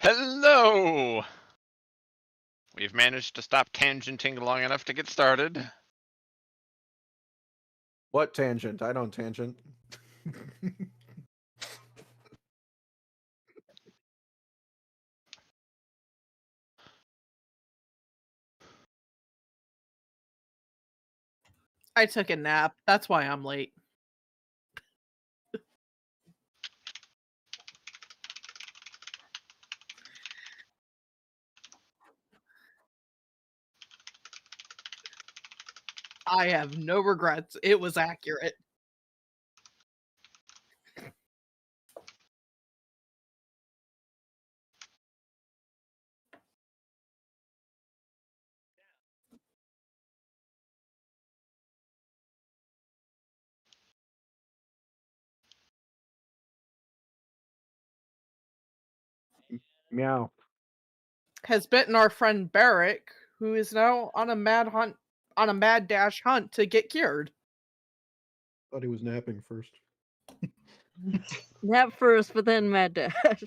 Hello! We've managed to stop tangenting long enough to get started. What tangent? I don't tangent. I took a nap. That's why I'm late. I have no regrets. It was accurate. Meow. Has bitten our friend Barrick, who is now on a mad dash hunt to get cured. Thought he was napping first. Nap first, but then mad dash.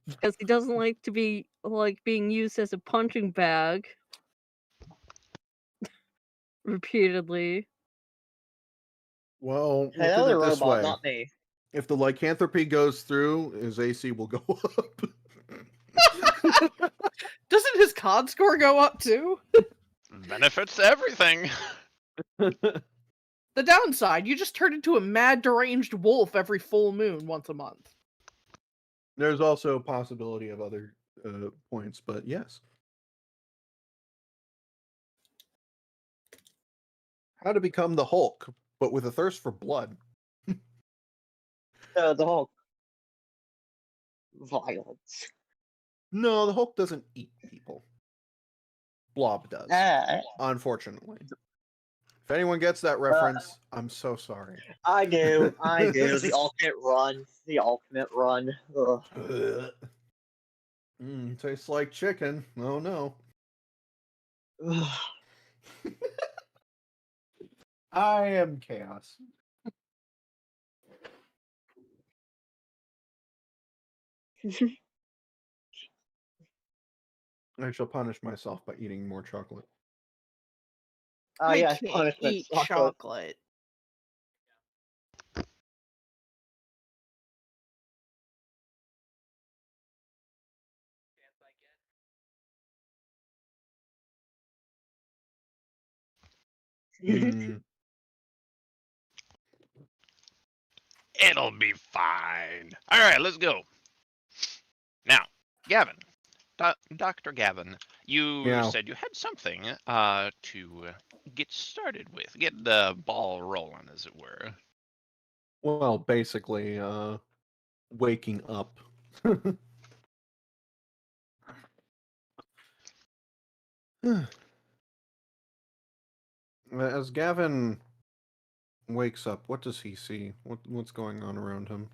Because he doesn't like to be being used as a punching bag repeatedly. Well, look Another at it this robot, way. not me. If the lycanthropy goes through, his AC will go up. Doesn't his COD score go up too? Benefits everything. The downside, you just turn into a mad deranged wolf every full moon once a month. There's also a possibility of other points, but yes. How to become the Hulk, but with a thirst for blood. The whole violence. No, the Hulk doesn't eat people. Blob does, unfortunately. If anyone gets that reference, I'm so sorry. I do. The ultimate run. The ultimate run. Ugh. Tastes like chicken. Oh no. I am chaos. I shall punish myself by eating more chocolate. I Yes, can't punishment. eat chocolate. It'll be fine. All right, let's go. Now, Gavin, Dr. Gavin, you Meow. said you had something to get started with, get the ball rolling, as it were. Well, basically, waking up. As Gavin wakes up, what does he see? What's going on around him?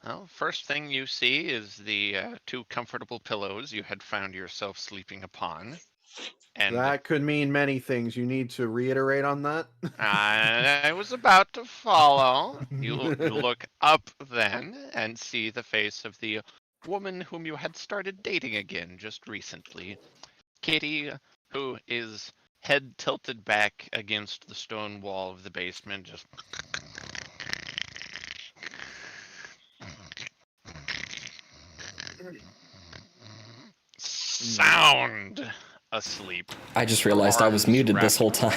Well, first thing you see is the two comfortable pillows you had found yourself sleeping upon. And That could mean many things. You need to reiterate on that? I was about to follow. You look up then and see the face of the woman whom you had started dating again just recently. Kitty, who is head tilted back against the stone wall of the basement, just sound asleep. I just realized I was Arms muted this wrapped whole time.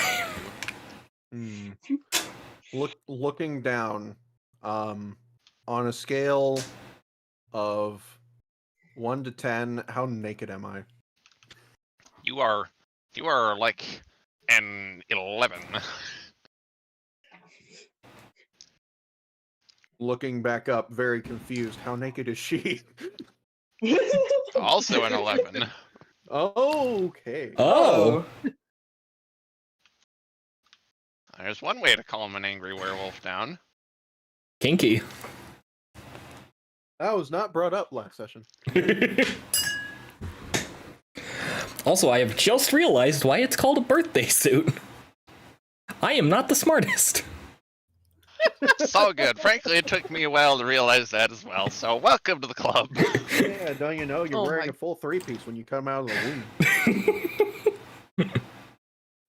Looking down, on a scale of 1 to 10, how naked am I? You are like an 11. Looking back up, very confused. How naked is she? Also an 11. Okay. Oh. There's one way to calm an angry werewolf down. Kinky. That was not brought up last session. Also, I have just realized why it's called a birthday suit. I am not the smartest. So good. Frankly, it took me a while to realize that as well. So welcome to the club. Yeah, don't you know you're Oh wearing my- a full three-piece when you come out of the womb?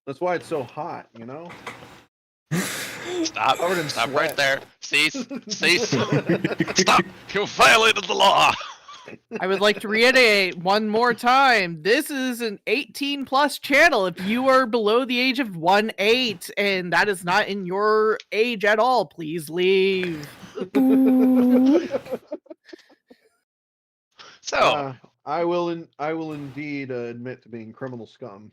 That's why it's so hot, you know? Stop. Covered in Stop sweat. right there. Cease. Cease. Stop. You violated the law. I would like to reiterate one more time. This is an 18+ channel. If you are below the age of 18 and that is not in your age at all, please leave. So, I will indeed admit to being criminal scum.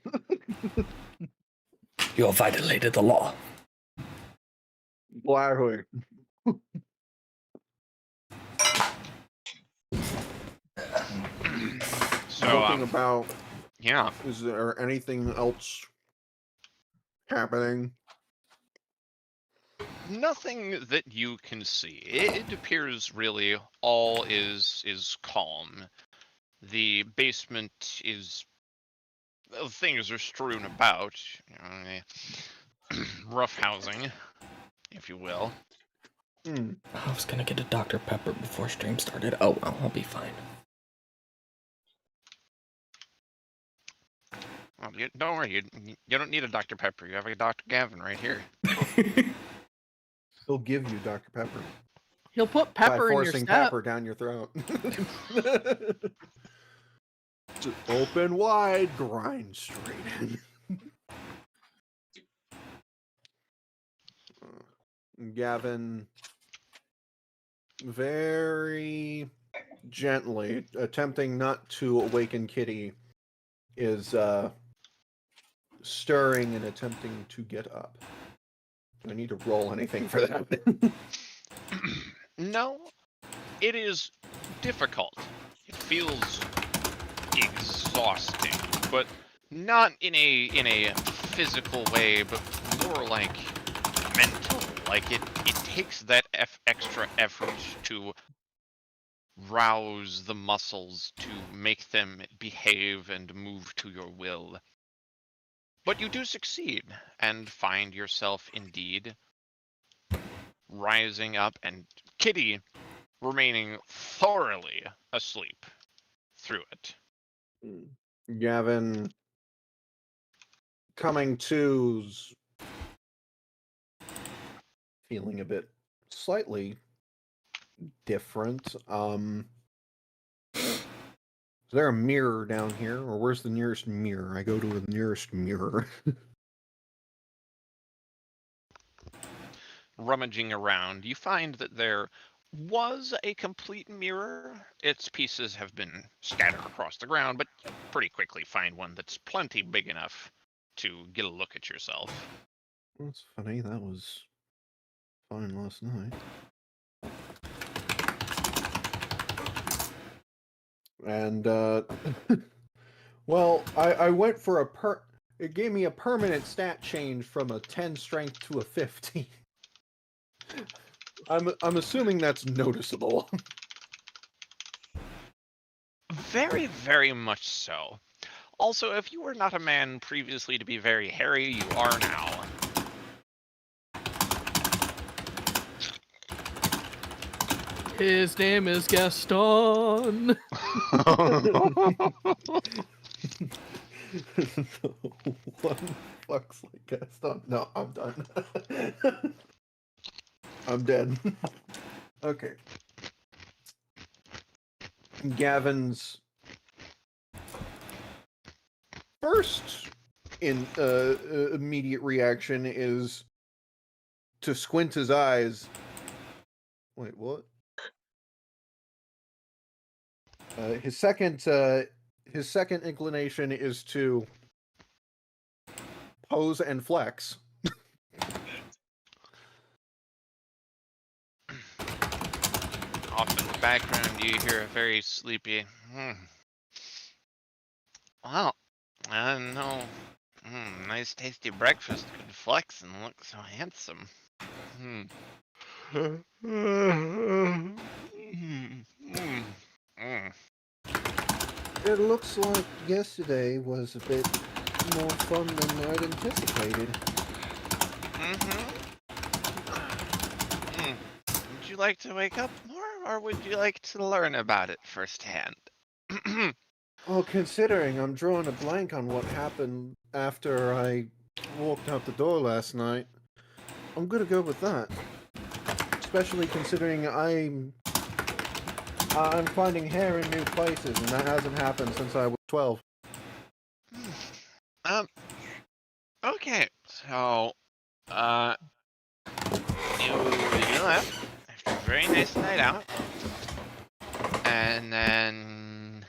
You have violated the law. Gladly. so Talking about, yeah. is there anything else happening? Nothing that you can see. It appears really all is calm. The basement is things are strewn about, you know, rough housing, if you will. I was gonna get a Dr. Pepper before stream started. Oh well, I'll be fine. Well, don't worry, you don't need a Dr. Pepper. You have a Dr. Gavin right here. He'll give you Dr. Pepper. He'll put By pepper in your forcing step. pepper down your throat. Just open wide, grind straight in. Gavin very gently, attempting not to awaken Kitty, is stirring and attempting to get up. Do I need to roll anything for that? No, it is difficult. It feels exhausting, but not in a physical way, but more like mental. Like it takes that extra effort to rouse the muscles to make them behave and move to your will. But you do succeed and find yourself indeed rising up, and Kitty remaining thoroughly asleep through it. Gavin coming to's feeling a bit slightly different. Is there a mirror down here, or where's the nearest mirror? I go to the nearest mirror. Rummaging around, you find that there was a complete mirror. Its pieces have been scattered across the ground, but you pretty quickly find one that's plenty big enough to get a look at yourself. That's funny, that was fine last night. And, well, I went for it gave me a permanent stat change from a 10 strength to a 15. I'm assuming that's noticeable. Very, very much so. Also, if you were not a man previously to be very hairy, you are now. His name is Gaston. One fucks like Gaston. No, I'm done. I'm dead. Okay. Gavin's first immediate reaction is to squint his eyes. Wait, what? His second inclination is to pose and flex. Off in the background, you hear a very sleepy, Well, I don't know. Nice tasty breakfast. Could flex and look so handsome. It looks like yesterday was a bit more fun than I'd anticipated. you like to wake up more, or would you like to learn about it firsthand? Well, considering I'm drawing a blank on what happened after I walked out the door last night, I'm gonna go with that. Especially considering I'm finding hair in new places, and that hasn't happened since I was 12. um. Okay. So, you left after a very nice night out, and then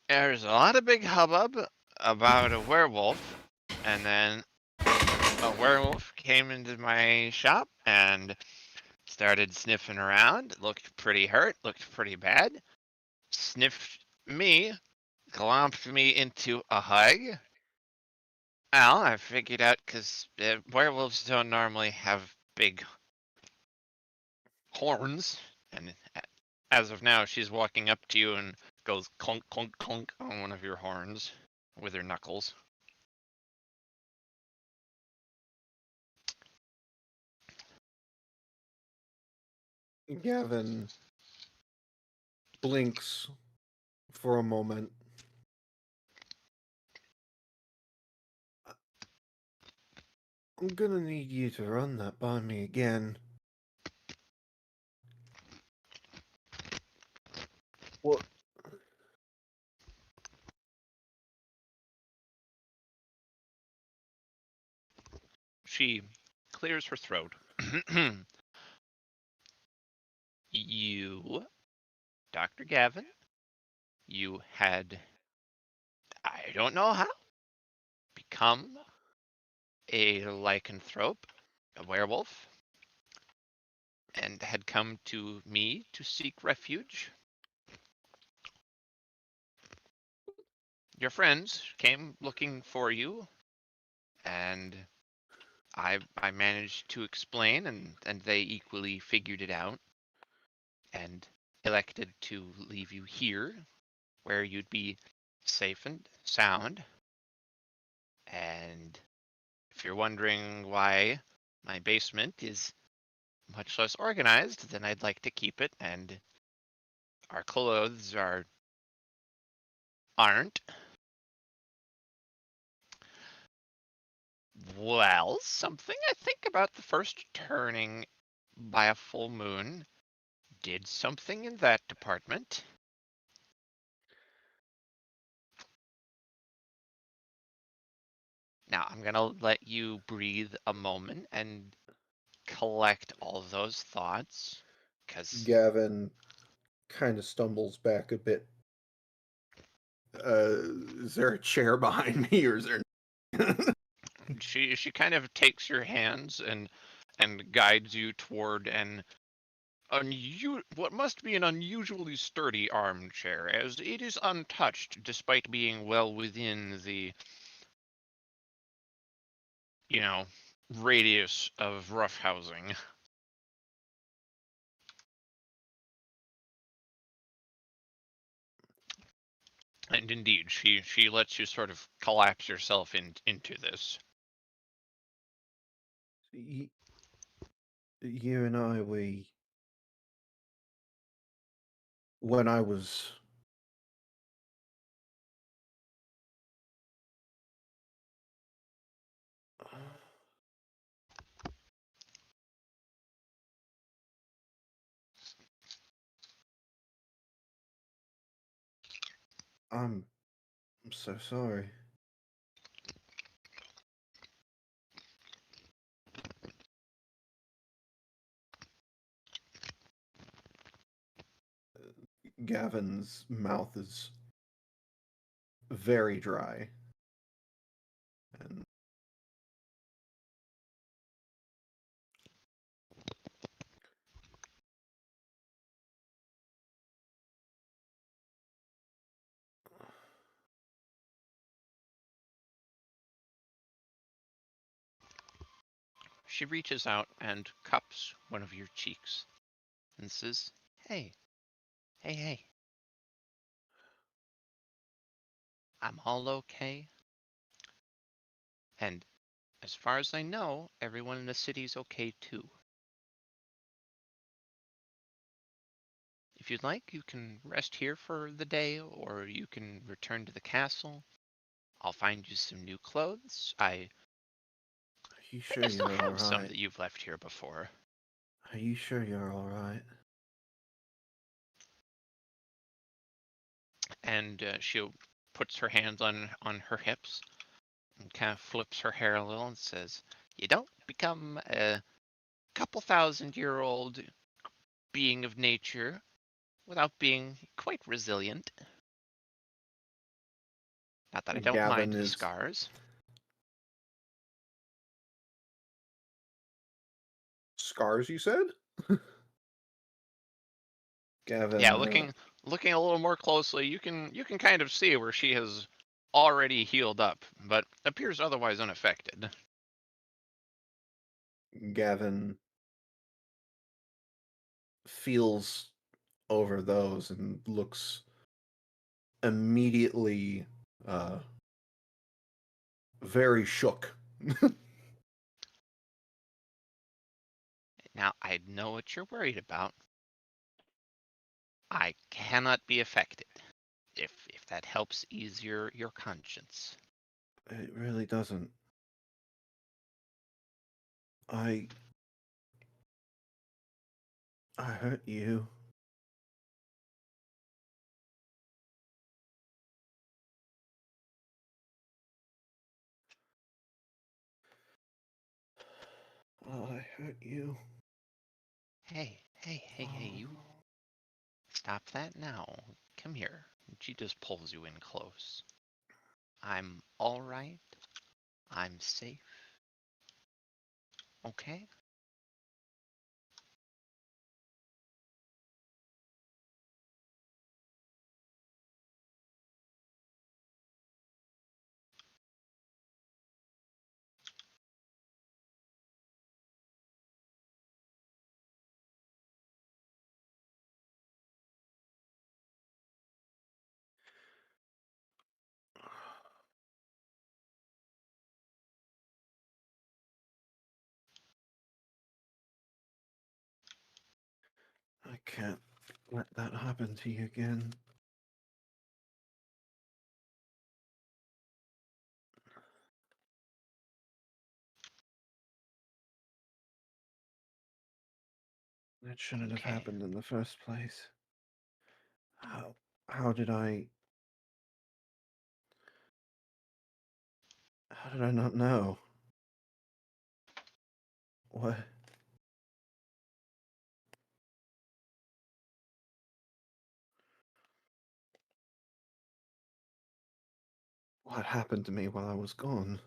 there's a lot of big hubbub about a werewolf, and then a werewolf came into my shop and started sniffing around. Looked pretty hurt, looked pretty bad. Sniffed me, glomped me into a hug. Well, I figured out because werewolves don't normally have big horns, and as of now, she's walking up to you and goes clunk, clunk, clunk on one of your horns with her knuckles. Gavin blinks for a moment. I'm gonna need you to run that by me again. What? She clears her throat. You, Dr. Gavin, you had, I don't know how, become a lycanthrope, a werewolf, and had come to me to seek refuge. Your friends came looking for you, and I managed to explain, and they equally figured it out, and elected to leave you here, where you'd be safe and sound. And if you're wondering why my basement is much less organized than I'd like to keep it, and our clothes aren't, well, something I think about the first turning by a full moon did something in that department. Now, I'm going to let you breathe a moment and collect all of those thoughts, because Gavin kind of stumbles back a bit. Is there a chair behind me, or is there? she kind of takes your hands and guides you toward what must be an unusually sturdy armchair, as it is untouched despite being well within the, you know, radius of roughhousing. And indeed, she lets you sort of collapse yourself into this. You and I, when I was I'm so sorry. Gavin's mouth is very dry. And She reaches out and cups one of your cheeks and says, "Hey, hey, hey. I'm all okay. And as far as I know, everyone in the city's okay too. If you'd like, you can rest here for the day, or you can return to the castle. I'll find you some new clothes. Are you I sure still you're have some alright? that you've left here before. Are you sure you're alright? And she puts her hands on her hips and kind of flips her hair a little and says, "You don't become a couple thousand-year-old being of nature without being quite resilient. Not that I don't Gavin mind the is scars." scars, you said? Gavin, Yeah, looking a little more closely, you can kind of see where she has already healed up, but appears otherwise unaffected. Gavin feels over those and looks immediately very shook. Now, I know what you're worried about. I cannot be affected. If that helps ease your conscience. It really doesn't. I hurt you. I hurt you. Hey, you stop that now. Come here. She just pulls you in close. I'm all right. I'm safe. Okay? I can't let that happen to you again. That shouldn't have Okay. happened in the first place. How did I how did I not know? What what happened to me while I was gone?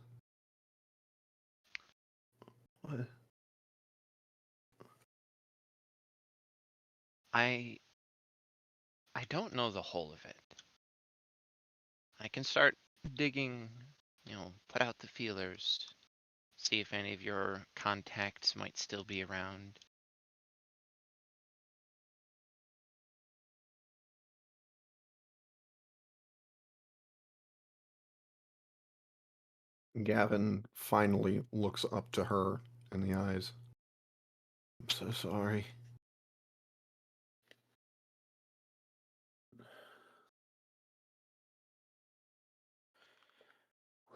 What? I don't know the whole of it. I can start digging, put out the feelers, see if any of your contacts might still be around. Gavin finally looks up to her in the eyes. I'm so sorry.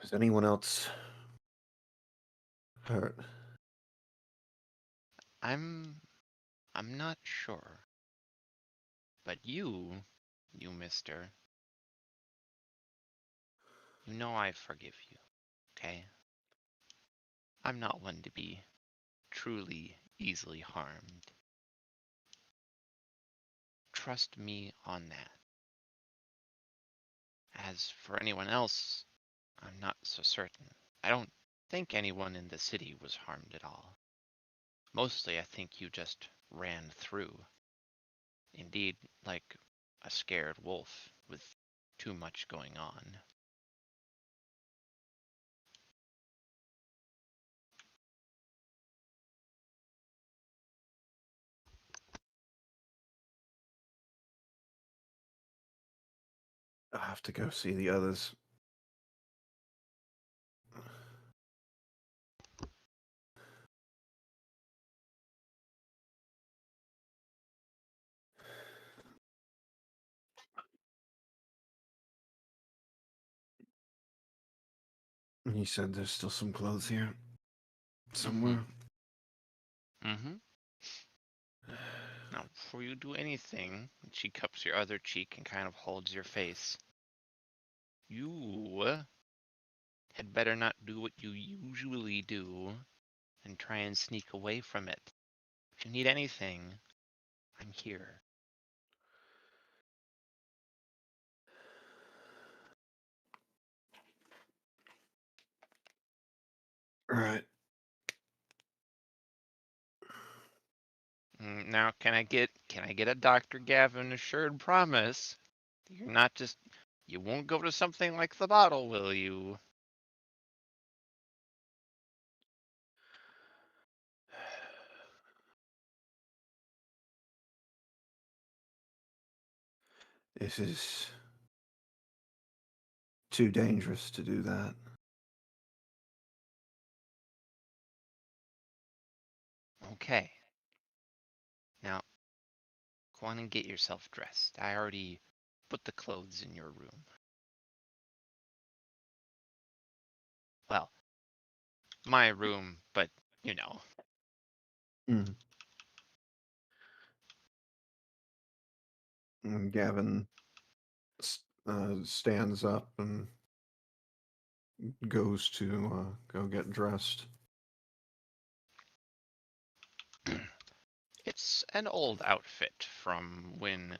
Was anyone else hurt? I'm not sure. But you mister, you know I forgive you, okay? I'm not one to be truly easily harmed. Trust me on that. As for anyone else, I'm not so certain. I don't think anyone in the city was harmed at all. Mostly, I think you just ran through. Indeed, like a scared wolf with too much going on. I have to go see the others. He said there's still some clothes here. Somewhere. Mm-hmm. Now, before you do anything, she cups your other cheek and kind of holds your face. You had better not do what you usually do and try and sneak away from it. If you need anything, I'm here. Right. Now, can I get a Dr. Gavin assured promise? You're not just you won't go to something like the bottle, will you? This is too dangerous to do that. Okay. Now, go on and get yourself dressed. I already put the clothes in your room. Well, my room, but you know. Mm. And Gavin stands up and goes to go get dressed. It's an old outfit from when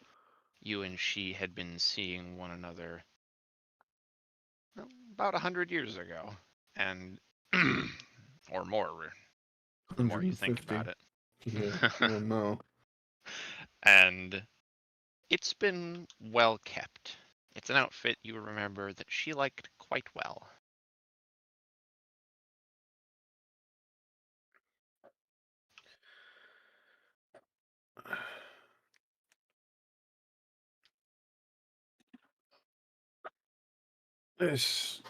you and she had been seeing one another about 100 years ago, and or more. The more you think 150. about it. Yeah. Oh no. And it's been well kept. It's an outfit you remember that she liked quite well. This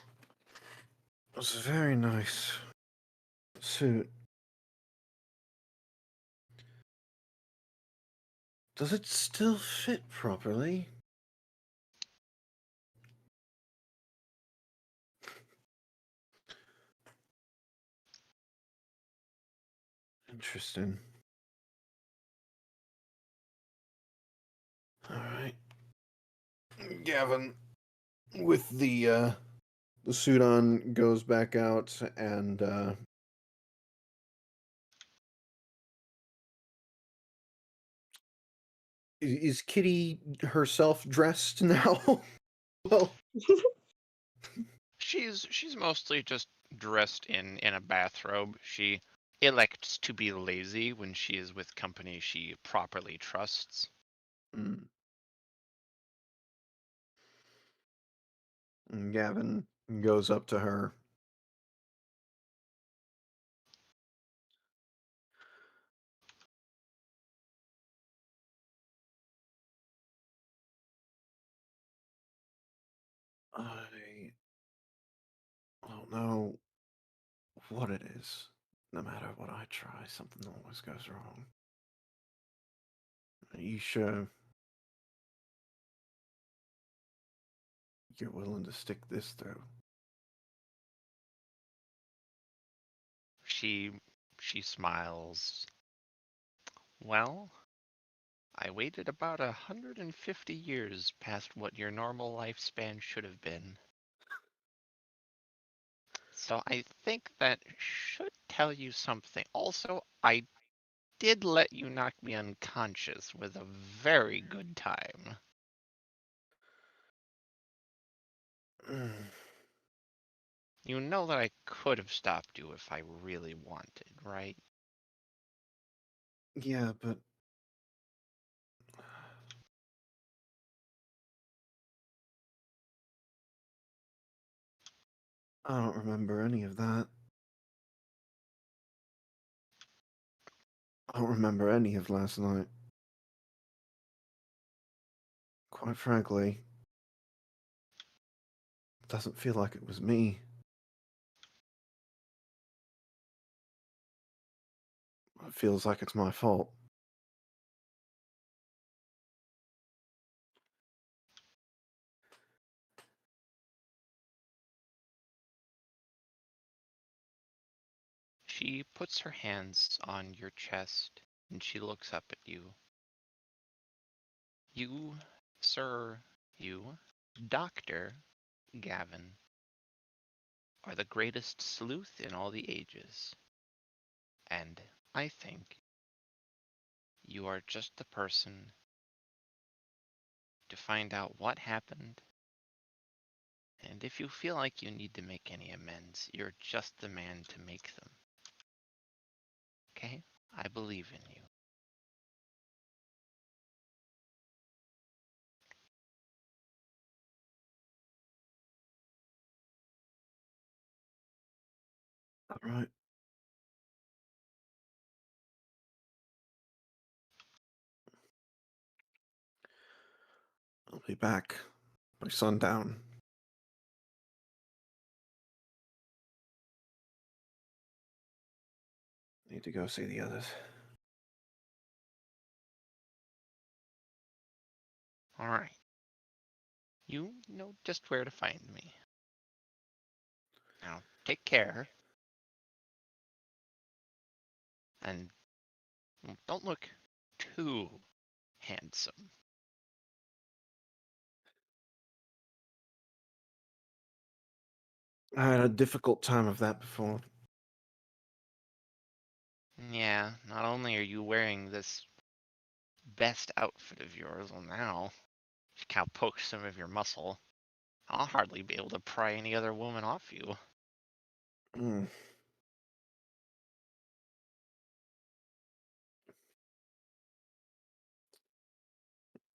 was a very nice suit. Does it still fit properly? Interesting. All right. Gavin, with the suit on, goes back out and is Kitty herself dressed now? Well, She's mostly just dressed in a bathrobe. She elects to be lazy when she is with company she properly trusts. mm. And Gavin goes up to her. I don't know what it is. No matter what I try, something always goes wrong. Are you sure you're willing to stick this through? She smiles. Well, I waited about 150 years past what your normal lifespan should have been. So I think that should tell you something. Also, I did let you knock me unconscious with a very good time. You know that I could have stopped you if I really wanted, right? Yeah, but I don't remember any of that. I don't remember any of last night. Quite frankly, it doesn't feel like it was me. It feels like it's my fault. She puts her hands on your chest and she looks up at you. You, sir, you, Dr. Gavin, are the greatest sleuth in all the ages. And I think you are just the person to find out what happened. And if you feel like you need to make any amends, you're just the man to make them. Okay? I believe in you. All right. I'll be back by sundown. Need to go see the others. All right. You know just where to find me. Now, take care. And don't look too handsome. I had a difficult time of that before. Yeah, not only are you wearing this best outfit of yours, well now, if you cowpoke some of your muscle, I'll hardly be able to pry any other woman off you. Mm.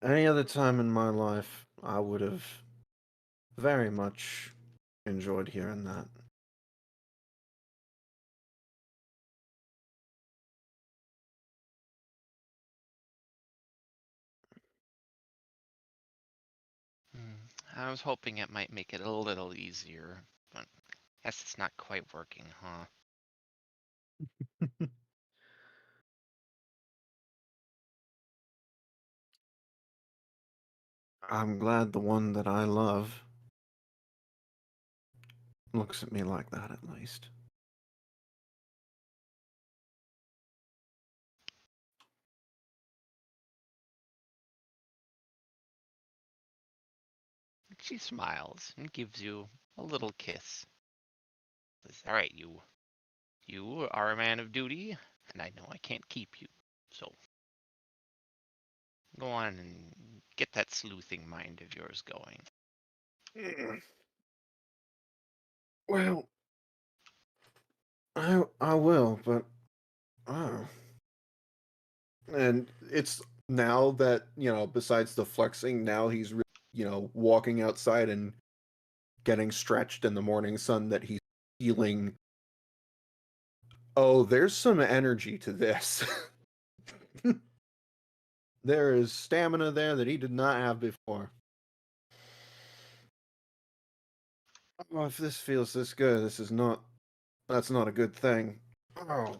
Any other time in my life, I would have very much enjoyed hearing that. I was hoping it might make it a little easier, but guess it's not quite working, huh? I'm glad the one that I love looks at me like that, at least. She smiles and gives you a little kiss. Says, all right, you are a man of duty, and I know I can't keep you, so go on and get that sleuthing mind of yours going. Well, I will, but oh. And it's now that, besides the flexing, now he's walking outside and getting stretched in the morning sun, that he's feeling, oh, there's some energy to this. There is stamina there that he did not have before. Oh, if this feels this good, that's not a good thing. Oh.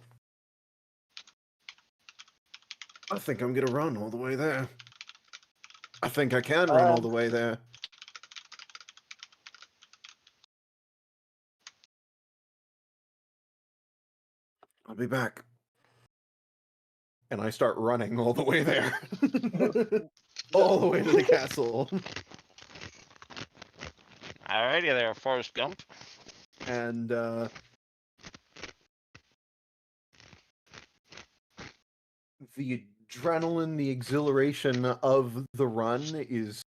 I think I'm gonna run all the way there. I think I can run all the way there. I'll be back. And I start running all the way there. All the way to the castle. Alrighty there, Forrest Gump. And the adrenaline, the exhilaration of the run is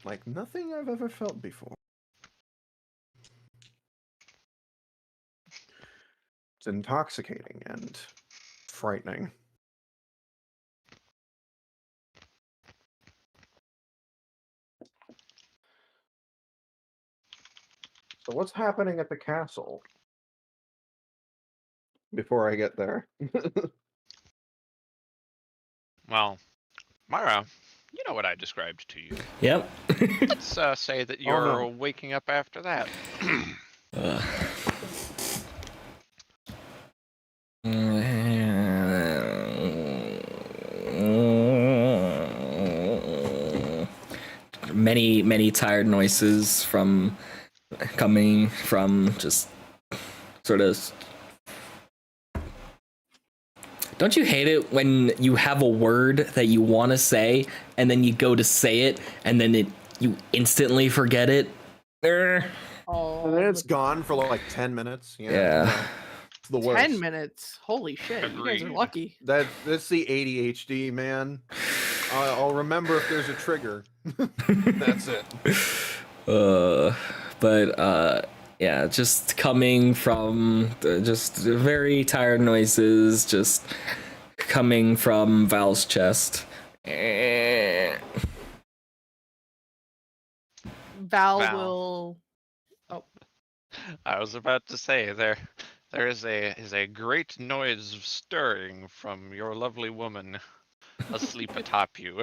like nothing I've ever felt before. It's intoxicating and frightening. So what's happening at the castle? Before I get there. Well, Myra, you know what I described to you. Yep. Let's say that you're waking up after that. Many tired noises coming from just sort of. Don't you hate it when you have a word that you want to say and then you go to say it and then you instantly forget it? Oh, And then it's gone for like 10 minutes. Yeah. Yeah. no, it's the worst. 10 minutes. Holy shit. You guys are Agreed. lucky. That's the ADHD, man. I'll remember if there's a trigger. That's it. Yeah, just coming from just very tired noises, just coming from Val's chest. Val Val. will. I was about to say there is a great noise of stirring from your lovely woman asleep atop you.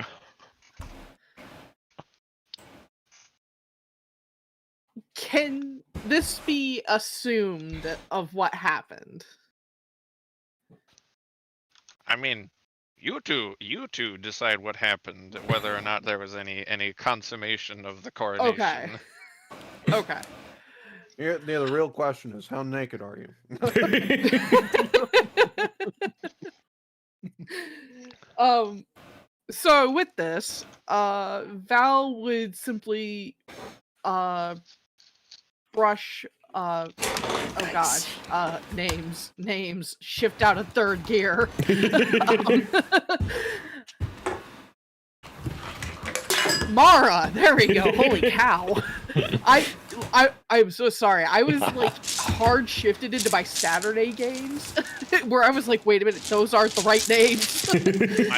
Can this be assumed of what happened? I mean, you two decide what happened, whether or not there was any consummation of the coronation. Okay. Yeah, the real question is, how naked are you? So with this, Val would simply brush oh god, names shift out of third gear. Mara, there we go. Holy cow. I'm so sorry. I was like hard shifted into my Saturday games where I was like, wait a minute, those aren't the right names. I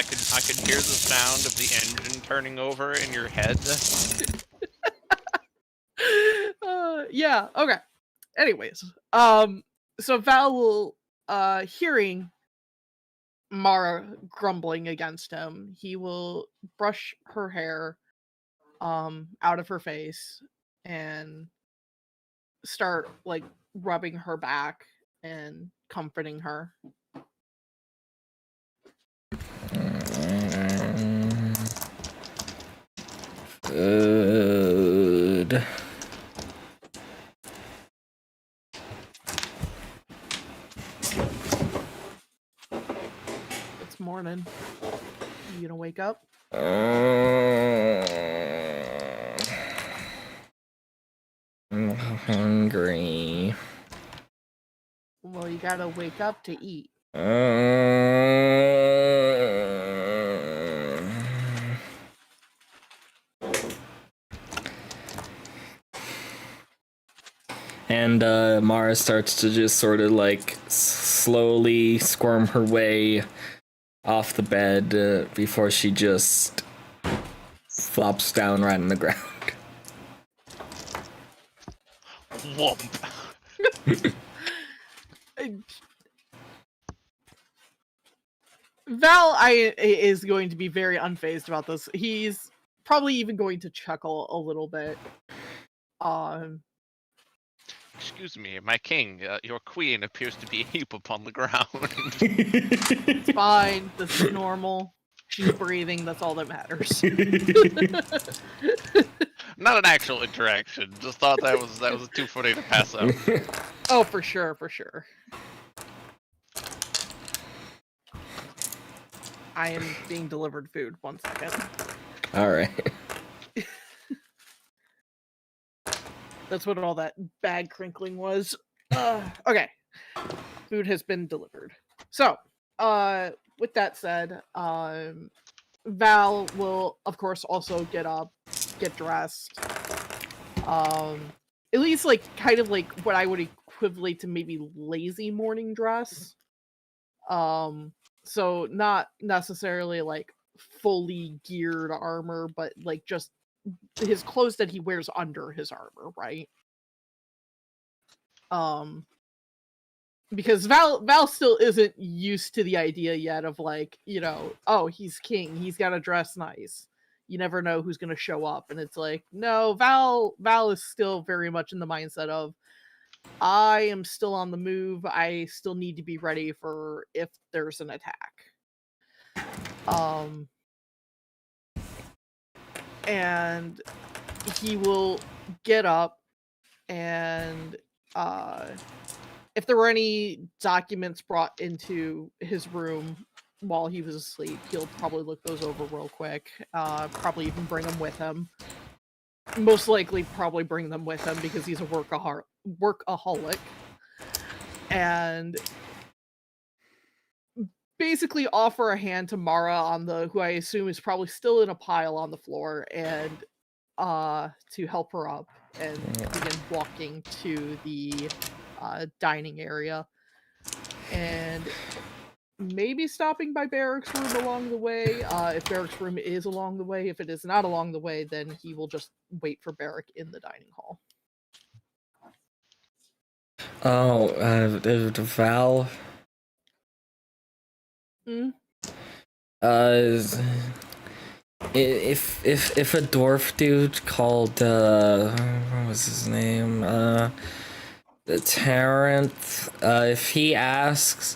could hear the sound of the engine turning over in your head. Yeah, okay. Anyways, so Val will hearing Mara grumbling against him, he will brush her hair out of her face and start like rubbing her back and comforting her. Good. It's morning. You gonna wake up? I'm hungry. Well, you gotta wake up to eat. And Mara starts to just sort of like slowly squirm her way off the bed before she just flops down right on the ground. Whoomp. Val is going to be very unfazed about this. He's probably even going to chuckle a little bit. Excuse me, my king. Your queen appears to be a heap upon the ground. It's fine. This is normal. She's breathing. That's all that matters. Not an actual interaction. Just thought that was too funny to pass up. Oh, for sure, for sure. I am being delivered food. 1 second. All right. That's what all that bag crinkling was. Okay. Food has been delivered. So, with that said, Val will, of course, also get up, get dressed. At least, like, kind of like what I would equivalent to maybe lazy morning dress. So not necessarily like fully geared armor, but like just his clothes that he wears under his armor, right? Because Val still isn't used to the idea yet of like, you know, oh, he's king, he's got to dress nice. You never know who's going to show up, and it's like, no, Val is still very much in the mindset of, I am still on the move. I still need to be ready for if there's an attack. And he will get up and if there were any documents brought into his room while he was asleep, he'll probably look those over real quick. Probably even bring them with him. Most likely probably bring them with him because he's a workaholic. And basically offer a hand to Mara on the, who I assume is probably still in a pile on the floor, and to help her up and begin walking to the dining area. And maybe stopping by Barrack's room along the way. If Barrack's room is along the way. If it is not along the way, then he will just wait for Barrack in the dining hall. Oh, Val. If a dwarf dude called what was his name? The Tarrant. If he asks,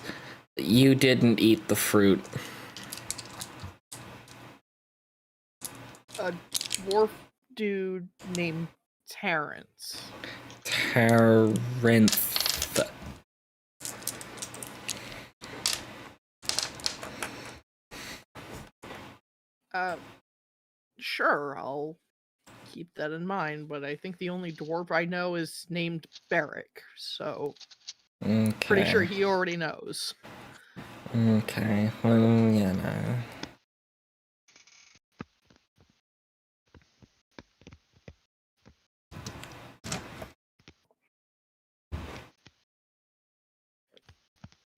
you didn't eat the fruit. A dwarf dude named Terrence. Tarrant. Sure, I'll keep that in mind, but I think the only dwarf I know is named Barrack, so Okay. pretty sure he already knows. Okay, well, you know.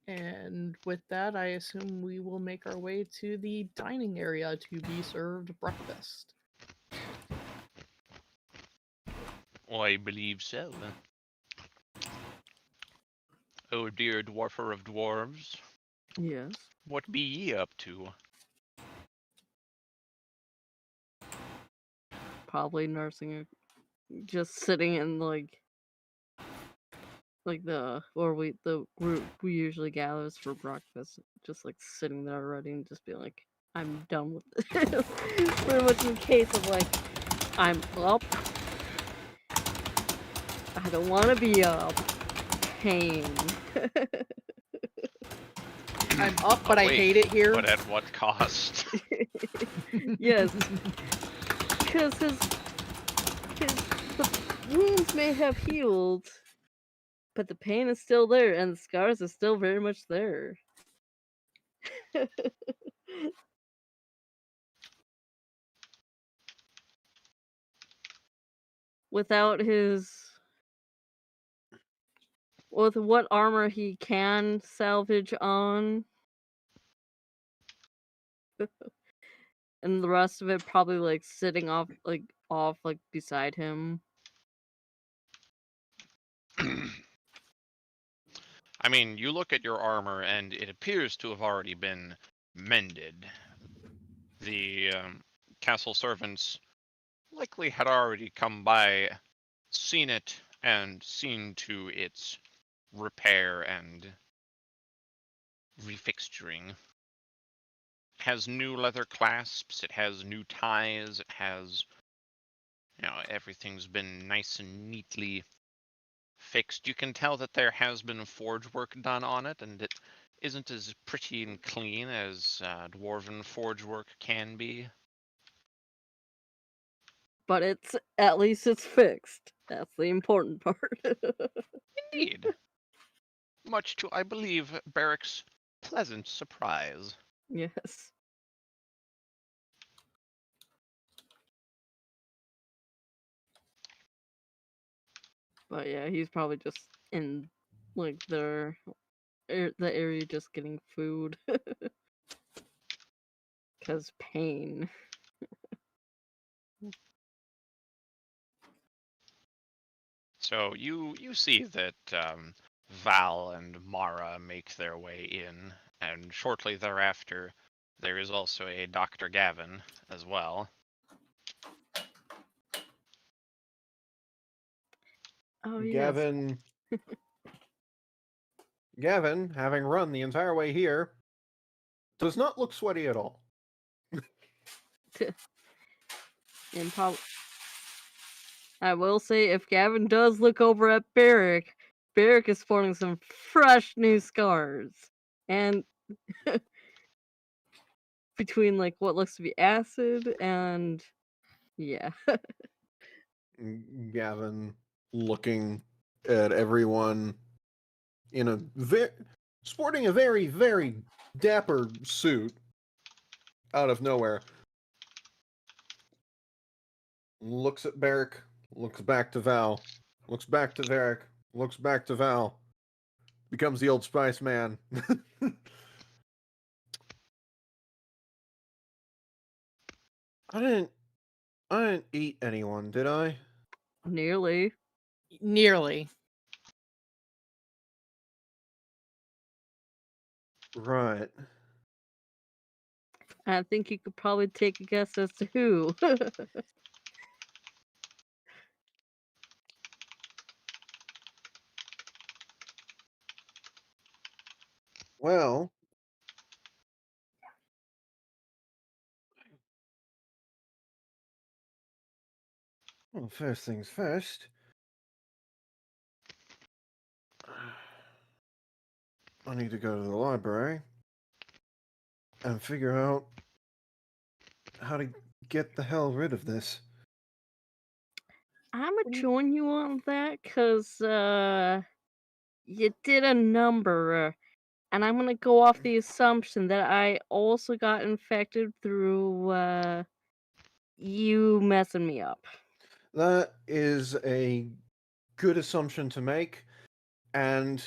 And with that, I assume we will make our way to the dining area to be served breakfast. I believe so. Oh dear dwarfer of dwarves, Yes. what be ye up to? Probably nursing her. Just sitting in like the group we usually gathers for breakfast, just like sitting there already and just being like, I'm done with it. Pretty much in case of like, I'm up. I don't want to be up. Pain. I'm up, but I wait, hate it here. But at what cost? Yes. Because the wounds may have healed, but the pain is still there, and the scars are still very much there. Without with what armor he can salvage on, and the rest of it probably like sitting off beside him. I mean, you look at your armor and it appears to have already been mended. The castle servants likely had already come by, seen it, and seen to its repair and refixturing. It has new leather clasps, it has new ties, it has, everything's been nice and neatly fixed. You can tell that there has been forge work done on it, and it isn't as pretty and clean as dwarven forge work can be. But at least it's fixed. That's the important part. Indeed. Much to, I believe, Barrack's pleasant surprise. Yes. But yeah, he's probably just in like the area just getting food. Because pain. So you see that Val and Mara make their way in, and shortly thereafter, there is also a Dr. Gavin as well. Oh yes. Gavin, having run the entire way here, does not look sweaty at all. And I will say, if Gavin does look over at Barrack Barrick is sporting some fresh new scars. And between like what looks to be acid and yeah. Gavin looking at everyone in a sporting a very, very dapper suit out of nowhere. Looks at Barrick, looks back to Val, looks back to Varric, looks back to Val, becomes the Old Spice man. I didn't eat anyone, did I? Nearly. Nearly. Right. I think you could probably take a guess as to who. Well, first things first. I need to go to the library and figure out how to get the hell rid of this. I'm gonna join you on that because you did a number, and I'm gonna go off the assumption that I also got infected through you messing me up. That is a good assumption to make. And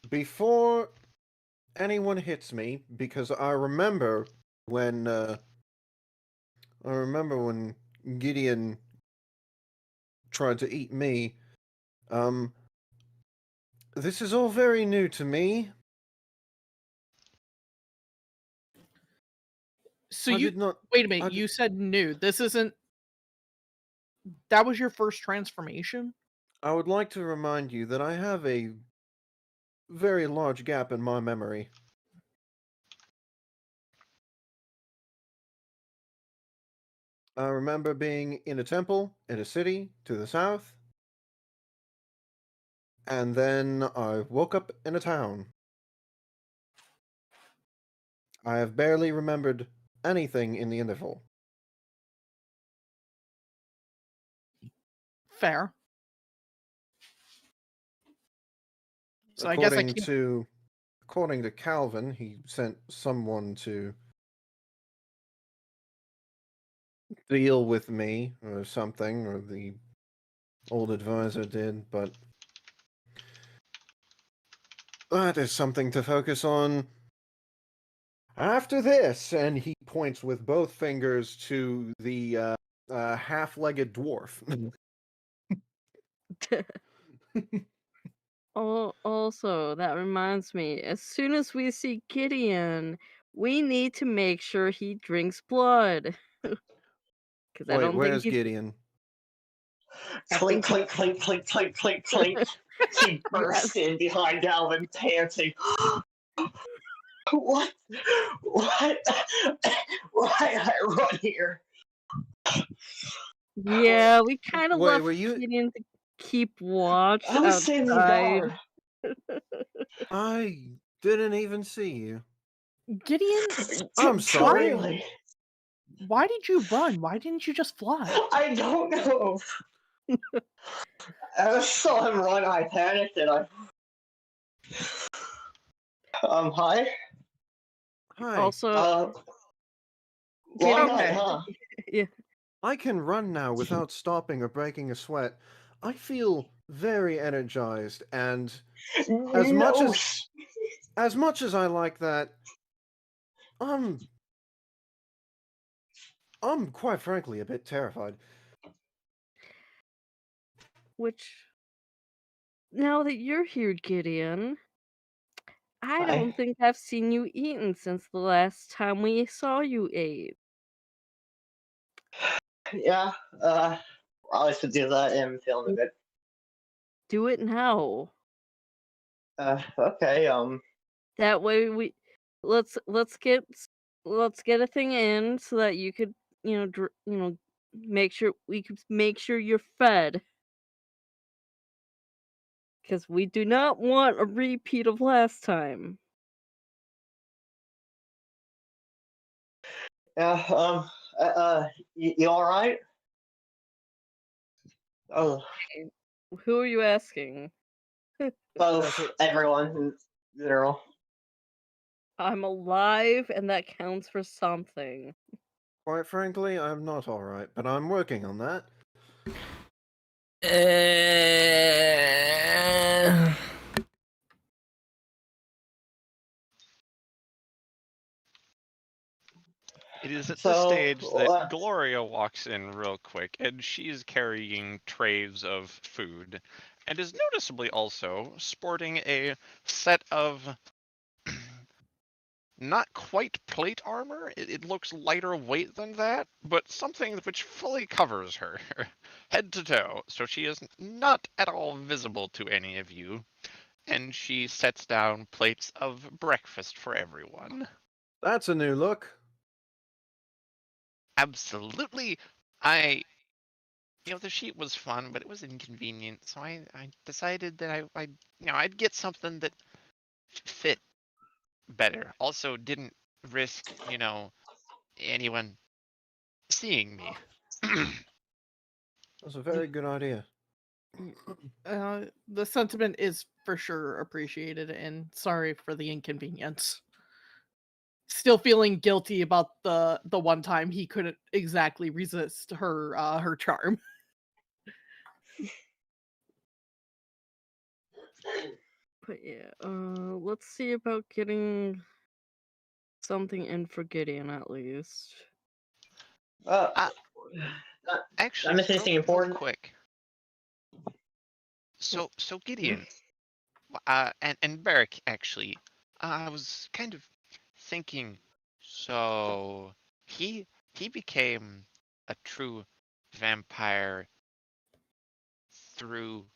before anyone hits me, because I remember when Gideon tried to eat me. This is all very new to me. So I you did not. wait a minute. I You said new. This isn't. That was your first transformation. I would like to remind you that I have a very large gap in my memory. I remember being in a temple in a city to the south, and then I woke up in a town. I have barely remembered anything in the interval. Fair. So I guess I According can't. according to Calvin, he sent someone to deal with me or something, or the old advisor did, but that is something to focus on after this. And he points with both fingers to the half-legged dwarf. Also, that reminds me, as soon as we see Gideon, we need to make sure he drinks blood. Because I Wait, don't think where's he's. Gideon? I Clink, think clink, clink, clink, clink, clink, clink. He bursts in behind Galvin, panting. What? What? Why I run here? Yeah, we kind of Wait, left were you? Gideon to keep watch I was standing outside. guard. I didn't even see you. Gideon, I'm sorry. Really? why did you run? Why didn't you just fly? I don't know. I saw him run. I panicked and I. Hi. Hi. Also, Long Gideon, night, huh? yeah, I can run now without stopping or breaking a sweat. I feel very energized, and as much No. as I like that, I'm quite frankly a bit terrified. which now that you're here, Gideon, I don't think I've seen you eaten since the last time we saw you eat. Yeah. I should do that and feeling a bit. Do it now. Okay. That way let's get a thing in so that you could make sure you're fed. because we do not want a repeat of last time. Yeah. You all right? Oh, Who are you asking? both. Everyone in general. I'm alive, and that counts for something. Quite frankly, I'm not alright, but I'm working on that. It is at this So, stage that Gloria walks in real quick, and she's carrying trays of food, and is noticeably also sporting a set of not quite plate armor. It looks lighter weight than that, but something which fully covers her head to toe, so she is not at all visible to any of you. And she sets down plates of breakfast for everyone. That's a new look. Absolutely. The sheet was fun, but it was inconvenient, so I decided that I'd get something that fit better. Also, didn't risk, anyone seeing me. That's a very good idea. The sentiment is for sure appreciated, and sorry for the inconvenience. Still feeling guilty about the one time he couldn't exactly resist her charm. But yeah, let's see about getting something in for Gideon at least. Actually, I missed anything real important? quick. So Gideon, and Barrick actually, I was kind of thinking. So he became a true vampire through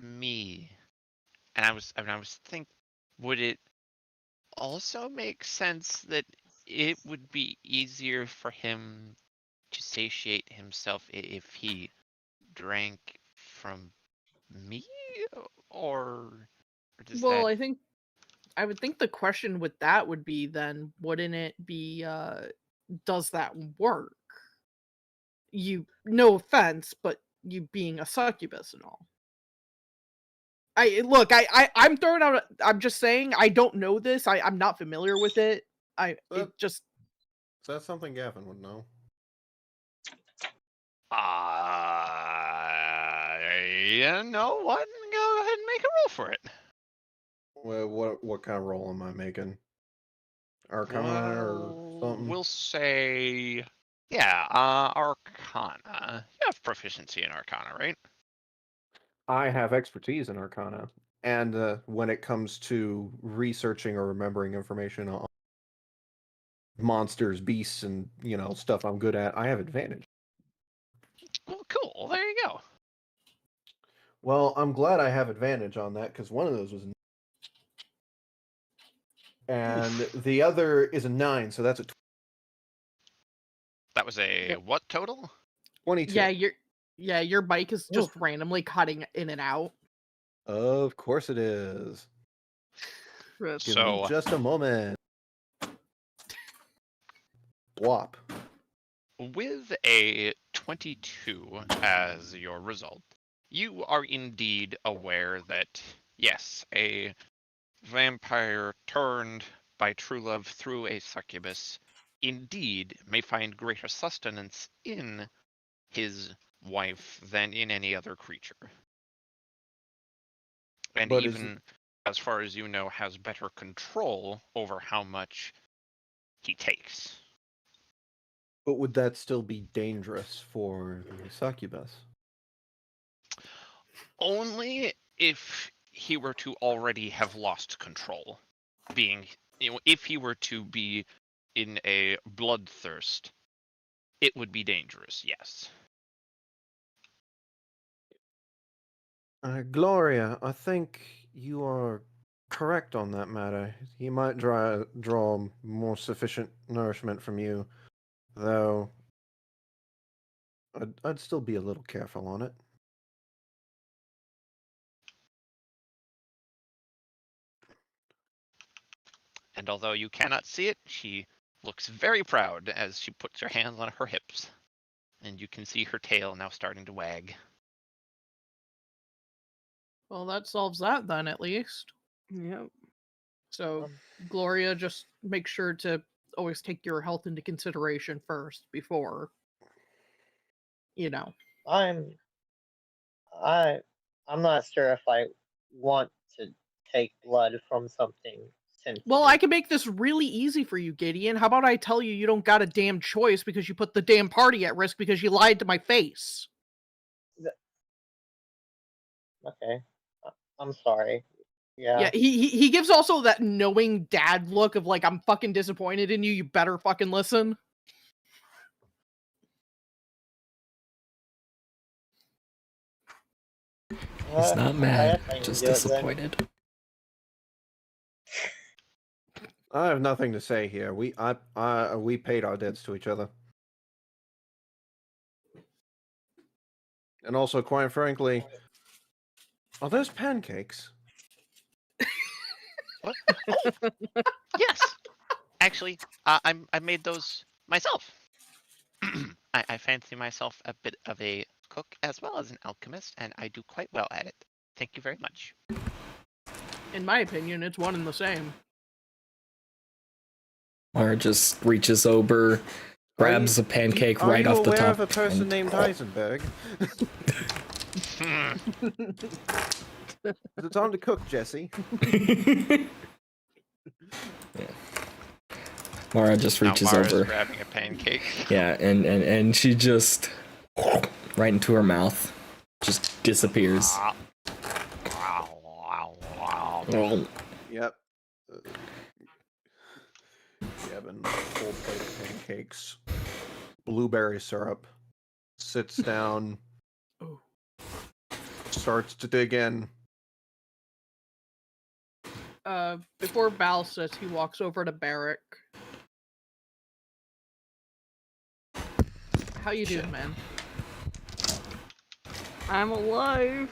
me, and I was thinking, would it also make sense that it would be easier for him to satiate himself if he drank from me, or does Well, that? I would think the question with that would be then, wouldn't it be does that work? No offense, but you being a succubus and all. I'm throwing out. I'm just saying. I don't know this. I'm not familiar with it. Is that something Gavin would know? You know what? Go ahead and make a roll for it. Well, what kind of roll am I making? Arcana or something? We'll say, yeah, Arcana. You have proficiency in Arcana, right? I have expertise in Arcana, and when it comes to researching or remembering information on monsters, beasts, and stuff I'm good at, I have advantage. Well, cool. There you go. Well, I'm glad I have advantage on that because one of those was, and the other is a 9, so that's a That was a Yep. what total? 22. Your mic is just randomly cutting in and out. Of course it is. Rip. Give me just a moment. Whop. With a 22 as your result, you are indeed aware that, yes, a vampire turned by true love through a succubus indeed may find greater sustenance in his wife than in any other creature. And But even, as far as you know, has better control over how much he takes. But would that still be dangerous for the succubus? Only if he were to already have lost control. If he were to be in a bloodthirst, it would be dangerous, yes. Gloria, I think you are correct on that matter. He might draw more sufficient nourishment from you, though I'd still be a little careful on it. And although you cannot see it, she looks very proud as she puts her hands on her hips. And you can see her tail now starting to wag. Well, that solves that then, at least. Yep. So, Gloria, just make sure to always take your health into consideration first before, you know. I'm not sure if I want to take blood from something sensitive. Well, I can make this really easy for you, Gideon. How about I tell you don't got a damn choice because you put the damn party at risk because you lied to my face? Okay. I'm sorry. Yeah. Yeah, he gives also that knowing dad look of like, I'm fucking disappointed in you, you better fucking listen. He's not mad, just disappointed. I have nothing to say here. We paid our debts to each other. And also, quite frankly, are those pancakes? What? Oh, yes. Actually, I made those myself. I fancy myself a bit of a cook as well as an alchemist, and I do quite well at it. Thank you very much. In my opinion, it's one and the same. Mara just reaches over, grabs a pancake right off the top. Are you aware of a person named Heisenberg? It's time to cook, Jesse. Yeah. Mara just reaches Mara's over. grabbing a pancake. Yeah, and she just right into her mouth, just disappears. Oh. Yep. Gavin, full plate of pancakes, blueberry syrup, sits down, starts to dig in. Before Val sits, he walks over to Barrick. How you doing, man? I'm alive.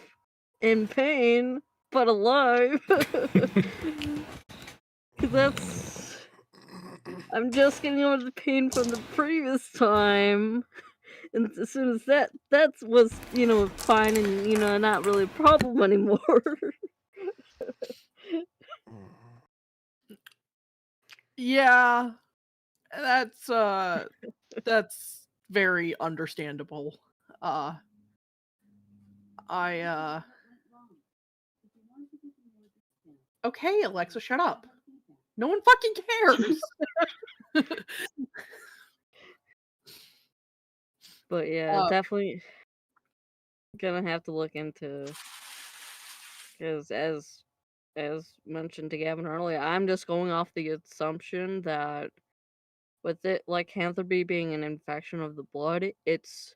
In pain, but alive. 'Cause that's... I'm just getting over the pain from the previous time. And as soon as that was, fine and, not really a problem anymore. Yeah, that's very understandable. Okay, Alexa, shut up. No one fucking cares. But yeah, definitely gonna have to look into, because as mentioned to Gavin earlier, I'm just going off the assumption that with it, lycanthropy being an infection of the blood, it's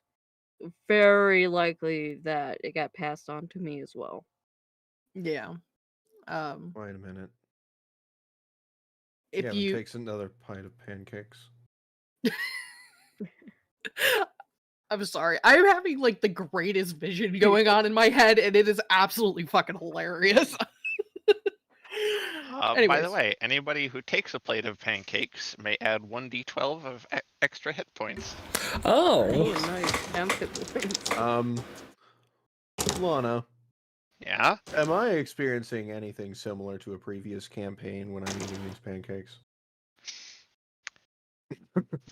very likely that it got passed on to me as well. Yeah. Wait a minute. If Gavin you takes another pint of pancakes. I'm sorry. I'm having like the greatest vision going on in my head, and it is absolutely fucking hilarious. By the way, anybody who takes a plate of pancakes may add 1d12 of extra hit points. Oh, nice. Lana. Yeah? Am I experiencing anything similar to a previous campaign when I'm eating these pancakes?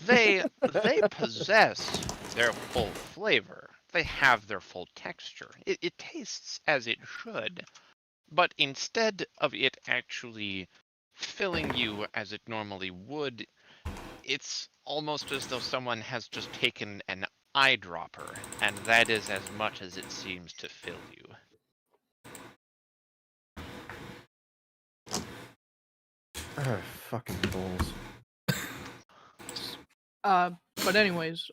They possess their full flavor. They have their full texture. It tastes as it should. But instead of it actually filling you as it normally would, it's almost as though someone has just taken an eyedropper, and that is as much as it seems to fill you. Fucking balls. But anyways,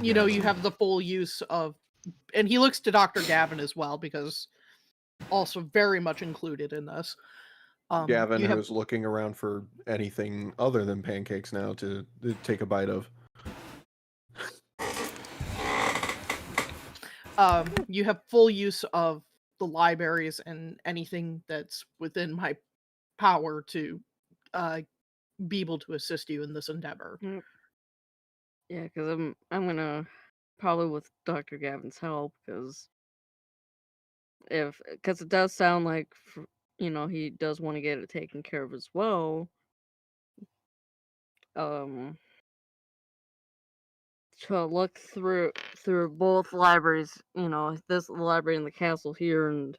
you have the full use of, and he looks to Dr. Gavin as well, because also very much included in this. Gavin, who's looking around for anything other than pancakes now to take a bite of. You have full use of the libraries and anything that's within my power to be able to assist you in this endeavor. Yep. Yeah, because I'm gonna probably with Dr. Gavin's help, because it does sound like he does want to get it taken care of as well. To look through both libraries, this library in the castle here and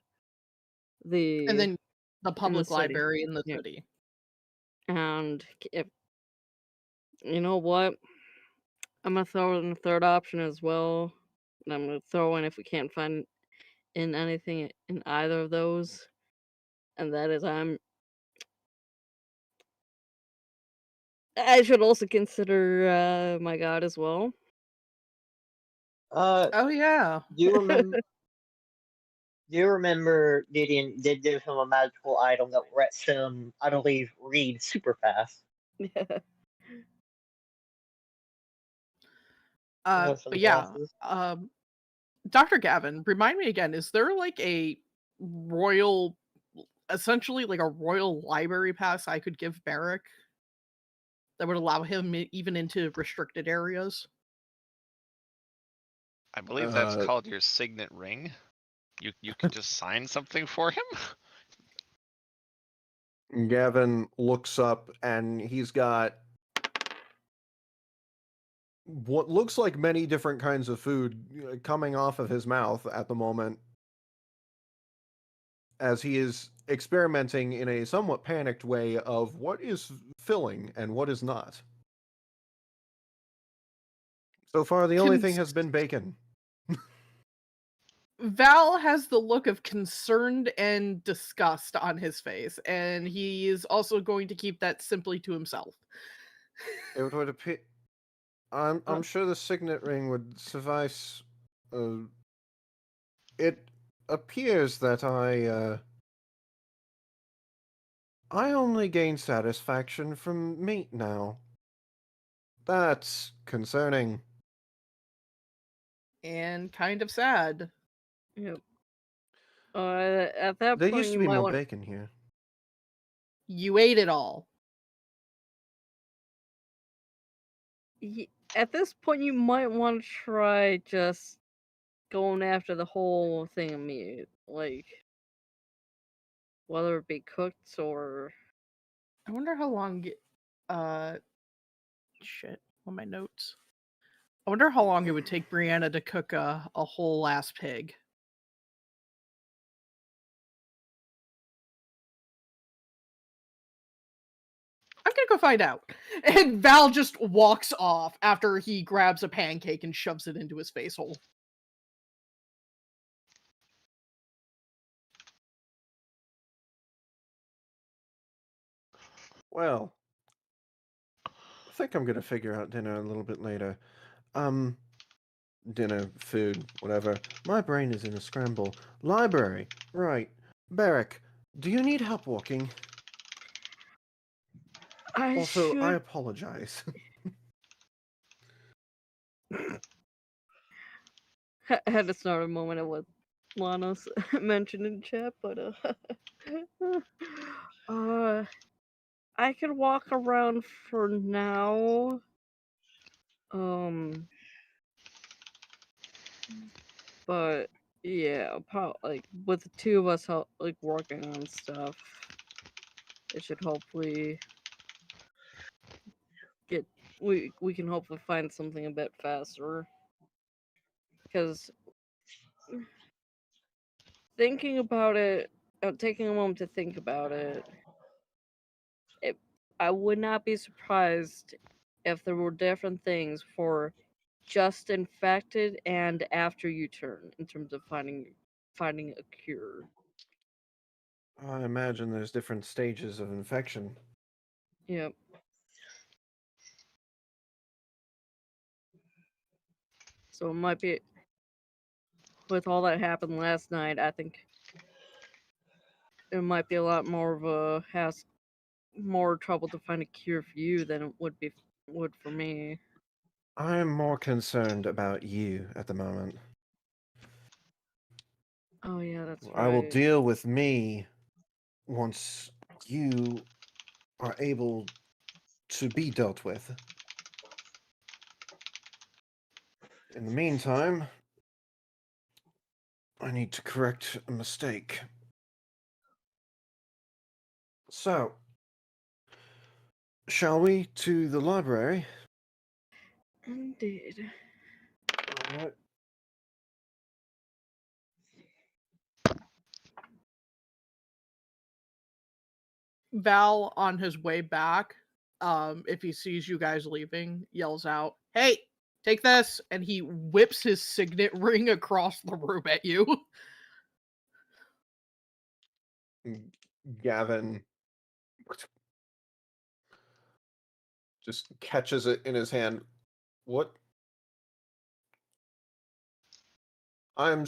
then the public city. library in the Yeah. city. And if you know what, I'm gonna throw in a third option as well. And I'm gonna throw in if we can't find in anything in either of those, and that is I should also consider my god as well. Oh yeah. Do you remember? Do you remember Gideon did give him a magical item that lets him, I believe, read super fast? But yeah, Dr. Gavin, remind me again, is there like a royal, essentially like a royal library pass I could give Barrick that would allow him even into restricted areas? I believe that's called your signet ring. You can just sign something for him. Gavin looks up and he's got what looks like many different kinds of food coming off of his mouth at the moment as he is experimenting in a somewhat panicked way of what is filling and what is not. So far, the only thing has been bacon. Val has the look of concerned and disgust on his face, and he is also going to keep that simply to himself. It would appear. I'm sure the signet ring would suffice. It appears that I only gain satisfaction from meat now. That's concerning. And kind of sad. Yep. At that There point, used to be more bacon here. You ate it all. At this point, you might want to try just going after the whole thing of meat, like whether it be cooked or. I wonder how long. Shit. On my notes. I wonder how long it would take Brianna to cook a whole ass pig. I'm gonna go find out. And Val just walks off after he grabs a pancake and shoves it into his face hole. Well, I think I'm gonna figure out dinner a little bit later. Dinner, food, whatever. My brain is in a scramble. Library, right. Barrick, do you need help walking? I apologize. I had to start a moment of what Lana's mentioned in chat, but I could walk around for now. But yeah, like with the two of us like working on stuff, it should hopefully we can hopefully find something a bit faster. Because thinking about it, taking a moment to think about it, I would not be surprised if there were different things for just infected and after you turn in terms of finding a cure. I imagine there's different stages of infection. Yep. So it might be, with all that happened last night, I think it might be a lot more of a more trouble to find a cure for you than it would for me. I'm more concerned about you at the moment. Oh yeah, that's right. I will deal with me once you are able to be dealt with. In the meantime, I need to correct a mistake. So, shall we to the library? Indeed. Alright. Val, on his way back, if he sees you guys leaving, yells out, "Hey, take this!" And he whips his signet ring across the room at you. Gavin just catches it in his hand. What? I'm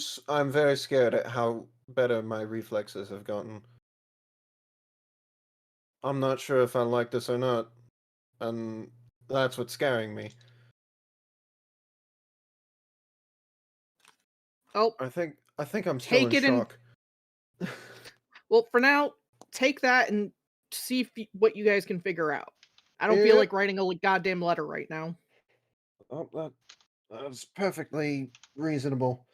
very scared at how better my reflexes have gotten. I'm not sure if I like this or not, and that's what's scaring me. Oh, I think I'm still take in it and shock. well, for now, take that and see what you guys can figure out. I don't feel Yeah. like writing a goddamn letter right now. Oh, that's perfectly reasonable.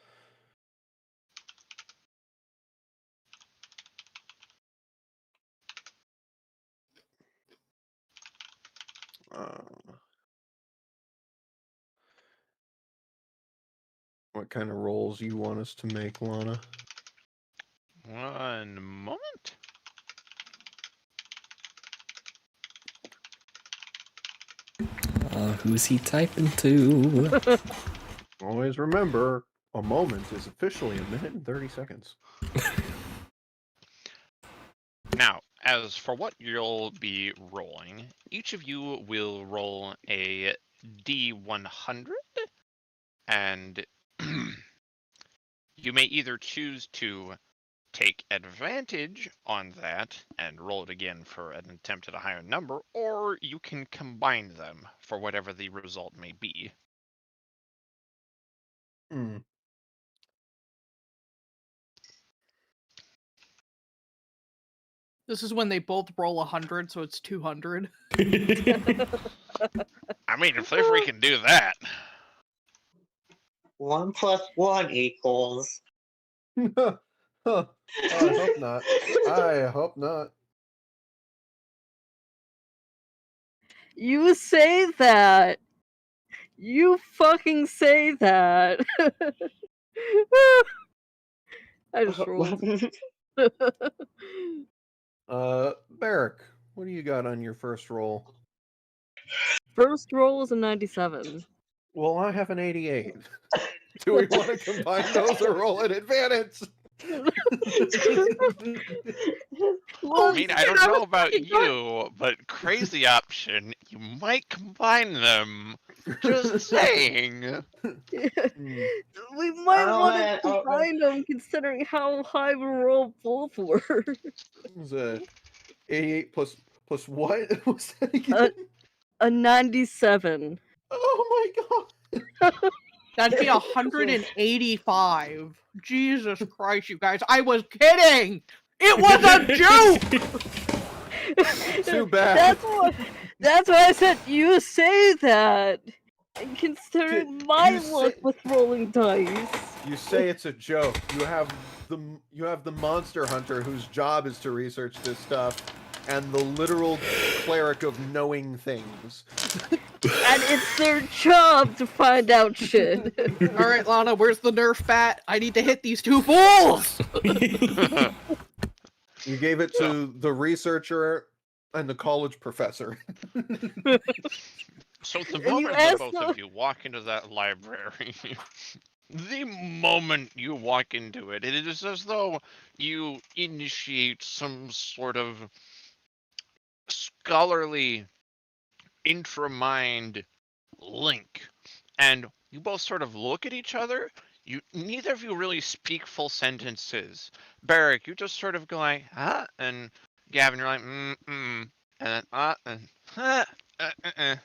What kind of rolls you want us to make, Lana? One moment. Who's he typing to? Always remember, a moment is officially a minute and 30 seconds. Now, as for what you'll be rolling, each of you will roll a D100, and you may either choose to take advantage on that and roll it again for an attempt at a higher number, or you can combine them for whatever the result may be. Hmm. This is when they both roll 100, so it's 200. I mean, if we can do that. 1 + 1 equals. I hope not. I hope not. You say that. You fucking say that. I just rolled. Barrick, what do you got on your first roll? First roll is a 97. Well, I have an 88. Do we want to combine those or roll at advantage? I mean, I don't know about you, but crazy option, you might combine them. Just saying. We might Oh, want man, to combine them considering how high we roll both were. It was a 88 plus what was that again? A 97. Oh my god. That'd be 185. Jesus Christ, you guys. I was kidding! It was a joke! Too bad. That's why I said you say that. And considering my you luck say- with rolling dice. You say it's a joke. You have the monster hunter whose job is to research this stuff, and the literal cleric of knowing things. And it's their job to find out shit. Alright, Lana, where's the Nerf bat? I need to hit these two fools! You gave it to the researcher and the college professor. So the And moment you the asked both the- of you walk into that library, the moment you walk into it, it is as though you initiate some sort of scholarly intra-mind link, and you both sort of look at each other. Neither of you really speak full sentences. Barrick, you just sort of go like, huh? And Gavin, you're like, and then, and,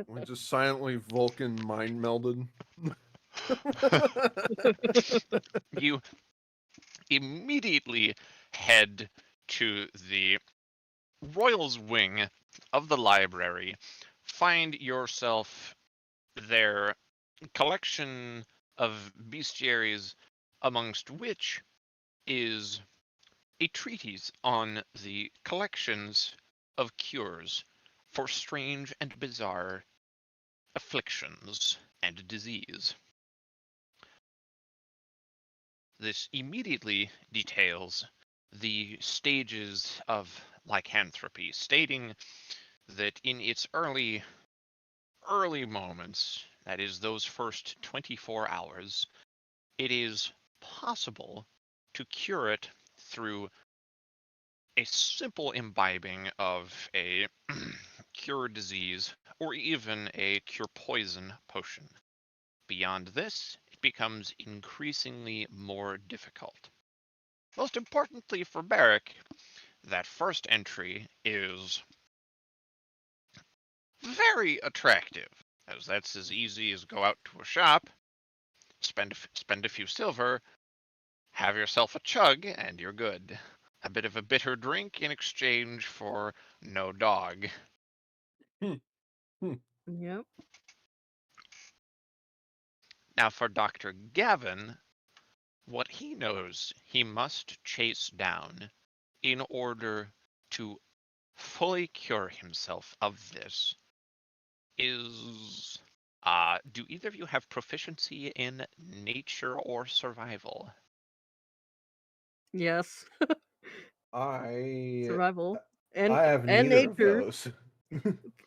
We just silently Vulcan mind melded. You immediately head to the Royals wing of the library, find yourself their collection of bestiaries, amongst which is a treatise on the collections of cures for strange and bizarre afflictions and disease. This immediately details the stages of lycanthropy, stating that in its early moments, that is those first 24 hours, it is possible to cure it through a simple imbibing of a cure disease or even a cure poison potion. Beyond this, it becomes increasingly more difficult. Most importantly for Barrick, that first entry is very attractive, as that's as easy as go out to a shop, spend a few silver, have yourself a chug, and you're good. A bit of a bitter drink in exchange for no dog. Yep. Now for Dr. Gavin, what he knows he must chase down in order to fully cure himself of this is, do either of you have proficiency in nature or survival? Yes. I Survival and have and neither of nature. those.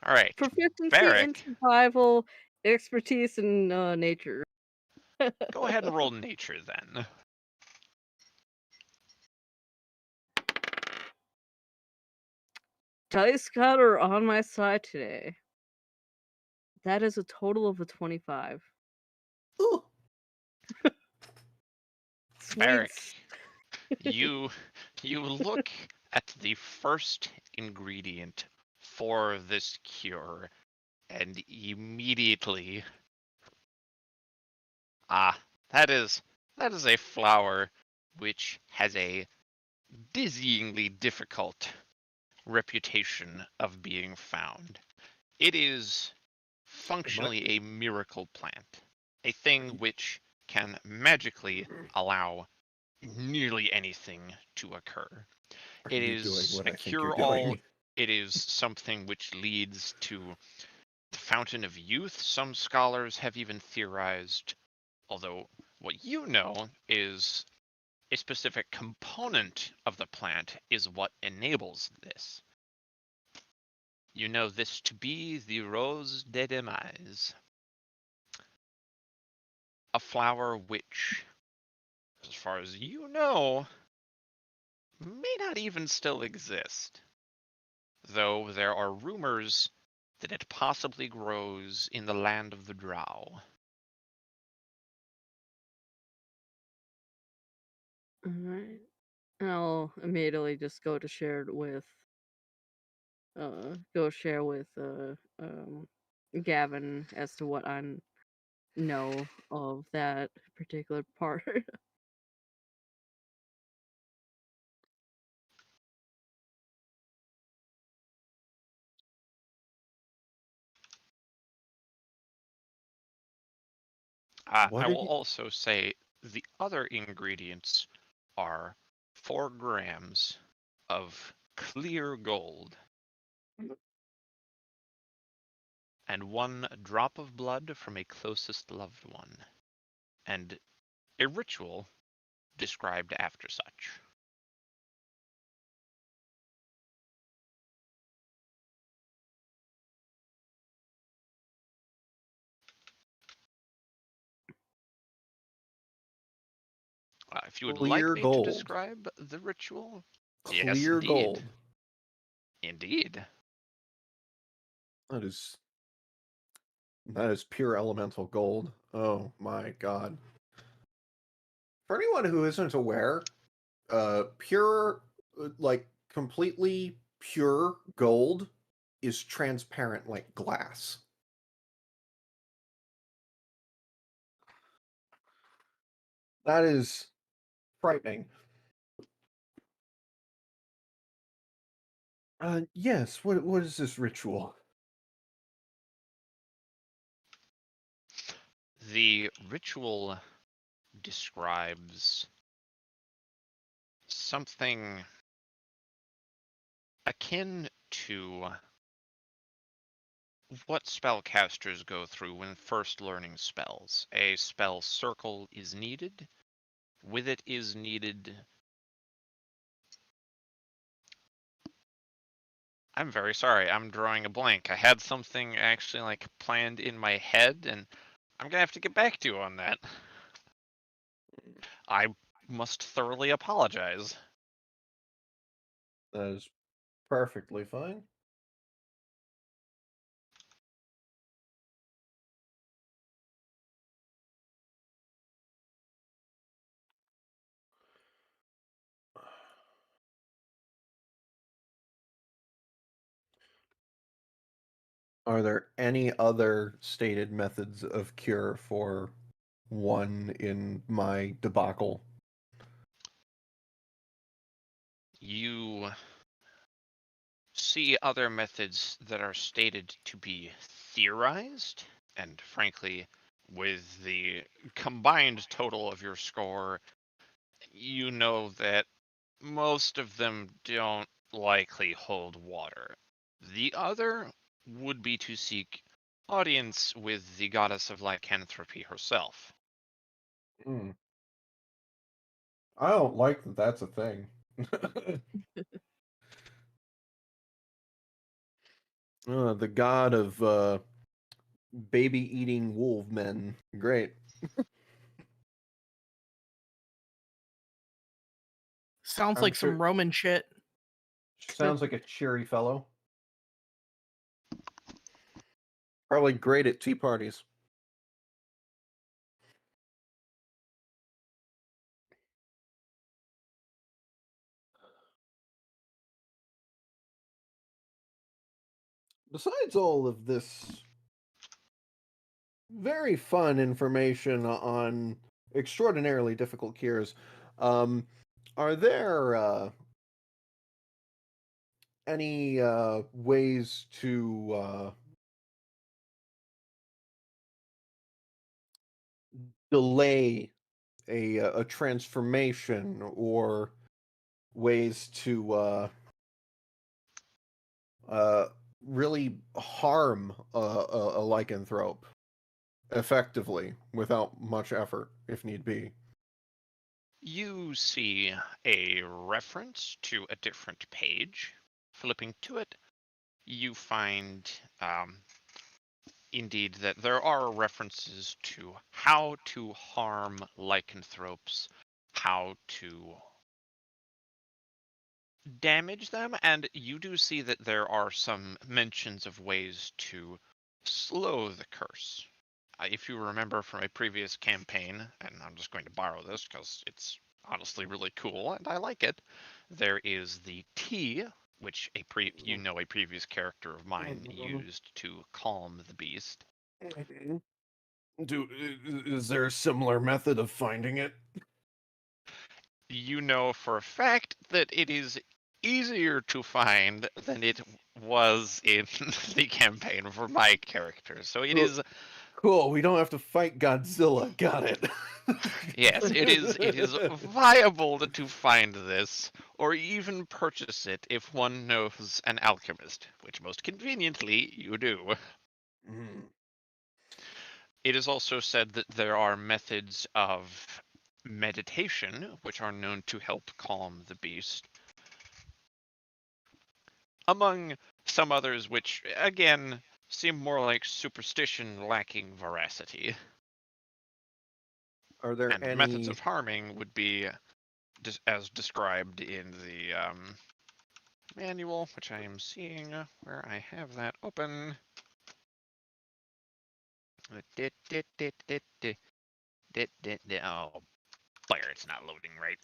All right, Proficiency in Barrick, survival, expertise in nature. go ahead and roll nature then. Dice God are on my side today. That is a total of a 25. Ooh. Barrick, Sweet. you look at the first ingredient for this cure and immediately, that is a flower which has a dizzyingly difficult reputation of being found. It is functionally a miracle plant, a thing which can magically allow nearly anything to occur. Are It you doing is what a I think you're cure-all. doing? It is something which leads to the fountain of youth, some scholars have even theorized, although what you know is a specific component of the plant is what enables this. You know this to be the Rose de Demise, a flower which, as far as you know, may not even still exist, though there are rumors that it possibly grows in the land of the Drow. Alright. I'll immediately just go to share with Gavin as to what I know of that particular part. What I did will you? also say the other ingredients are 4 grams of clear gold and 1 drop of blood from a closest loved one, and a ritual described after such. If you would like Clear me to gold. describe the ritual, yes, Clear indeed. gold. Indeed. That is pure elemental gold. Oh my god. For anyone who isn't aware, pure, like completely pure gold is transparent like glass. That is frightening. Yes. What is this ritual? The ritual describes something akin to what spellcasters go through when first learning spells. A spell circle is needed. With it is needed. I'm very sorry, I'm drawing a blank. I had something actually like planned in my head, and I'm gonna have to get back to you on that. I must thoroughly apologize. That is perfectly fine. Are there any other stated methods of cure for one in my debacle? You see other methods that are stated to be theorized, and frankly, with the combined total of your score, you know that most of them don't likely hold water. The other would be to seek audience with the goddess of lycanthropy herself. Hmm. I don't like that that's a thing. The god of baby-eating wolf men. Great. Sounds I'm like sure- some Roman shit. Sounds like a cheery fellow. Probably great at tea parties. Besides all of this very fun information on extraordinarily difficult cures, are there any ways to delay a transformation, or ways to uh, really harm a lycanthrope effectively without much effort, if need be? You see a reference to a different page. Flipping to it, you find indeed that there are references to how to harm lycanthropes, how to damage them, and you do see that there are some mentions of ways to slow the curse. If you remember from a previous campaign, and I'm just going to borrow this because it's honestly really cool and I like it, there is the T, which a previous character of mine used to calm the beast. Is there a similar method of finding it? You know for a fact that it is easier to find than it was in the campaign for my character. So it is Cool, we don't have to fight Godzilla. Got it. yes, it is viable to find this or even purchase it if one knows an alchemist, which most conveniently you do. Mhm. It is also said that there are methods of meditation which are known to help calm the beast, among some others which, again, seem more like superstition lacking veracity. Are there And any methods of harming would be as described in the manual, which I am seeing where I have that open. Oh, Blair, it's not loading right.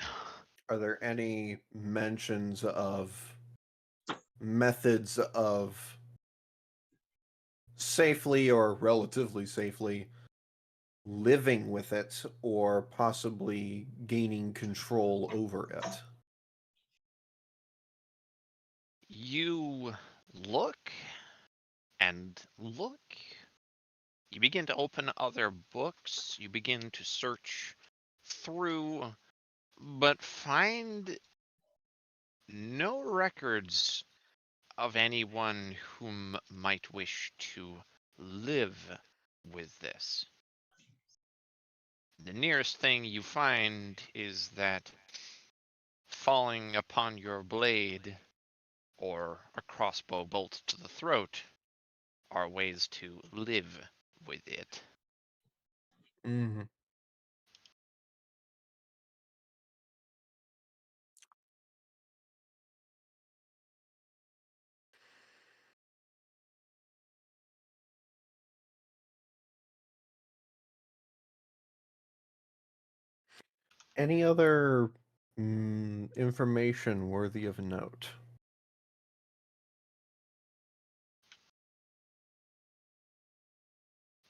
Are there any mentions of methods of safely or relatively safely living with it, or possibly gaining control over it? You look and look. You begin to open other books. You begin to search through, but find no records of anyone whom might wish to live with this. The nearest thing you find is that falling upon your blade or a crossbow bolt to the throat are ways to live with it. Mm-hmm. Any other information worthy of note?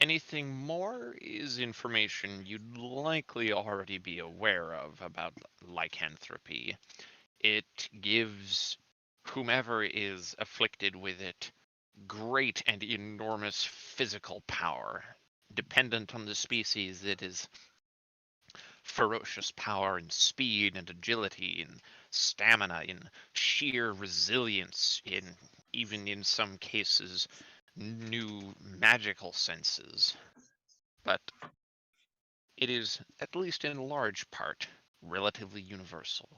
Anything more is information you'd likely already be aware of about lycanthropy. It gives whomever is afflicted with it great and enormous physical power. Dependent on the species, it is ferocious power and speed and agility and stamina and sheer resilience, in even in some cases new magical senses. But it is, at least in large part, relatively universal.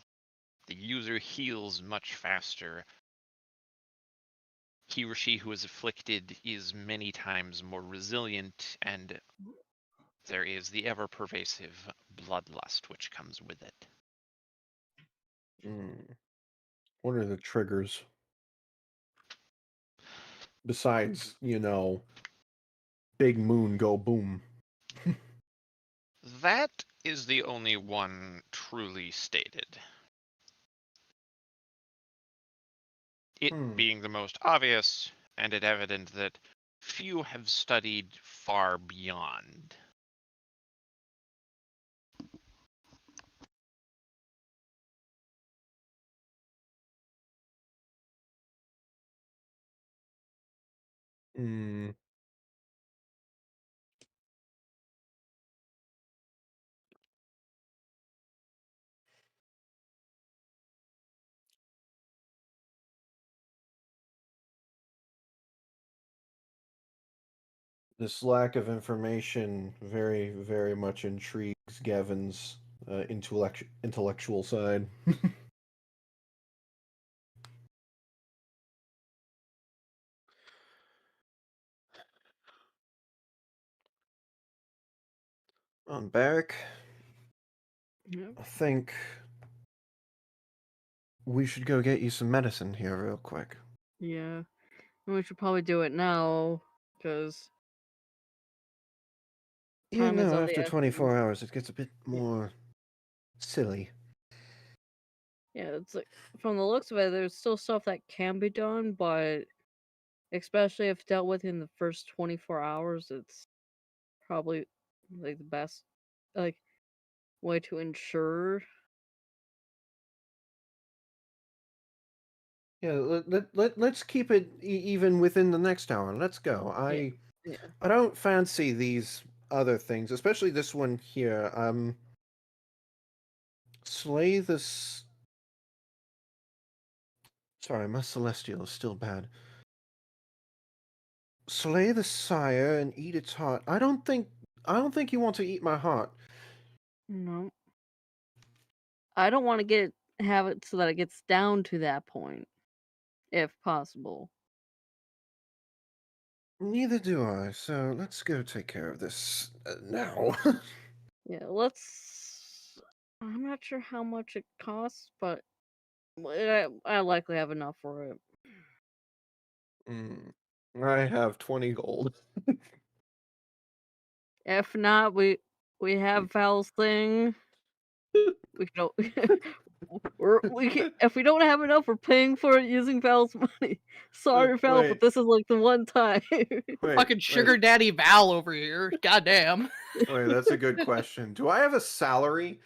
The user heals much faster. He or she who is afflicted is many times more resilient, and there is the ever-pervasive bloodlust which comes with it. What are the triggers? Besides, big moon go boom. That is the only one truly stated. It being the most obvious, and it evident that few have studied far beyond. This lack of information very, very much intrigues Gavin's intellectual side. On Barrick, Yep. I think we should go get you some medicine here real quick. Yeah. And we should probably do it now, because Yeah, time is no, of after the 24 essence. hours it gets a bit more silly. Yeah, it's like, from the looks of it, there's still stuff that can be done, but especially if dealt with in the first 24 hours, it's probably like the best like way to ensure. Yeah, let's keep it even within the next hour. Let's go. Yeah. I don't fancy these other things, especially this one here. Slay this. Sorry, my celestial is still bad. Slay the sire and eat its heart. I don't think you want to eat my heart. No. I don't want to have it so that it gets down to that point, if possible. Neither do I. So let's go take care of this now. Yeah, let's. I'm not sure how much it costs, but I likely have enough for it. I have 20 gold. If not, we have Val's thing. We don't. If we don't have enough, we're paying for it using Val's money. Sorry, Val, but Wait. this is like the one time. Fucking sugar daddy Val over here. Goddamn. Wait, that's a good question. Do I have a salary?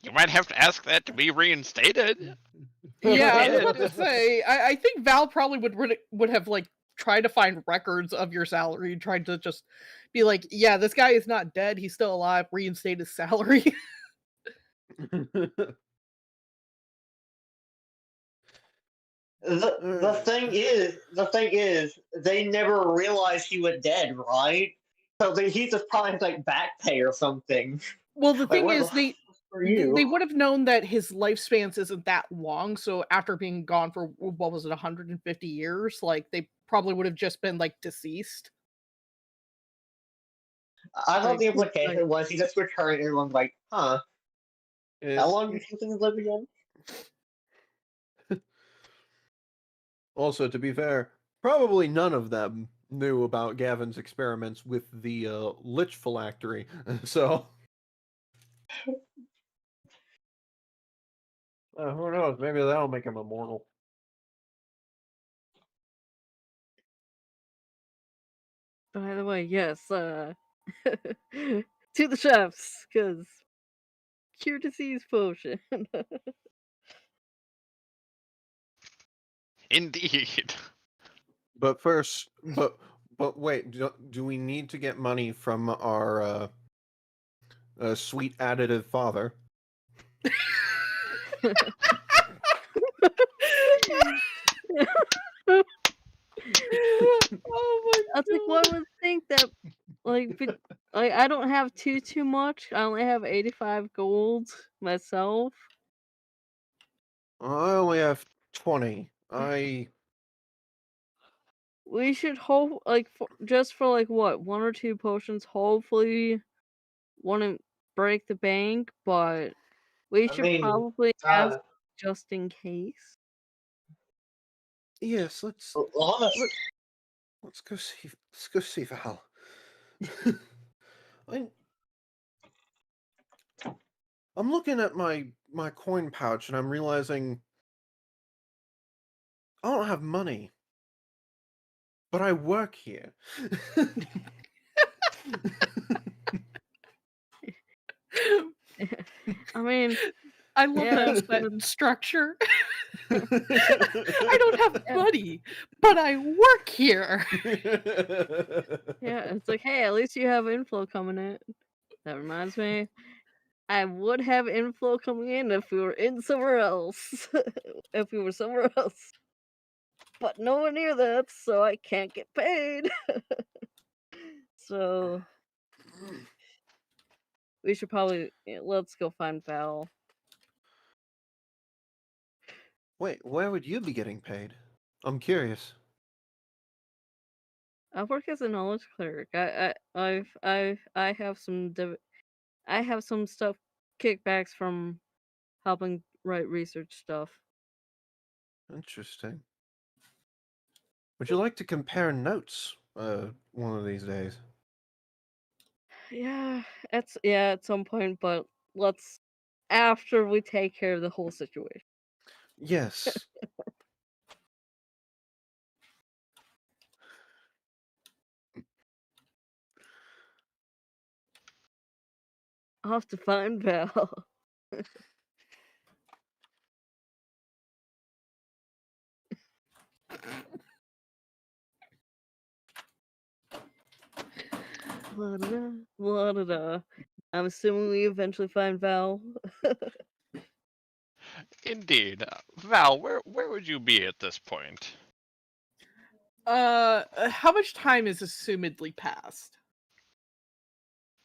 You might have to ask that to be reinstated. Yeah, I was did. about to say. I think Val probably would have like tried to find records of your salary, tried to just be like, yeah, this guy is not dead, he's still alive, reinstate his salary. The thing is, they never realized he was dead, right? So he just probably has like back pay or something. Well, the Like, thing what is, the they f- for you? they would have known that his lifespan isn't that long. So after being gone for what was it, 150 years, like they probably would have just been like deceased. I thought Like, the implication was he just returned and everyone's like, huh, how long do you think things live again? Also, to be fair, probably none of them knew about Gavin's experiments with the lich phylactery. So, who knows? Maybe that'll make him immortal. By the way, yes, to the chefs, because cure disease potion. Indeed. But first, but wait, do we need to get money from our sweet additive father? Oh my I think god. one would think that, like, I don't have too much. I only have 85 gold myself. I only have 20. We should hope, like, just for like what, 1 or 2 potions. Hopefully, wouldn't break the bank, but we I should mean, probably ask just in case. Yes, let's honest, let's go see Val. I'm looking at my coin pouch and I'm realizing I don't have money, but I work here. I mean, I love yeah, that sentence structure. I don't have money, but I work here. yeah, it's like, hey, at least you have inflow coming in. That reminds me, I would have inflow coming in if we were in somewhere else. If we were somewhere else. But nowhere near that, so I can't get paid. So we should probably let's go find Val. Wait, where would you be getting paid? I'm curious. I work as a knowledge cleric. I have some stuff kickbacks from helping write research stuff. Interesting. Would you like to compare notes one of these days? Yeah, at some point, but let's after we take care of the whole situation. Yes. I'll have to find Val. La-da-da, la-da-da. I'm assuming we eventually find Val. Indeed. Val, where would you be at this point? How much time is assumedly passed?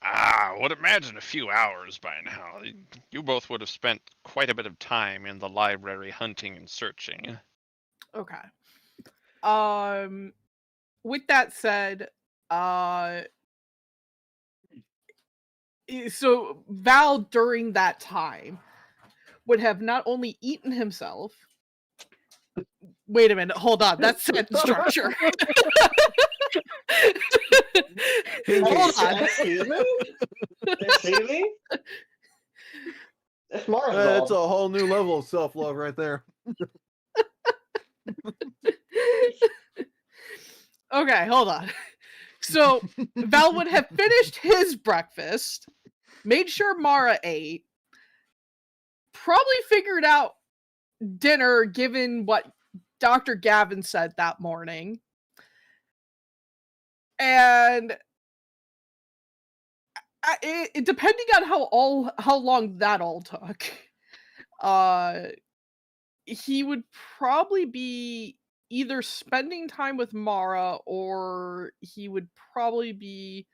I would imagine a few hours by now. You both would have spent quite a bit of time in the library hunting and searching. Okay. With that said, so Val during that time would have not only eaten himself. Wait a minute, hold on. That's sentence structure. Hold on. Excuse me? Excuse me? That's Mara's That's a dog. whole new level of self-love right there. Okay, hold on. So Val would have finished his breakfast, made sure Mara ate, probably figured out dinner given what Dr. Gavin said that morning. And depending on how long that all took, he would probably be either spending time with Mara, or he would probably be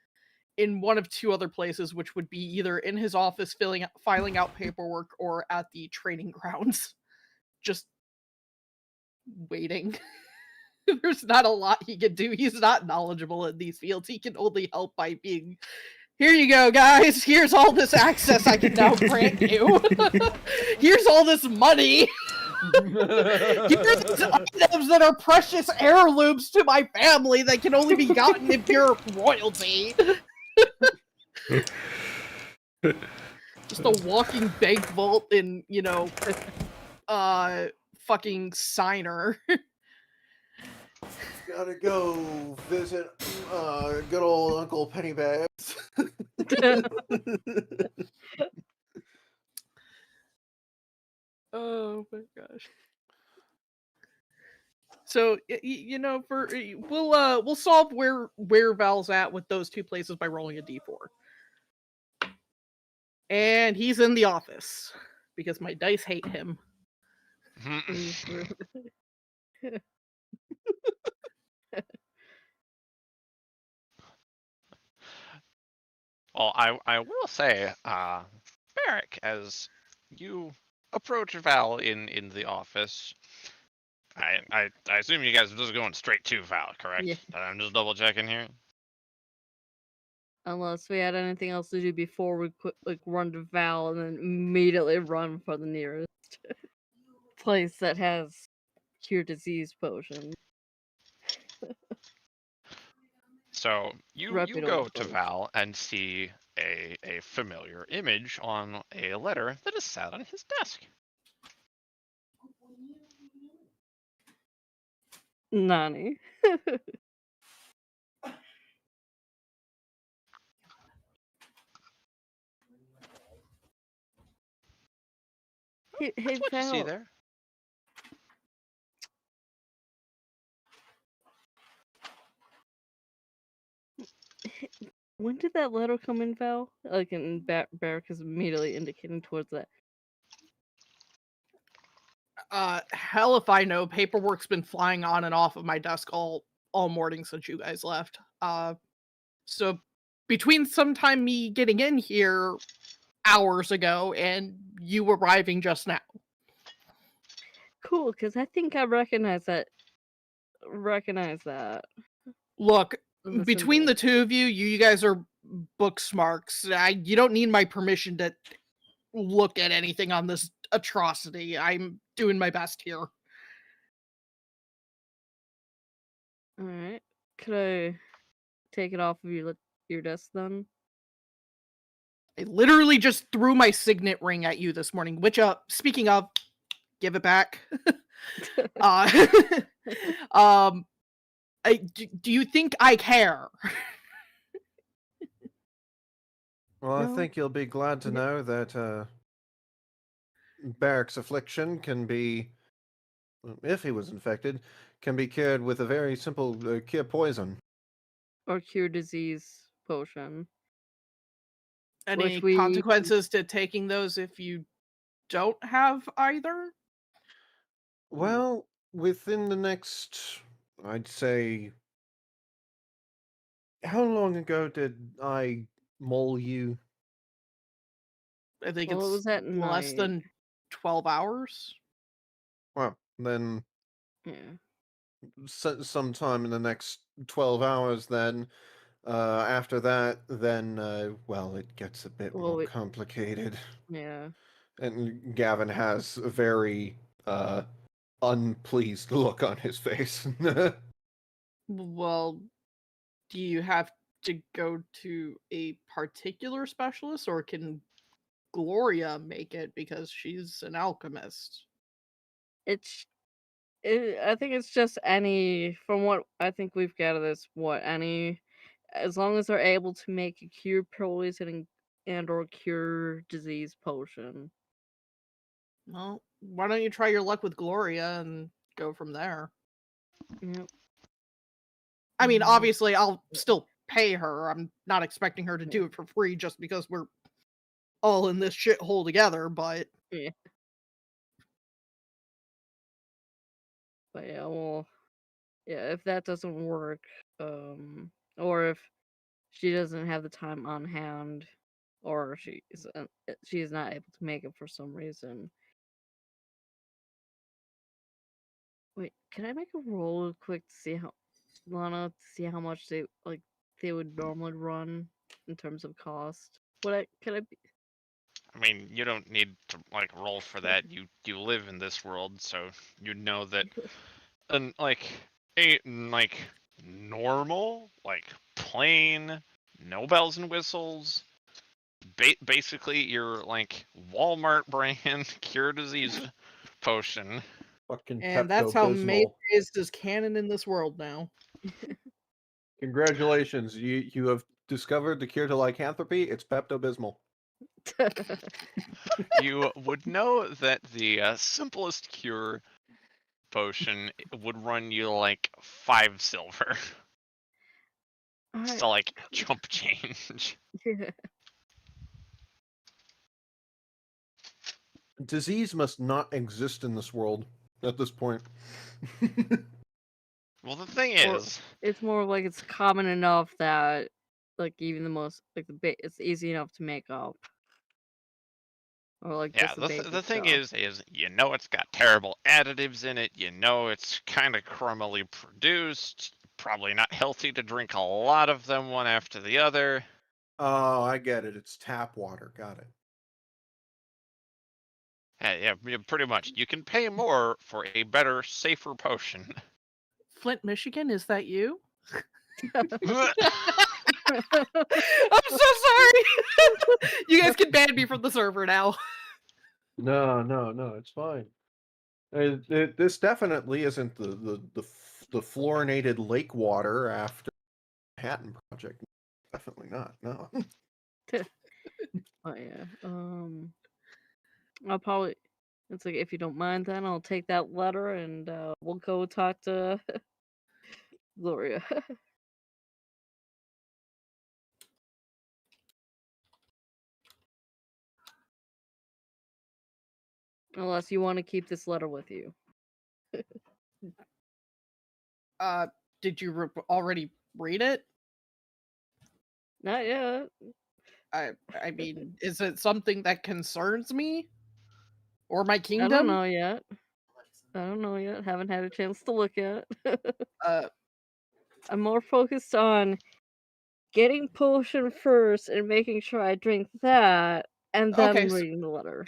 in one of two other places, which would be either in his office filing out paperwork, or at the training grounds, just waiting. There's not a lot he can do. He's not knowledgeable in these fields. He can only help by being, here you go, guys. Here's all this access I can now grant you. Here's all this money. Here's these items that are precious heirlooms to my family that can only be gotten if you're royalty. Just a walking bank vault in, fucking signer. Gotta go visit good old Uncle Pennybags. Oh my gosh. So we'll solve where Val's at with those two places by rolling a d4. And he's in the office because my dice hate him. Well, I will say, Barrick, as you approach Val in the office, I assume you guys are just going straight to Val, correct? Yeah. I'm just double checking here. Unless we had anything else to do before we run to Val and then immediately run for the nearest place that has cure disease potion. So you go Reputable to folks. Val and see a familiar image on a letter that is sat on his desk. Nani. Hey, That's what you see Val. there. When did that letter come in, Val? And Barrick is immediately indicating towards that. Hell if I know. Paperwork's been flying on and off of my desk all morning since you guys left. So between sometime me getting in here hours ago and you arriving just now. Cool, because I think I recognize that. Look, The between symbol. the two of you, you guys are book smarks. You don't need my permission to look at anything on this atrocity. I'm doing my best here. Alright. Could I take it off of your desk then? I literally just threw my signet ring at you this morning, which, speaking of, give it back. Do you think I care? Well, No. I think you'll be glad to know that Barrick's affliction can be, if he was infected, can be cured with a very simple cure poison. Or cure disease potion. Any Which we- consequences to taking those if you don't have either? Well, within the next, I'd say, how long ago did I mole you? I think Well, it it's was at less night. than 12 hours. Well, then Yeah. sometime in the next 12 hours, then after that, then well, it gets a bit Well, more complicated. Yeah. And Gavin has a very unpleased look on his face. Well, do you have to go to a particular specialist, or can Gloria make it because she's an alchemist? I think it's just any, from what I think we've gathered, is any, as long as they're able to make a cure poison and or cure disease potion. Well, why don't you try your luck with Gloria and go from there? Yep. I mean, Mhm. obviously, I'll still pay her. I'm not expecting her to do it for free just because we're all in this shithole together, but Yeah. But yeah, well, yeah, if that doesn't work, or if she doesn't have the time on hand, or she's not able to make it for some reason. Wait, can I make a roll real quick to see how Lana to see how much they would normally run in terms of cost? Can I be I mean, you don't need to like roll for that. You live in this world, so you know that an a normal, like plain, no bells and whistles, basically your like Walmart brand cure disease potion. Fucking and that's how May Pepto-Bismol. is canon in this world now. Congratulations, you have discovered the cure to lycanthropy. It's Pepto-Bismol. You would know that the simplest cure potion would run you like 5 silver. Alright. So like chump change. Disease must not exist in this world at this point. Well, the thing Or- is, It's more like it's common enough that like even the most like it's easy enough to make up. Or like yeah, just the basic the thing stuff. is you know it's got terrible additives in it. You know it's kind of crumbily produced. Probably not healthy to drink a lot of them one after the other. Oh, I get it. It's tap water. Got it. Yeah, pretty much. You can pay more for a better, safer potion. Flint, Michigan, is that you? Yeah, I'm so sorry. You guys can ban me from the server now. No, it's fine. This definitely isn't the fluorinated lake water after Hatton Project. Definitely not. No. Oh yeah. I'll probably. It's like if you don't mind, then I'll take that letter and we'll go talk to Gloria. Unless you want to keep this letter with you. Did you already read it? Not yet. I mean, is it something that concerns me or my I kingdom? don't know yet. Haven't had a chance to look yet. I'm more focused on getting potion first and making sure I drink that, and then Okay, so- reading the letter.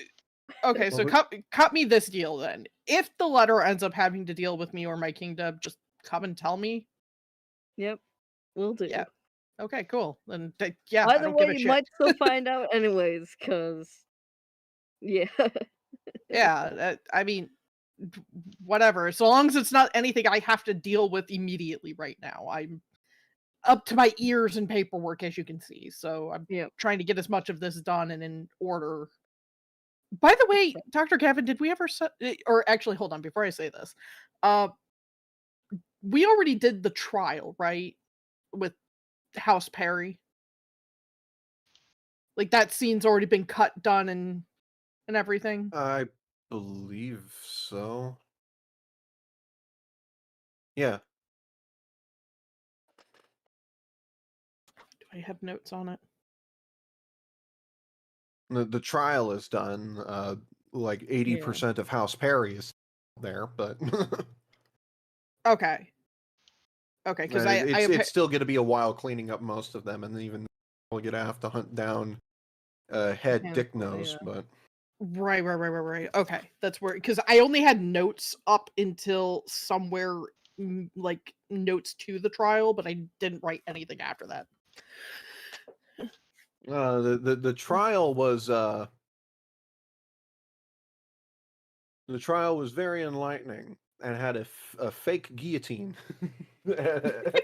Okay, so cut me this deal then. If the letter ends up having to deal with me or my kingdom, just come and tell me. Yep, will do. Yeah. Okay, cool. Then yeah, I Either don't way, give a you shit. might still find out anyways, cause yeah. Yeah, I mean, whatever. So long as it's not anything I have to deal with immediately right now. I'm up to my ears in paperwork, as you can see. So I'm Yep. trying to get as much of this done and in order. By the way, Dr. Gavin, did we ever or actually hold on before I say this. We already did the trial, right? With House Perry. Like that scene's already been cut, done, and everything. I believe so. Yeah. Do I have notes on it? The trial is done. Like 80% of House Perry is there, but Okay. Okay, because it's still going to be a while cleaning up most of them, and even we're going to have to hunt down head Dick Nose, but Right. Okay, that's where, because I only had notes up until somewhere like notes to the trial, but I didn't write anything after that. the trial was very enlightening and had a fake guillotine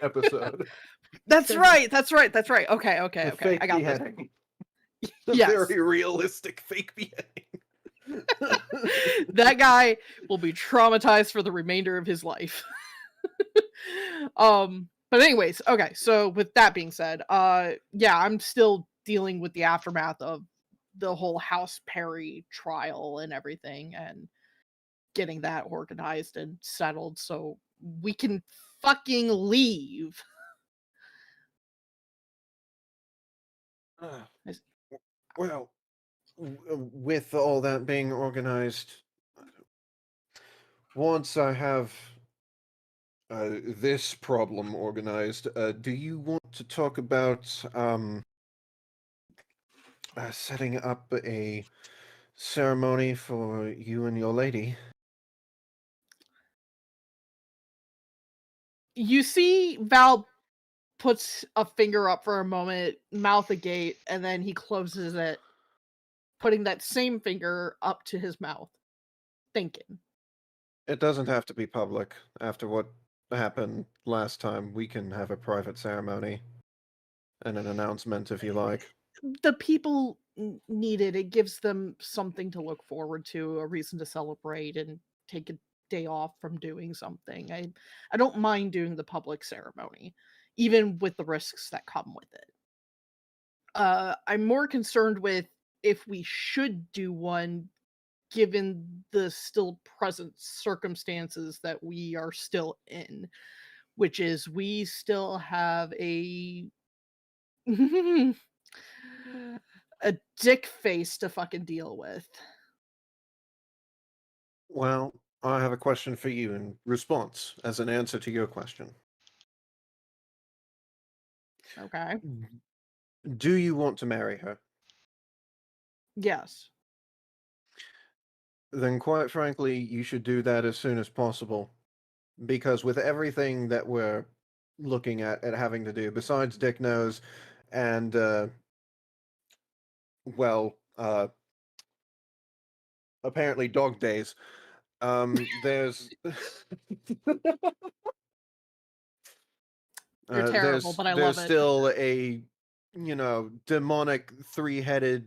episode. That's right. Okay. A I fake got this. beheading. A Yes. very realistic fake beheading. That guy will be traumatized for the remainder of his life. But anyways, okay, so with that being said, yeah, I'm still dealing with the aftermath of the whole House Perry trial and everything, and getting that organized and settled so we can fucking leave. Is- Well, with all that being organized, once I have this problem organized, do you want to talk about setting up a ceremony for you and your lady? You see Val puts a finger up for a moment, mouth agape, and then he closes it, putting that same finger up to his mouth, thinking. It doesn't have to be public. After what happened last time, we can have a private ceremony and an announcement if you like. The people need it. It gives them something to look forward to, a reason to celebrate, and take a day off from doing something. I don't mind doing the public ceremony, even with the risks that come with it. I'm more concerned with if we should do one, given the still present circumstances that we are still in, which is we still have a a dick face to fucking deal with. Well, I have a question for you in response as an answer to your question. Okay. Do you want to marry her? Yes. Then, quite frankly, you should do that as soon as possible. Because with everything that we're looking at having to do, besides Dick Knows and, apparently Dog Days, there's You're terrible, but I love there's it. still a demonic three-headed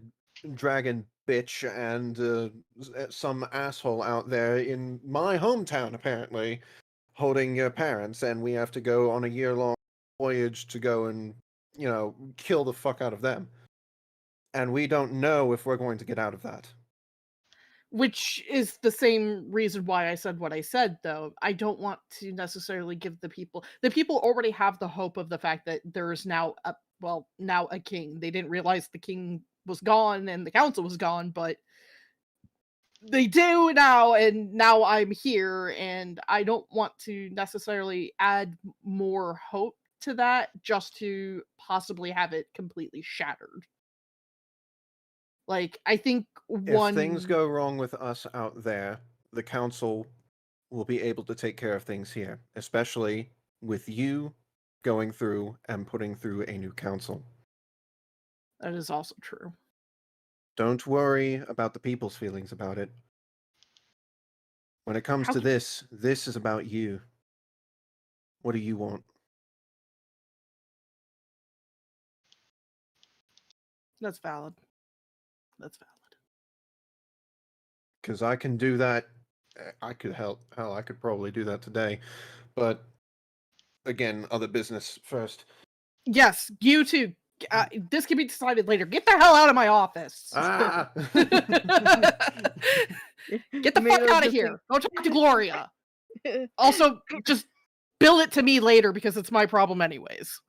dragon bitch and some asshole out there in my hometown apparently holding your parents, and we have to go on a year-long voyage to go and kill the fuck out of them, and we don't know if we're going to get out of that. Which is the same reason why I said what I said, though. I don't want to necessarily give the people already have the hope of the fact that there is now a king. They didn't realize the king was gone and the council was gone, but they do now, and now I'm here, and I don't want to necessarily add more hope to that just to possibly have it completely shattered. Like, I think If things go wrong with us out there, the council will be able to take care of things here, especially with you going through and putting through a new council. That is also true. Don't worry about the people's feelings about it. When it comes How to can- this is about you. What do you want? That's valid. That's valid. Because I can do that. I could help. Hell, I could probably do that today. But again, other business first. Yes, you too. This can be decided later. Get the hell out of my office. Ah! Get the Maybe fuck I'll out of just, here. Go talk to Gloria. Also, just bill it to me later because it's my problem anyways.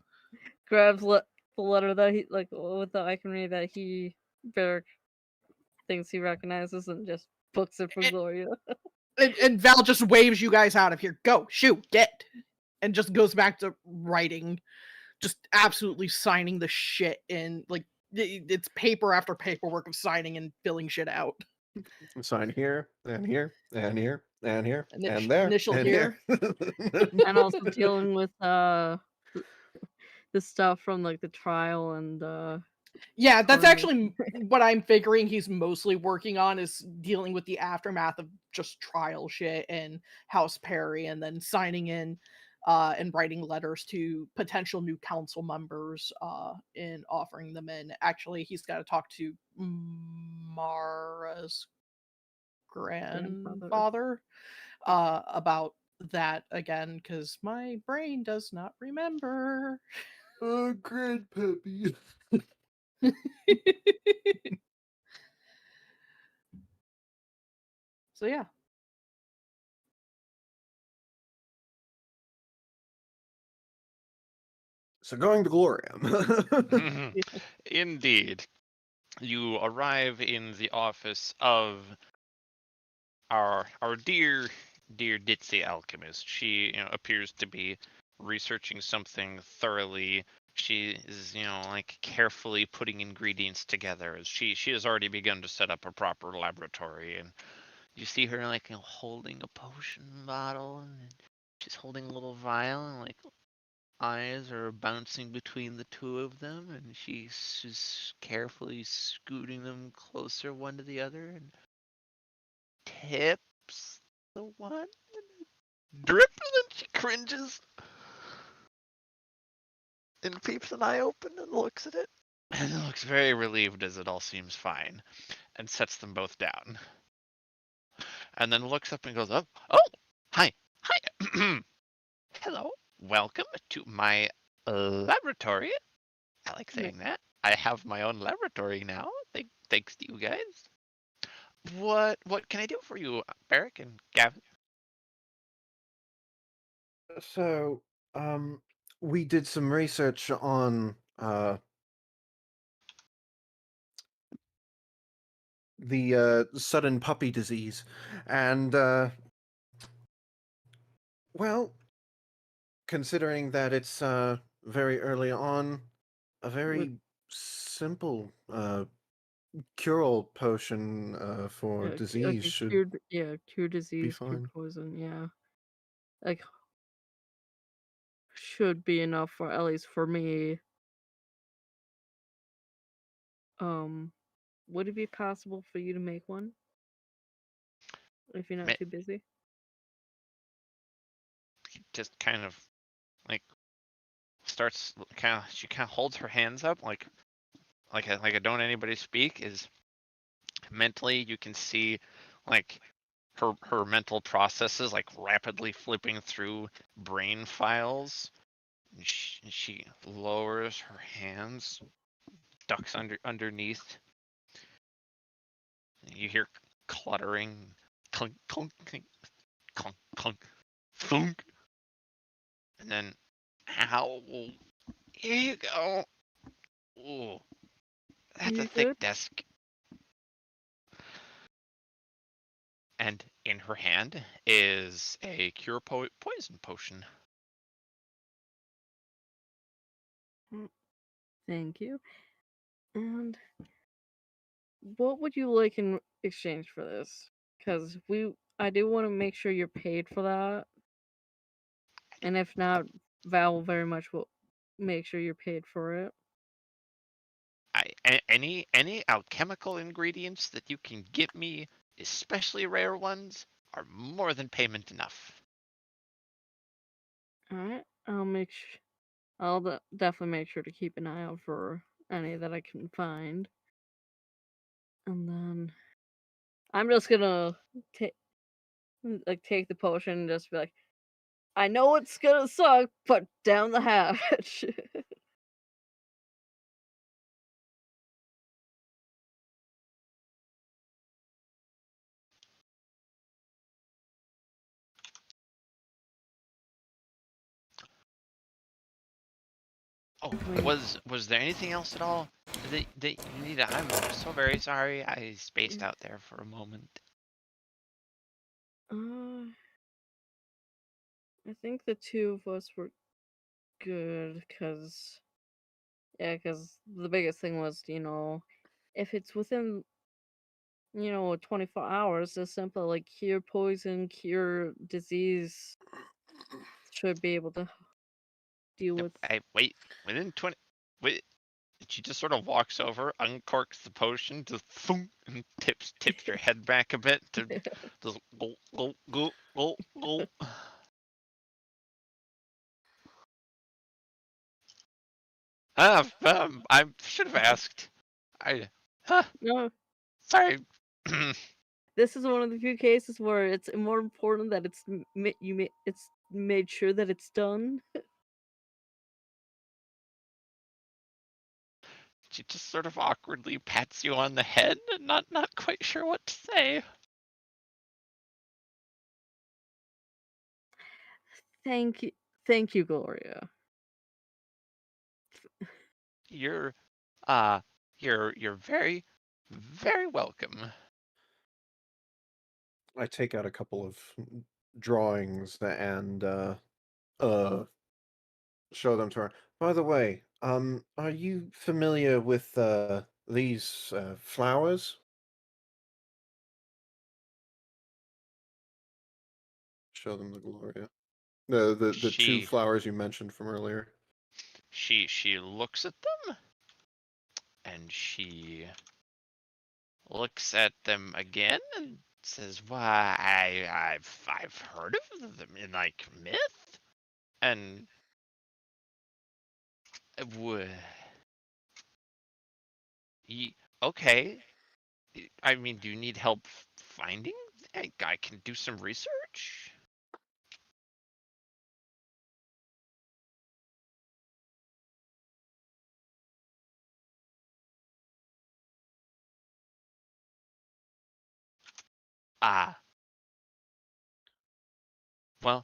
grabs the letter that he with the icon that he better thinks he recognizes and just books it for Gloria. And Val just waves you guys out of here. Go, shoot, get. And just goes back to writing. Just absolutely signing the shit in. Like, it's paper after paperwork of signing and filling shit out. Sign here, and here, and here, and here, and there, Initial and here. And also dealing with the stuff from like the trial and Yeah, that's Coroner. actually what I'm figuring he's mostly working on, is dealing with the aftermath of just trial shit and House Perry, and then signing in and writing letters to potential new council members and offering them in. Actually, he's got to talk to Mara's grandfather about that again because my brain does not remember. Grandpappy. So yeah. So going to Gloriam. Indeed. You arrive in the office of our dear ditzy alchemist. She appears to be researching something thoroughly. She is like carefully putting ingredients together. She has already begun to set up a proper laboratory, and you see her like holding a potion bottle, and she's holding a little vial, and like eyes are bouncing between the two of them, and she's just carefully scooting them closer one to the other, and tips the one, drip, and then she cringes and peeps an eye open and looks at it, and looks very relieved as it all seems fine, and sets them both down, and then looks up and goes, oh, hi, hello, welcome to my laboratory. I like saying that. I have my own laboratory now. Thanks to you guys. What can I do for you, Barrick and Gavin? So, we did some research on the sudden puppy disease, and well, considering that it's very early on, a very simple cure potion for disease should cure disease, cure fine. poison, yeah. Like should be enough for at least for me. Would it be possible for you to make one? If you're not too busy? Just kind of like starts she kind of holds her hands up like a don't anybody speak. Is mentally you can see like her mental processes like rapidly flipping through brain files. She lowers her hands, ducks underneath. You hear cluttering, clunk clunk clunk clunk clunk thunk, and then ow, here you go. Ooh, that's You a thick good? desk. And in her hand is a cure poison potion. Thank you. And what would you like in exchange for this? Because I do want to make sure you're paid for that. And if not, Val will very much will make sure you're paid for it. Any alchemical ingredients that you can get me, especially rare ones, are more than payment enough. All right, definitely make sure to keep an eye out for any that I can find. And then I'm just gonna take the potion and just be like, I know it's gonna suck, but down the hatch. Oh, was there anything else at all that you needed? I'm so very sorry. I spaced out there for a moment. I think the two of us were good, cause the biggest thing was, if it's within 24 hours, the simple like cure poison, cure disease should be able to deal with. Wait, within 20. Wait, she just sort of walks over, uncorks the potion, just thunk, and tips your head back a bit to just go go go go go. I should have asked. No, Sorry. This is one of the few cases where it's more important that it's it's made sure that it's done. She just sort of awkwardly pats you on the head, not quite sure what to say. Thank you, Gloria. You're you're very, very welcome. I take out a couple of drawings and show them to her. By the way, are you familiar with these flowers? Show them the Gloria. The two She flowers you mentioned from earlier. she looks at them and she looks at them again and says, "Why, I've heard of them in like myth, and would okay. I mean, do you need help finding? I can do some research." Ah, well,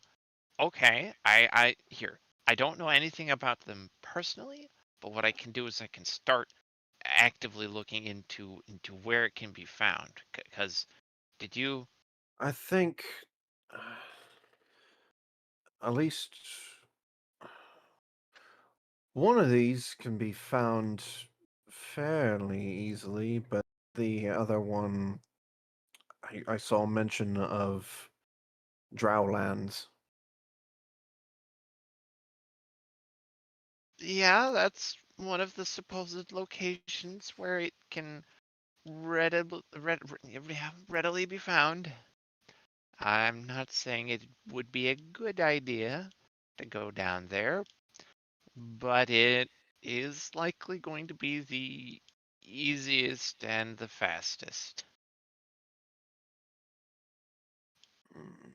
okay. I here. I don't know anything about them personally, but what I can do is I can start actively looking into where it can be found. Because did you? I think at least one of these can be found fairly easily, but the other one I saw mention of Drowlands. Yeah, that's one of the supposed locations where it can readily be found. I'm not saying it would be a good idea to go down there, but it is likely going to be the easiest and the fastest. Mm.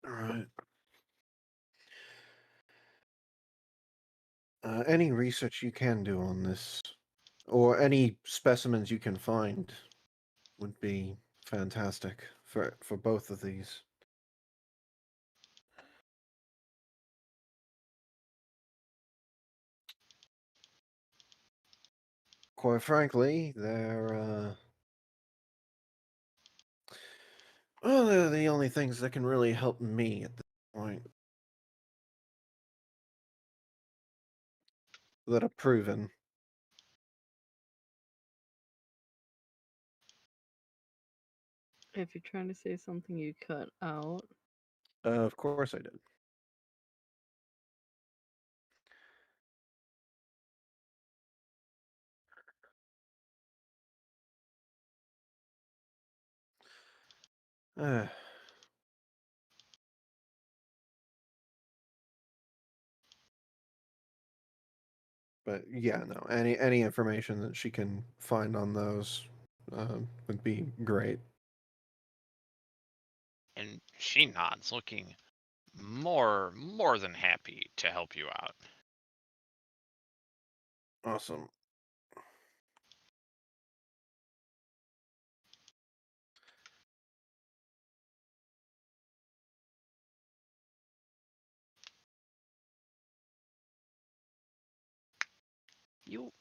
All right. Any research you can do on this, or any specimens you can find, would be fantastic for both of these. Quite frankly, they're the only things that can really help me at this point that are proven. If you're trying to say something, you cut out. Of course I did. Uh, but yeah, no. Any information that she can find on those would be great. And she nods, looking more than happy to help you out. Awesome. You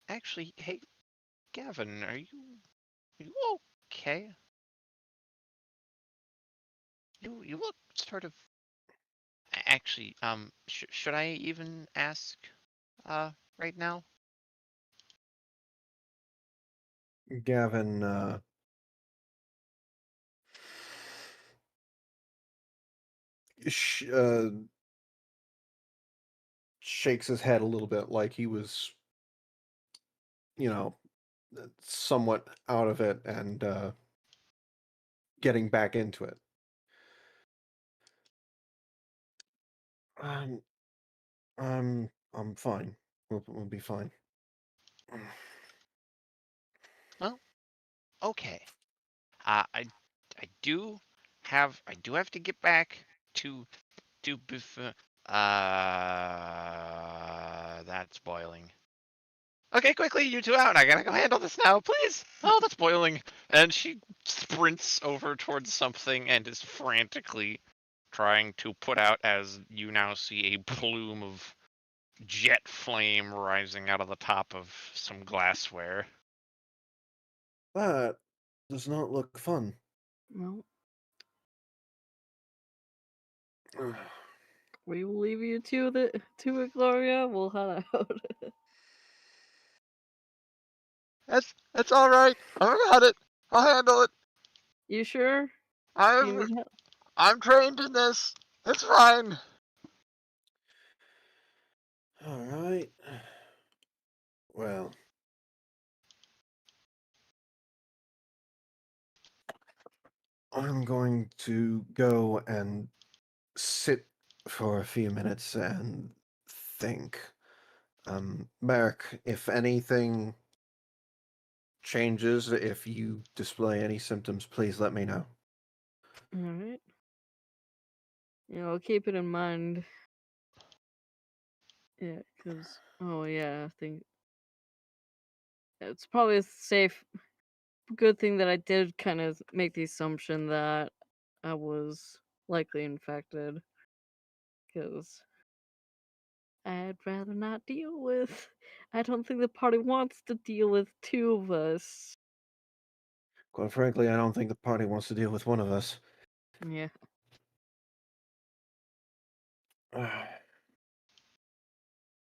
actually, hey Gavin, are you okay? You look sort of actually should I even ask right now? Gavin sh- uh, shakes his head a little bit like he was, you know, somewhat out of it and getting back into it. I'm fine. We'll be fine. Well, okay. I do have to get back to that's boiling. Okay, quickly, you two out. I gotta go handle this now, please. Oh, that's boiling. And she sprints over towards something and is frantically trying to put out, as you now see a plume of jet flame rising out of the top of some glassware. That does not look fun. Well, we will leave you to it, Gloria. We'll head out. It's all right. I got it. I'll handle it. You sure? Do you need help? I'm trained in this. It's fine. All right. Well, I'm going to go and sit for a few minutes and think. Merrick, if anything changes, if you display any symptoms, please let me know. All right. I'll keep it in mind. Yeah, because I think it's probably a good thing that I did kind of make the assumption that I was likely infected, because I'd rather not deal with. I don't think the party wants to deal with two of us. Quite frankly, I don't think the party wants to deal with one of us. Yeah.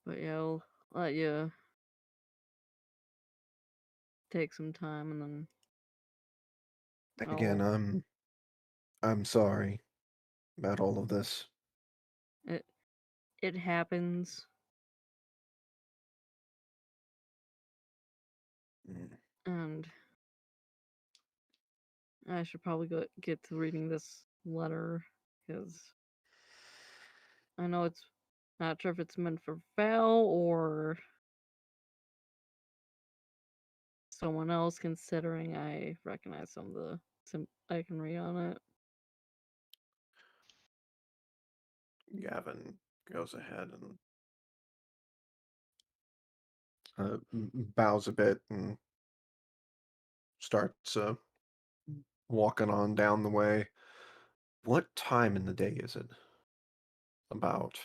But yeah, I'll let you take some time, and then Again, I'm sorry about all of this. it happens. Mm. And I should probably get to reading this letter, because I know it's not sure if it's meant for Val or someone else, considering I recognize some of the I can read on it. Gavin goes ahead and bows a bit and starts walking on down the way. What time in the day is it? About.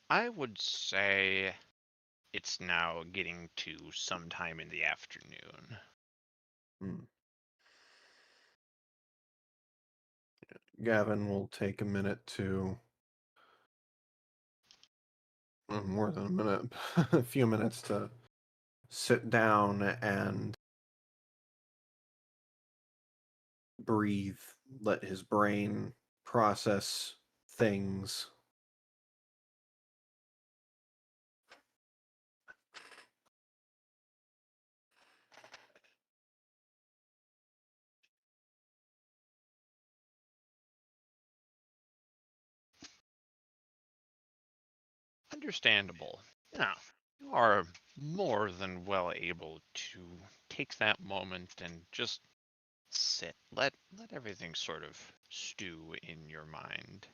I would say it's now getting to sometime in the afternoon. Hmm. Gavin will take a minute to. More than a minute, a few minutes to sit down and breathe, let his brain process things. Understandable. Now, you are more than well able to take that moment and just sit. Let everything sort of stew in your mind.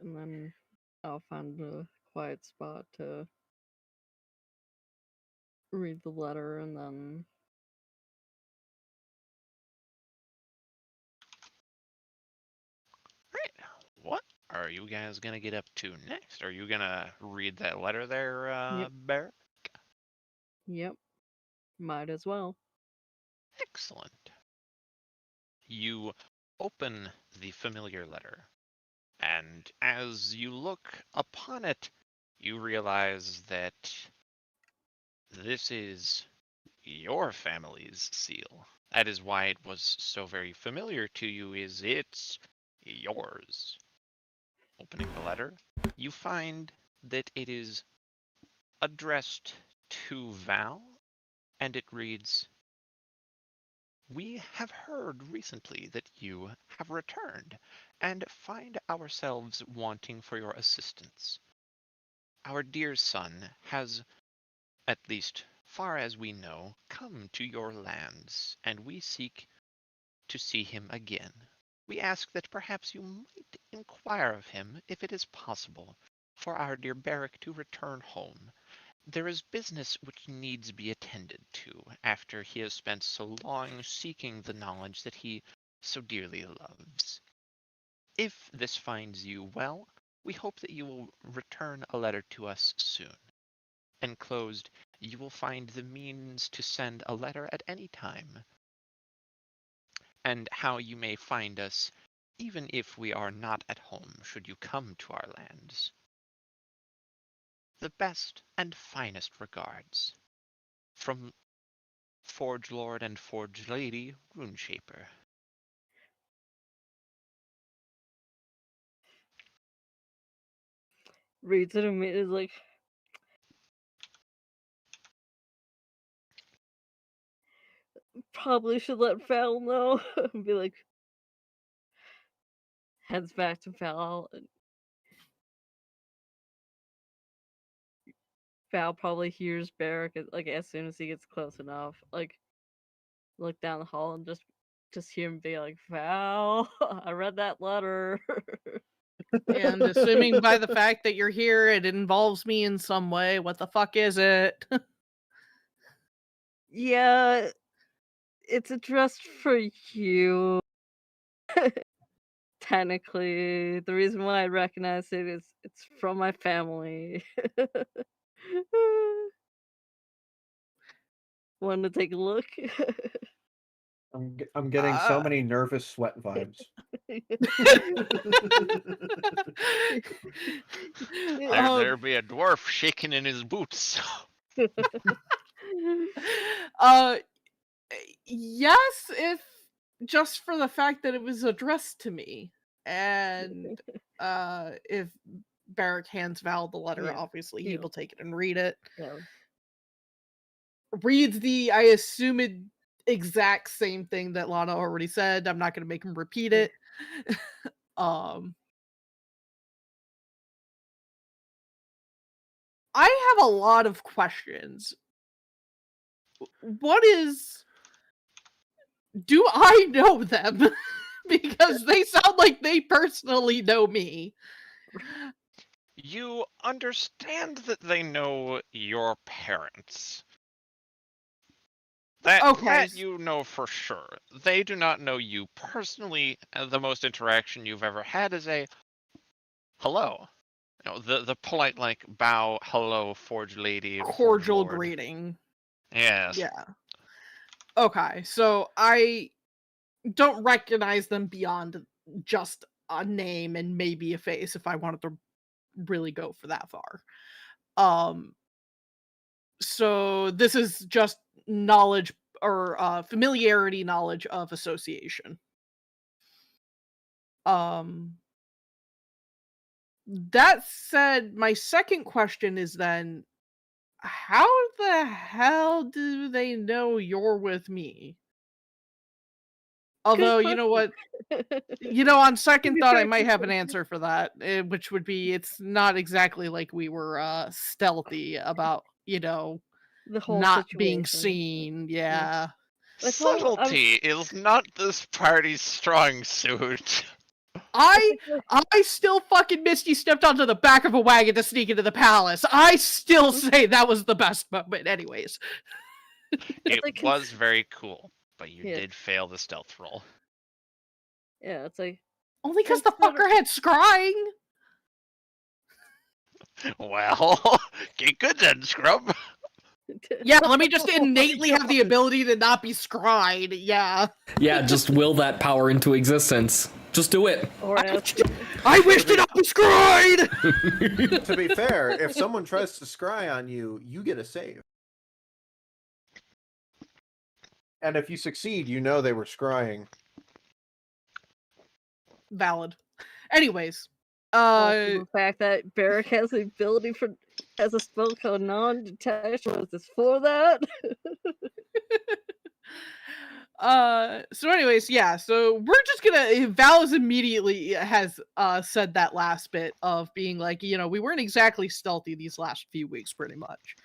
And then I'll find a quiet spot to read the letter, and then Right. What are you guys gonna get up to next? Are you gonna read that letter there, Yep. Barrett? Yep, might as well. Excellent. You open the familiar letter, and as you look upon it, you realize that this is your family's seal. That is why it was so very familiar to you, is it's yours. Opening the letter, you find that it is addressed to Val, and it reads, "We have heard recently that you have returned, and find ourselves wanting for your assistance. Our dear son has, at least far as we know, come to your lands, and we seek to see him again. We ask that perhaps you might inquire of him if it is possible for our dear Beric to return home. There is business which needs be attended to after he has spent so long seeking the knowledge that he so dearly loves. If this finds you well, we hope that you will return a letter to us soon. Enclosed, you will find the means to send a letter at any time, and how you may find us, even if we are not at home, should you come to our lands. The best and finest regards. From Forge Lord and Forge Lady, Runeshaper." Reads it and is like, probably should let Val know. And be like, heads back to Val. And Val probably hears Barrack like as soon as he gets close enough. Like, look down the hall and just hear him be like, "Val, I read that letter." And assuming by the fact that you're here, it involves me in some way. What the fuck is it? Yeah, it's addressed for you. Technically, the reason why I recognize it is it's from my family. Want to take a look? I'm getting so Uh, many nervous sweat vibes. There be a dwarf shaking in his boots. uh, yes, if just for the fact that it was addressed to me, and if Barrack hands Val the letter, Yeah, obviously yeah. he will take it and read it. Yeah. Reads the, I assume it exact same thing that Lana already said. I'm not going to make him repeat it. I have a lot of questions. Do I know them? Because they sound like they personally know me. You understand that they know your parents. That you know for sure. They do not know you personally. The most interaction you've ever had is a hello. You know, the polite like bow, hello, Forge Lady, Forge Cordial Lord. greeting. Yes. Yeah. Okay, so I don't recognize them beyond just a name and maybe a face if I wanted to really go for that far. So this is just knowledge or familiarity knowledge of association. That said, my second question is then, how the hell do they know you're with me? Although, you know what? On second thought, I might have an answer for that, which would be it's not exactly like we were stealthy about, the whole not situation. being seen. Yeah. Subtlety is not this party's strong suit. I still fucking Misty stepped onto the back of a wagon to sneak into the palace. I still say that was the best moment. Anyways. It was very cool, but you did fail the stealth roll. Yeah, it's like... Only because the fucker had scrying. Well, get good then, scrub. Yeah, let me just innately have the ability to not be scryed. Yeah. Yeah, just will that power into existence. Just do it. I wish to not be scryed! To be fair, if someone tries to scry on you, you get a save. And if you succeed, you know they were scrying. Valid. Anyways, Also, the fact that Barrack has the ability has a spell called non-detection. Was this for that? so anyways, yeah, so we're just gonna Val's immediately has said that last bit of being like, we weren't exactly stealthy these last few weeks pretty much.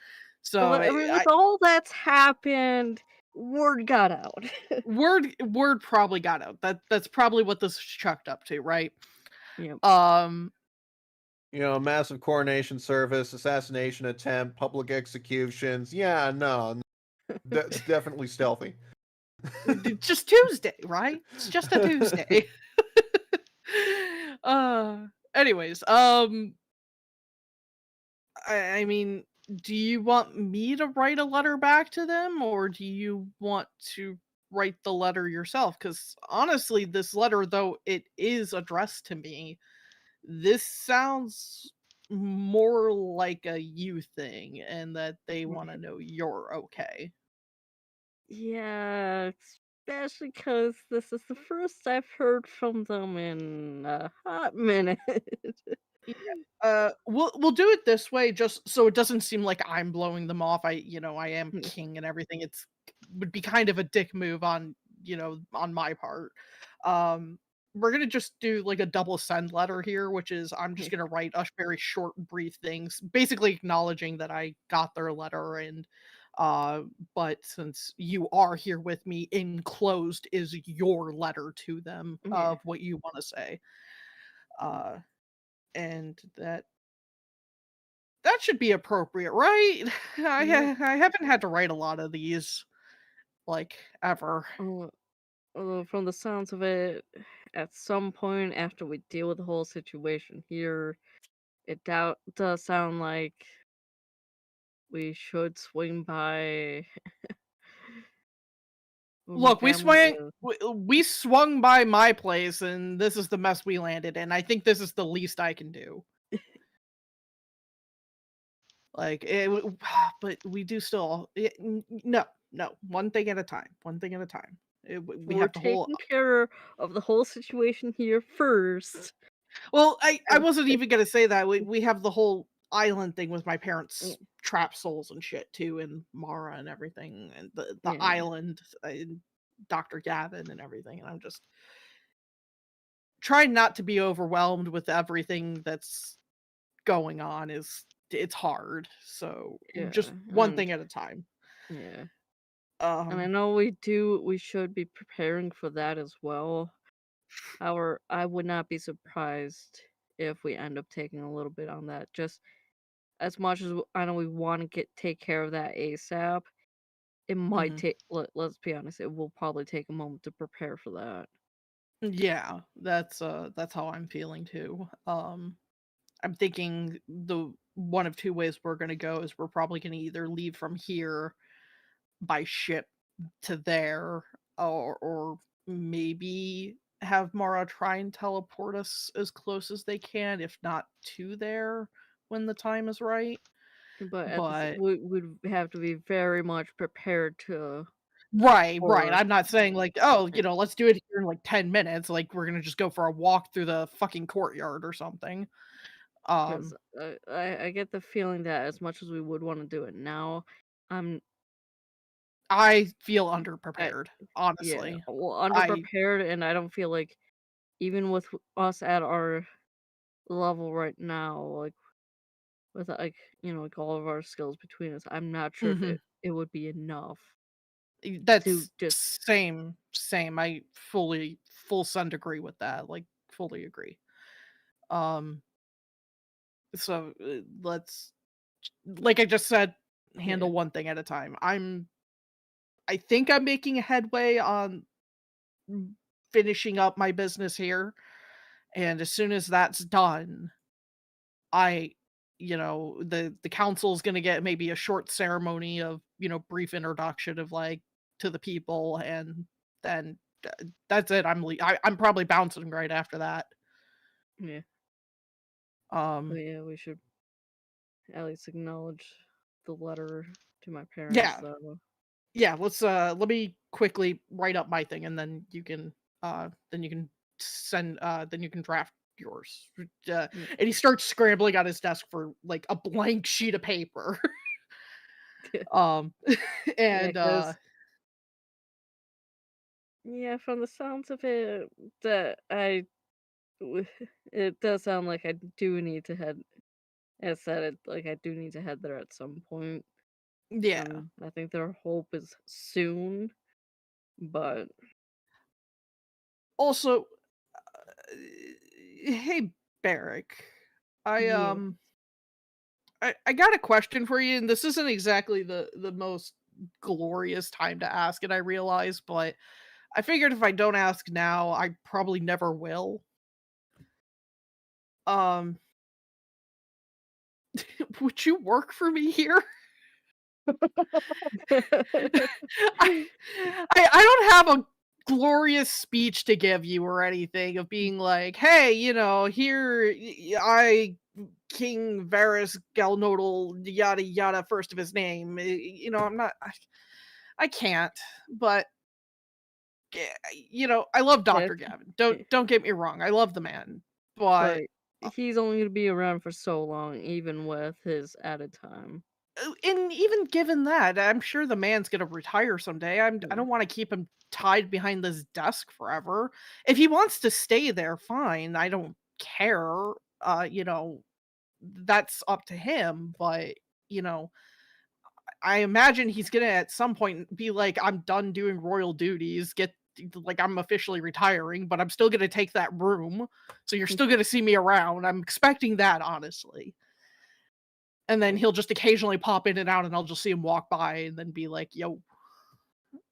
So Well, I mean, with all that's happened, word got out. word probably got out. That's probably what this is chucked up to, right? Yep. Massive coronation service, assassination attempt, public executions. Yeah, no, definitely stealthy. Just Tuesday, right? It's just a Tuesday. Anyways, I mean, do you want me to write a letter back to them, or do you want to write the letter yourself? Because honestly, this letter, though it is addressed to me, this sounds more like a you thing, and that they want to know you're okay. Yeah, especially because this is the first I've heard from them in a hot minute. We'll do it this way, just so it doesn't seem like I'm blowing them off. I am king and everything. It's would be kind of a dick move on on my part. We're gonna just do like a double send letter here, which is I'm just gonna write a very short, brief things, basically acknowledging that I got their letter and but since you are here with me, enclosed is your letter to them of what you want to say. And that should be appropriate, right? I haven't had to write a lot of these, like, ever. Although from the sounds of it, at some point after we deal with the whole situation here, it does sound like we should swing by. where my Look, family is. we swung by my place, and this is the mess we landed in. I think this is the least I can do. Like, but we do still no, one thing at a time. One thing at a time. We We're have the whole. taking care of the whole situation here first. Well, I wasn't even gonna say that. We have the whole island thing with my parents' trap souls and shit too, and Mara and everything, and the island, and Dr. Gavin and everything, and I'm just trying not to be overwhelmed with everything that's going on. It's hard, so just one thing at a time. Yeah. And I know we should be preparing for that as well. However, I would not be surprised if we end up taking a little bit on that. Just as much as I know we want to take care of that ASAP, it might take. Let's be honest, it will probably take a moment to prepare for that. Yeah, that's how I'm feeling too. I'm thinking the one of two ways we're gonna go is we're probably gonna either leave from here by ship to there, or maybe have Mara try and teleport us as close as they can, if not to there, when the time is right. But we'd have to be very much prepared to. Right. I'm not saying like, oh, let's do it here in like 10 minutes. Like we're gonna just go for a walk through the fucking courtyard or something. Because I get the feeling that as much as we would want to do it now, I feel underprepared, honestly. Yeah, well, underprepared, and I don't feel like even with us at our level right now, like with like like all of our skills between us, I'm not sure if it would be enough. That's just same. I full send agree with that. Like fully agree. So let's, like I just said, handle one thing at a time. I think I'm making a headway on finishing up my business here, and as soon as that's done, the council's gonna get maybe a short ceremony of brief introduction of like to the people, and then that's it. I'm probably bouncing right after that. Yeah. Yeah, we should at least acknowledge the letter to my parents. Yeah. Though. Yeah, let's let me quickly write up my thing, and then you can send then you can draft yours. And he starts scrambling on his desk for like a blank sheet of paper. um and Yeah, from the sounds of it, that it does sound like I do need to head. As said, it like I do need to head there at some point. yeah. I think their hope is soon, but Also, hey Barrick, I yeah. I got a question for you, and this isn't exactly the most glorious time to ask it, I realize, but I figured if I don't ask now, I probably never will. Um, would you work for me here? I I don't have a glorious speech to give you or anything of being like, "Hey, here I King Varys Galnodal yada yada first of his name." I'm not I can't, but I love Dr. That's- Gavin. Don't get me wrong. I love the man. But but he's only gonna be around for so long, even with his added time. and even given that, I'm sure the man's gonna retire someday. I don't want to keep him tied behind this desk forever. If he wants to stay there, fine. I don't care. That's up to him. But you know, I imagine he's gonna at some point be like, I'm done doing royal duties. Like I'm officially retiring, but I'm still gonna take that room. So you're still gonna see me around. I'm expecting that, honestly. And then he'll just occasionally pop in and out, and I'll just see him walk by and then be like, "Yo."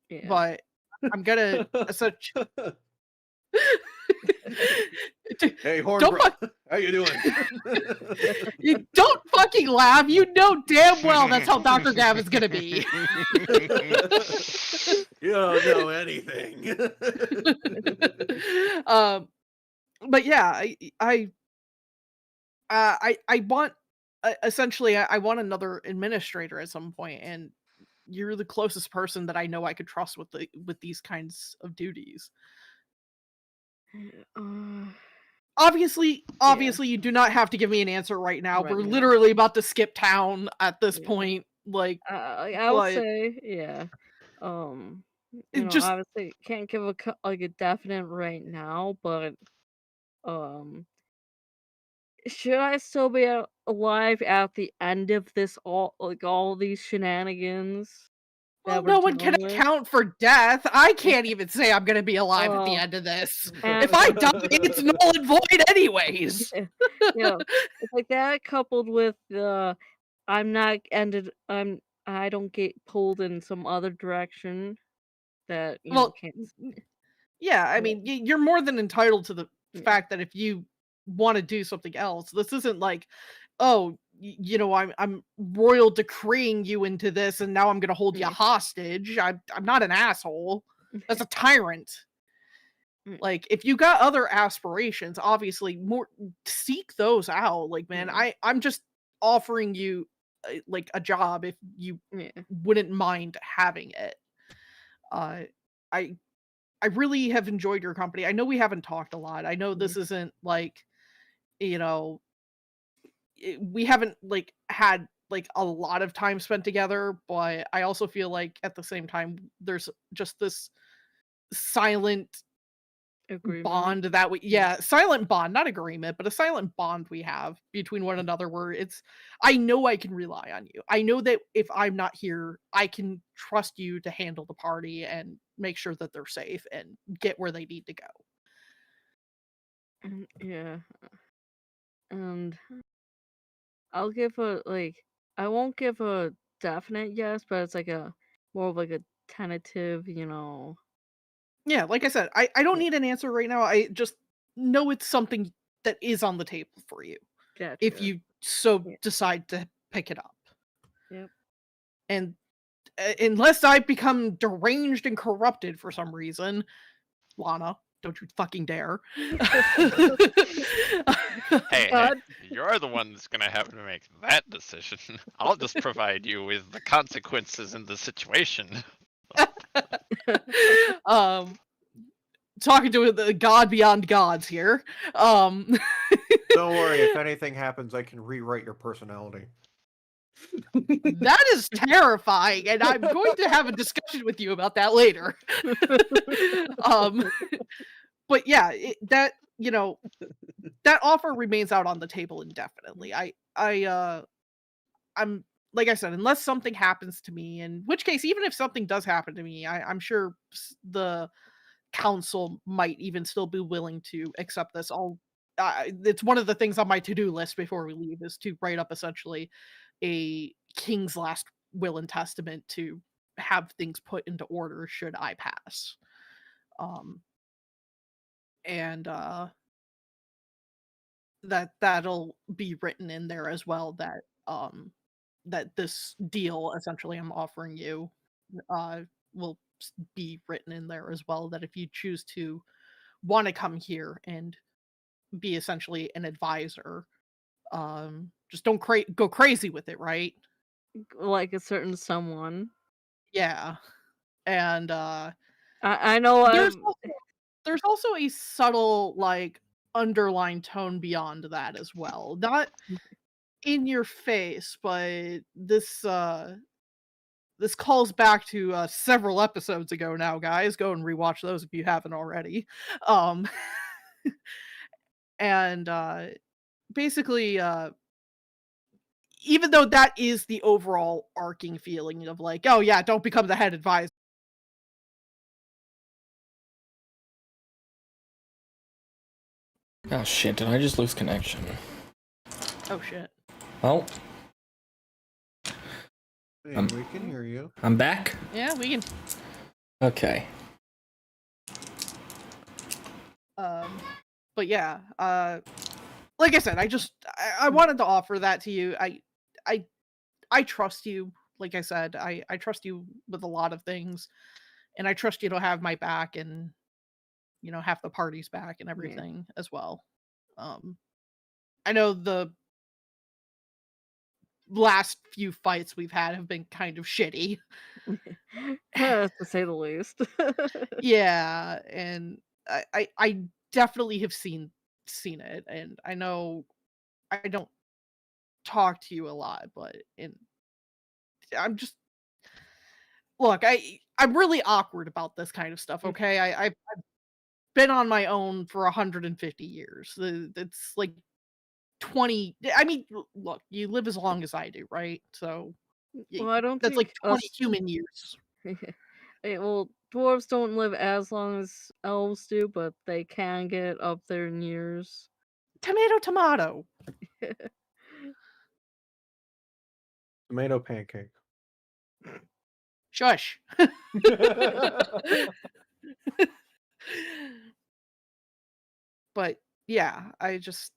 Yeah. But I'm gonna such. Hey, Horn, Don't bro. How you doing? You don't fucking laugh. You know damn well that's how Dr. Gavin's gonna be. You don't know anything. But yeah, I want essentially I want another administrator at some point, and you're the closest person that I know I could trust with these kinds of duties. Uh, Obviously, you do not have to give me an answer right now. Right We're now. literally about to skip town at this Yeah. point. Like, I would but say, yeah. it just Obviously can't give like a definite right now, but um, should I still be alive at the end of this all these shenanigans well, that we're no one can dealing with? account for death. I can't even say I'm gonna be alive at the Well, end of this. and If I die, it's null and void anyways. it's like that coupled with I don't get pulled in some other direction that Well, can't. yeah, I Yeah. mean, you're more than entitled to the Yeah. fact that if you want to do something else, this isn't like, oh, I'm royal decreeing you into this, and now I'm gonna hold you Yeah. hostage. I'm not an asshole. That's a tyrant. Mm. Like, if you got other aspirations, obviously more seek those out. Like, man, Yeah. I'm just offering you like a job if you Yeah. wouldn't mind having it. I I really have enjoyed your company. I know we haven't talked a lot. I know this isn't like, you know, we haven't like had like a lot of time spent together, but I also feel like at the same time there's just this silent Agreement. bond that silent bond, not agreement, but a silent bond we have between one another where I know I can rely on you. I know that if I'm not here, I can trust you to handle the party and make sure that they're safe and get where they need to go. Yeah. And I won't give a definite yes, but it's like a more of like a tentative, Yeah, like I said, I don't Yeah. need an answer right now. I just know it's something that is on the table for you if Gotcha. you so Yeah. decide to pick it up. Yep. And unless I become deranged and corrupted for some reason, Lana, don't you fucking dare. Hey, God. you're the one that's gonna have to make that decision. I'll just provide you with the consequences in the situation. Talking to the god beyond gods here. Don't worry, if anything happens, I can rewrite your personality. That is terrifying, and I'm going to have a discussion with you about that later. But yeah, that offer remains out on the table indefinitely. I'm like I said, unless something happens to me, in which case, even if something does happen to me, I'm sure the council might even still be willing to accept this. It's one of the things on my to-do list before we leave is to write up essentially a king's last will and testament to have things put into order should I pass. And that'll be written in there as well, that that this deal essentially I'm offering you will be written in there as well, that if you choose to want to come here and be essentially an advisor, just don't go crazy with it, right? Like a certain someone. Yeah. And I know there's also a subtle, like, underlying tone beyond that as well. Not in your face, but this calls back to several episodes ago now, guys. Go and rewatch those if you haven't already. Um and basically, even though that is the overall arcing feeling of like, oh yeah, don't become the head advisor. Oh shit, did I just lose connection? Oh shit. Well, Hey, Um, we can hear you. I'm back? Yeah, we can. Okay. But yeah, like I said, I wanted to offer that to you. I trust you. Like I said, I trust you with a lot of things, and I trust you to have my back and have the party's back and everything as well. I know the last few fights we've had have been kind of shitty. to say the least. Yeah, and I definitely have seen it, and I know I don't talk to you a lot, but I'm just look, I'm really awkward about this kind of stuff. Okay, I've been on my own for 150 years. It's like 20. I mean, look, you live as long as I do, right? So Well, I don't that's think like 20 human years. well, dwarves don't live as long as elves do, but they can get up there in years. Tomato, tomato. Tomato pancake. Shush. But yeah, I just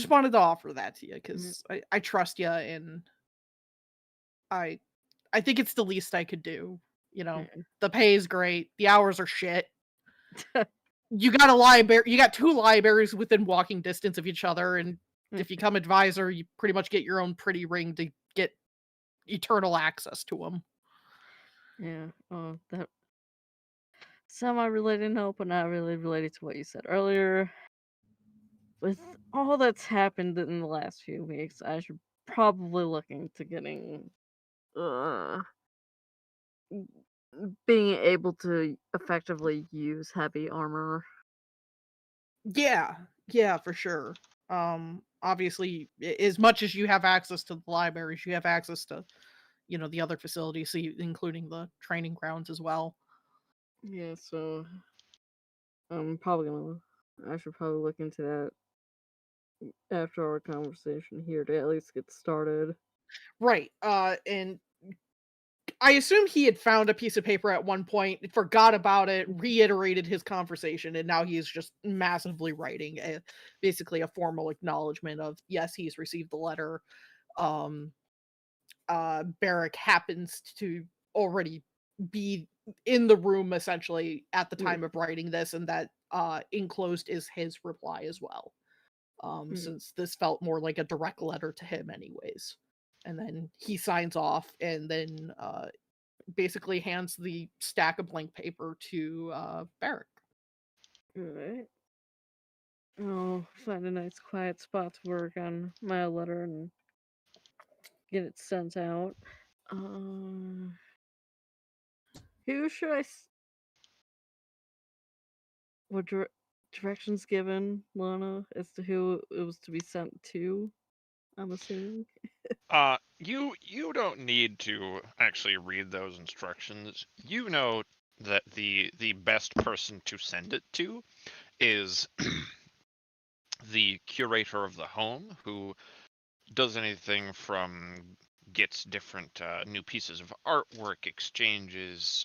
wanted to offer that to you because I trust you, and I think it's the least I could do. The pay is great, the hours are shit. You got a library. You got 2 libraries within walking distance of each other, and if you become advisor, you pretty much get your own pretty ring to get eternal access to them. Yeah. Oh, that semi-related, no, but not really related to what you said earlier. With all that's happened in the last few weeks, I should probably look into getting being able to effectively use heavy armor. Yeah, for sure. Obviously, as much as you have access to the libraries, you have access to, the other facilities, so including the training grounds as well. Yeah, so I should probably look into that after our conversation here to at least get started. Right. And I assume he had found a piece of paper at one point, forgot about it, reiterated his conversation, and now he's just massively writing basically a formal acknowledgement of, yes, he's received the letter. Barrack happens to already be in the room essentially at the time of writing this, and that enclosed is his reply as well. Since this felt more like a direct letter to him anyways. And then he signs off, and then basically hands the stack of blank paper to Barrick. Alright. I'll find a nice quiet spot to work on my letter and get it sent out. Who should I? What directions given, Lana, as to who it was to be sent to? I'm assuming. You don't need to actually read those instructions. You know that the best person to send it to is the curator of the home, who does anything from gets different new pieces of artwork, exchanges,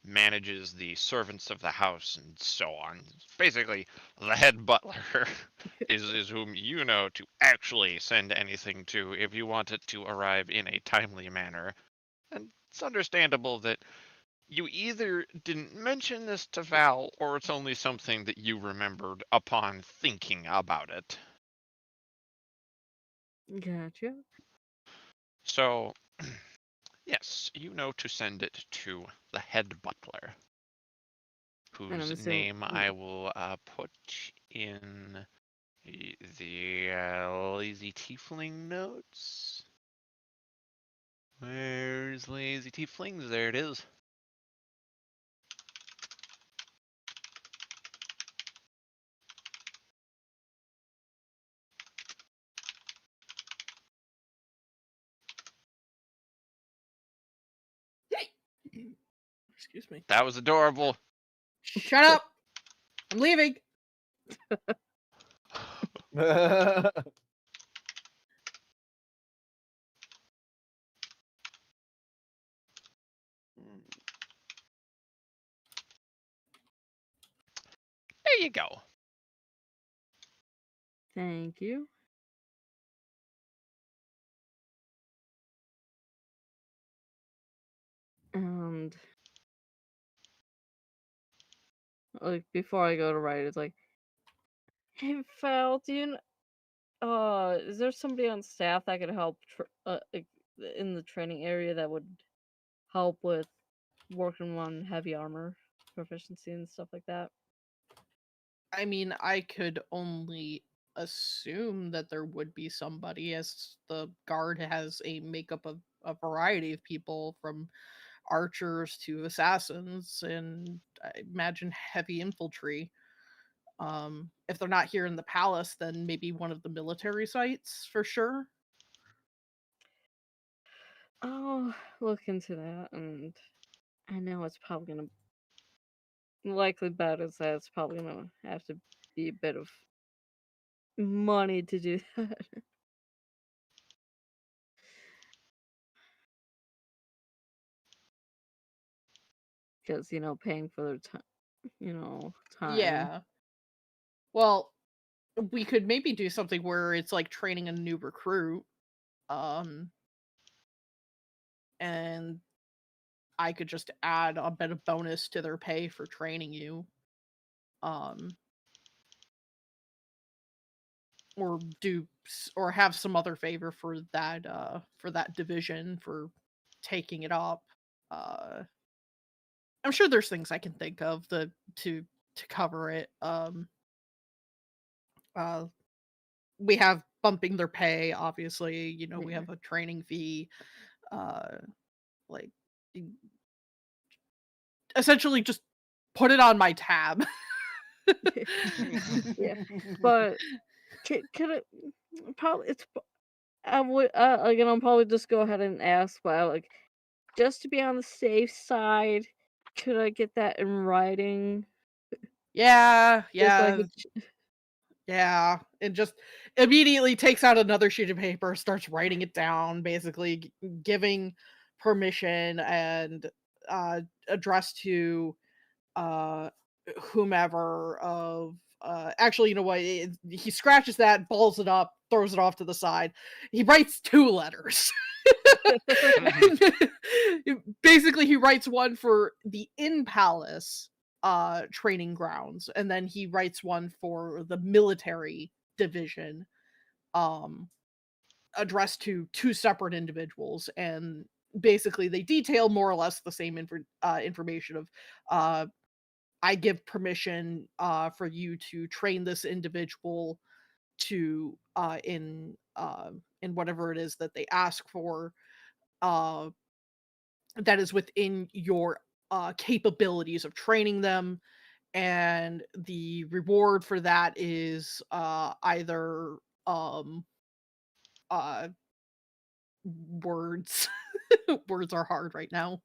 manages the servants of the house, and so on. Basically, the head butler is whom you know to actually send anything to if you want it to arrive in a timely manner. And it's understandable that you either didn't mention this to Val, or it's only something that you remembered upon thinking about it. Gotcha. So, yes, you know to send it to the head butler, And I'm whose assuming. name I will put in the Lazy Tiefling notes. Where's Lazy Tieflings? There it is. Excuse me. That was adorable. Shut up! I'm leaving. There you go. Thank you. And like before I go to write, it's like, hey Val, do you is there somebody on staff that could help in the training area that would help with working on heavy armor proficiency and stuff like that? I mean, I could only assume that there would be somebody, as the guard has a makeup of a variety of people, from archers to assassins, and I imagine heavy infantry. If they're not here in the palace, then maybe one of the military sites for sure. I'll look into that, and I know it's probably gonna likely bet is that it's probably gonna have to be a bit of money to do that. Because paying for their time, time. Yeah. Well, we could maybe do something where it's like training a new recruit. And I could just add a bit of bonus to their pay for training you. Or have some other favor for that division for taking it up. I'm sure there's things I can think of to cover it. We have bumping their pay, obviously. We have a training fee. Like, essentially just put it on my tab. Yeah, but could it probably I would again, I'll probably just go ahead and ask, well, like, just to be on the safe side, could I get that in writing? Yeah, Just like yeah. And just immediately takes out another sheet of paper, starts writing it down, basically giving permission and address to whomever of actually, you know what, he scratches that, balls it up, throws it off to the side. He writes 2 letters. Basically, he writes one for the in-palace training grounds, and then he writes one for the military division, addressed to 2 separate individuals, and basically they detail more or less the same information of I give permission for you to train this individual to in whatever it is that they ask for, uh, that is within your capabilities of training them, and the reward for that is either uh words. Words are hard right now.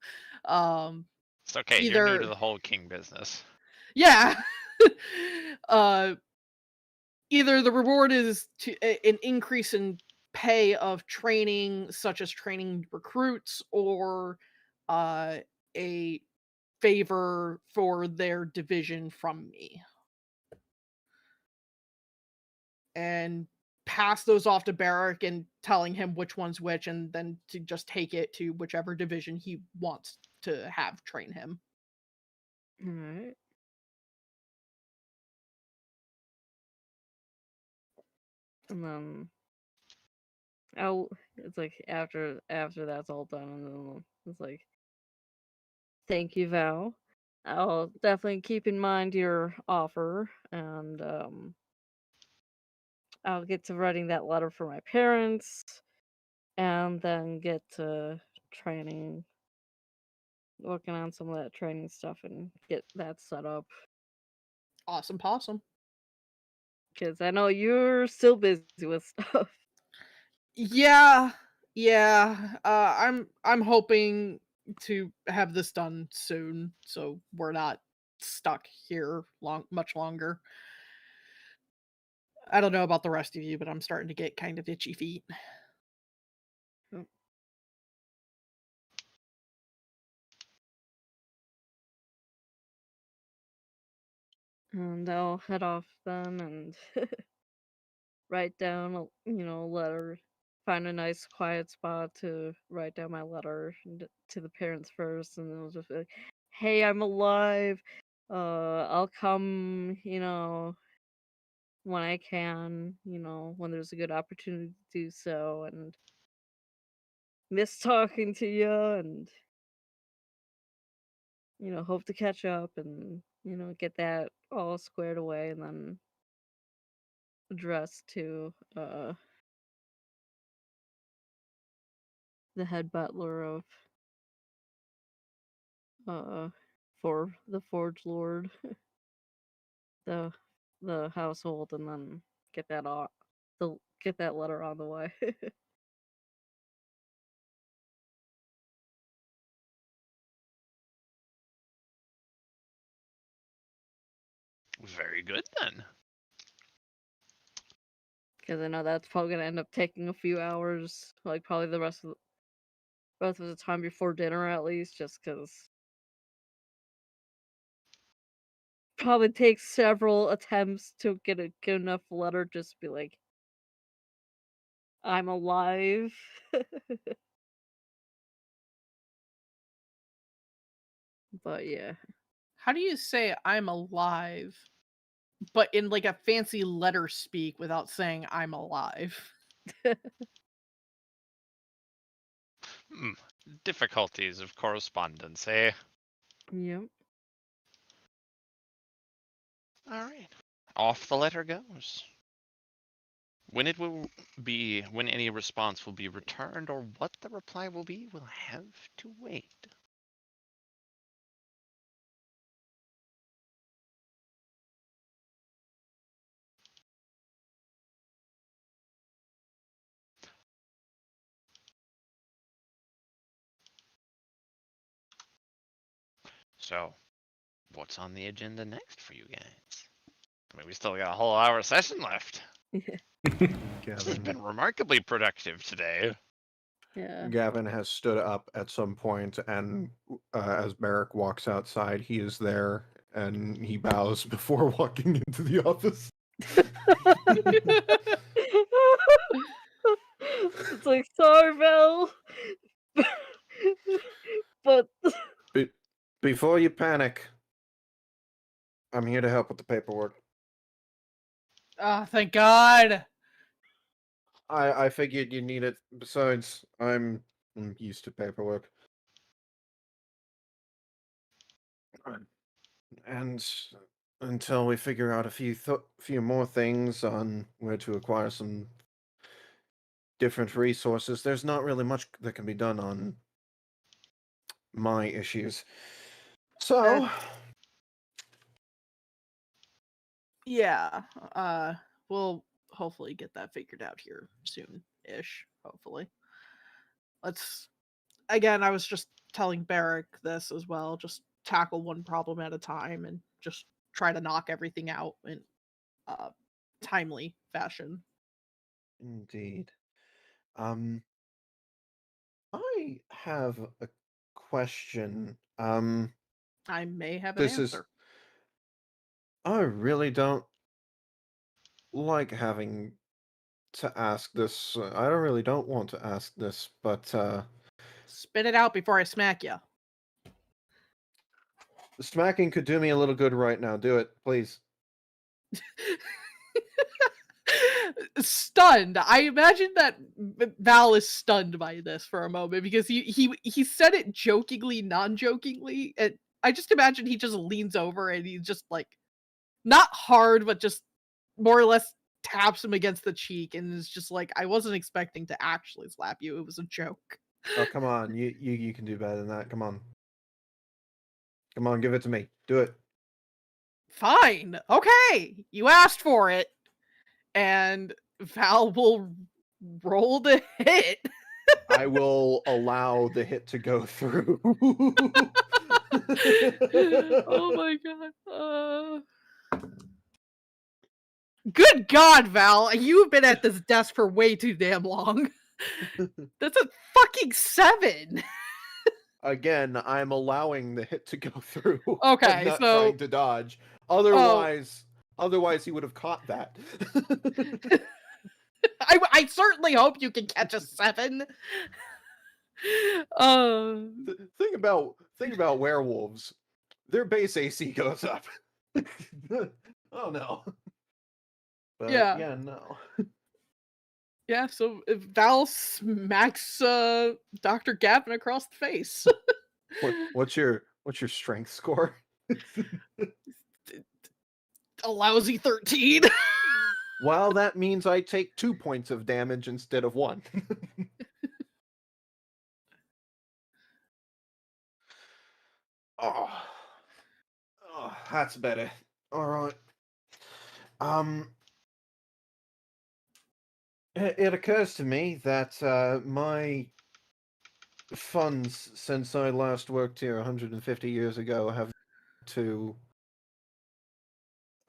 It's okay. You're new to Either the whole king business. yeah. uh Either the reward is an increase in pay of training, such as training recruits, or uh, a favor for their division from me. And pass those off to Barrack and telling him which one's which, and then to just take it to whichever division he wants to have train him. Alright. And then it's like after that's all done, and then it's like, thank you, Val. I'll definitely keep in mind your offer, and I'll get to writing that letter for my parents, and then get to training, working on some of that training stuff, and get that set up. Awesome possum. Because I know you're still busy with stuff. Yeah, yeah. I'm hoping to have this done soon, so we're not stuck here much longer. I don't know about the rest of you, but I'm starting to get kind of itchy feet. And I'll head off then and write down, a letter. Find a nice quiet spot to write down my letter to the parents first, and then I'll just be like, "Hey, I'm alive. I'll come, when I can, when there's a good opportunity to do so, and miss talking to you, and hope to catch up and get that all squared away, and then address to the head butler of for the Forge Lord, the household, and then get that get that letter on the way. Very good then. Because I know that's probably gonna end up taking a few hours, like probably the rest of the time before dinner at least, just because probably takes several attempts to get a good enough letter just to be like, I'm alive. But yeah. How do you say I'm alive, but in like a fancy letter speak without saying I'm alive? Difficulties of correspondence, eh? Yep. All right. Off the letter goes. When any response will be returned, or what the reply will be, we'll have to wait. So, what's on the agenda next for you guys? I mean, we still got a whole hour session left. This has been remarkably productive today. Yeah. Gavin has stood up at some point, and as Barrack walks outside, he is there, and he bows before walking into the office. It's like, sorry, Val. But Before you panic, I'm here to help with the paperwork. Oh, thank God. I figured you need it. Besides, I'm I'm used to paperwork. And until we figure out a few more things on where to acquire some different resources, there's not really much that can be done on my issues. So, Yeah. We'll hopefully get that figured out here soon-ish, hopefully. Again, I was just telling Barrick this as well, just tackle one problem at a time and just try to knock everything out in timely fashion. indeed. I have a question. I may have an This is answer. I really don't like having to ask this. I really don't want to ask this, but Spit it out before I smack you. smacking could do me a little good right now. Do it, please. Stunned. I imagine that Val is stunned by this for a moment because he said it jokingly, non-jokingly, and I just imagine he just leans over and he just like not hard, but just more or less taps him against the cheek and is just like, I wasn't expecting to actually slap you. It was a joke. Oh, come on. You can do better than that. Come on. Come on, give it to me. Do it. Fine. Okay. You asked for it. And Val will roll the hit. I will allow the hit to go through. Oh my god. Good God, Val. You've been at this desk for way too damn long. That's a fucking 7. Again, I'm allowing the hit to go through. Okay, I'm not so- trying to dodge. Otherwise he would have caught that. I certainly hope you can catch a 7. Think about werewolves. Their base AC goes up. Oh no. But Yeah. No. Yeah, so if Val smacks Dr. Gavin across the face. What's your strength score? A lousy 13. Well, that means I take 2 points of damage instead of 1. Oh, that's better. All right. It occurs to me that my funds since I last worked here 150 years ago have to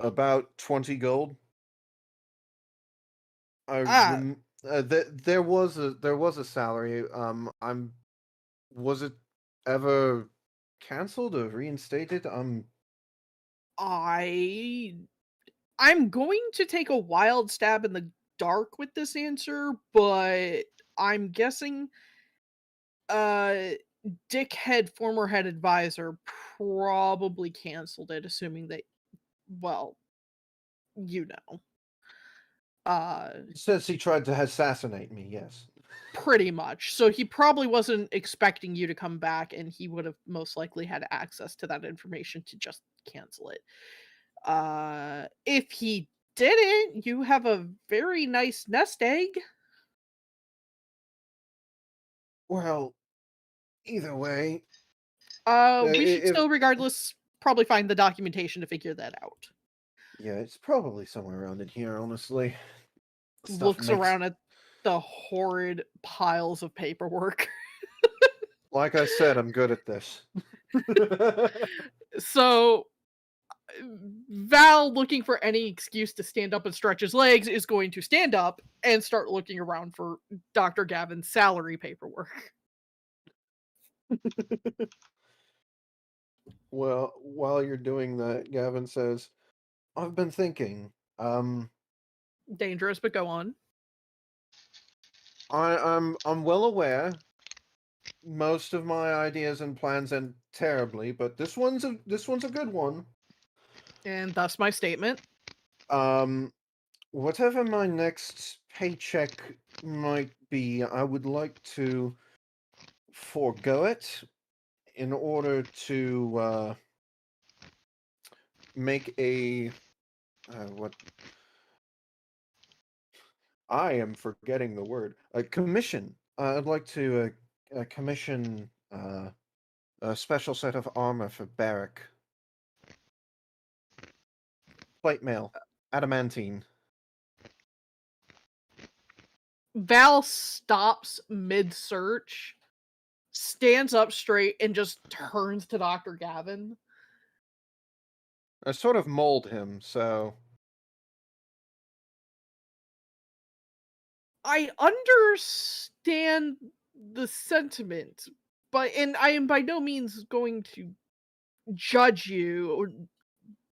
about 20 gold. There was a salary. Was it ever canceled or reinstated? I'm going to take a wild stab in the dark with this answer, but I'm guessing Dickhead former head advisor probably canceled it, assuming that, well, you know. Says he tried to assassinate me, yes. Pretty much. So he probably wasn't expecting you to come back, and he would have most likely had access to that information to just cancel it. If he didn't, you have a very nice nest egg. Well, either way, We should still, regardless, probably find the documentation to figure that out. yeah, it's probably somewhere around in here, honestly. Looks around at the horrid piles of paperwork. Like I said, I'm good at this. So Val, looking for any excuse to stand up and stretch his legs, is going to stand up and start looking around for Dr. Gavin's salary paperwork. Well, while you're doing that, Gavin says, I've been thinking, Dangerous, but go on. I'm well aware most of my ideas and plans end terribly, but this one's a good one. And thus my statement. Whatever my next paycheck might be, I would like to forego it in order to make a what I am forgetting the word. A commission. I'd like to commission a special set of armor for Barrack. Plate mail. Adamantine. Val stops mid-search, stands up straight, and just turns to Dr. Gavin. I sort of mold him, so I understand the sentiment, and I am by no means going to judge you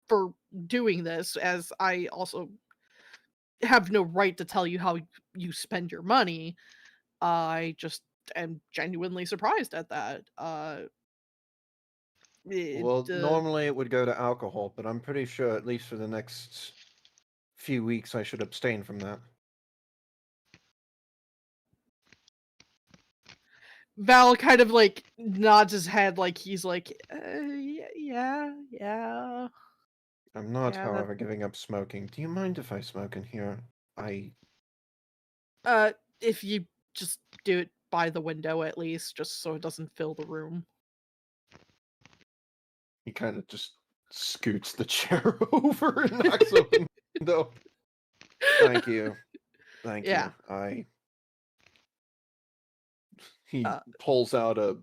for doing this, as I also have no right to tell you how you spend your money. I just am genuinely surprised at that. well, normally it would go to alcohol, but I'm pretty sure at least for the next few weeks I should abstain from that. Val kind of like nods his head, like he's like, yeah. I'm not, Yeah, however, giving up smoking. Do you mind if I smoke in here? If you just do it by the window at least, just so it doesn't fill the room. He kind of just scoots the chair over and knocks on the window. Thank you. Thank Yeah. you. He Uh, pulls out a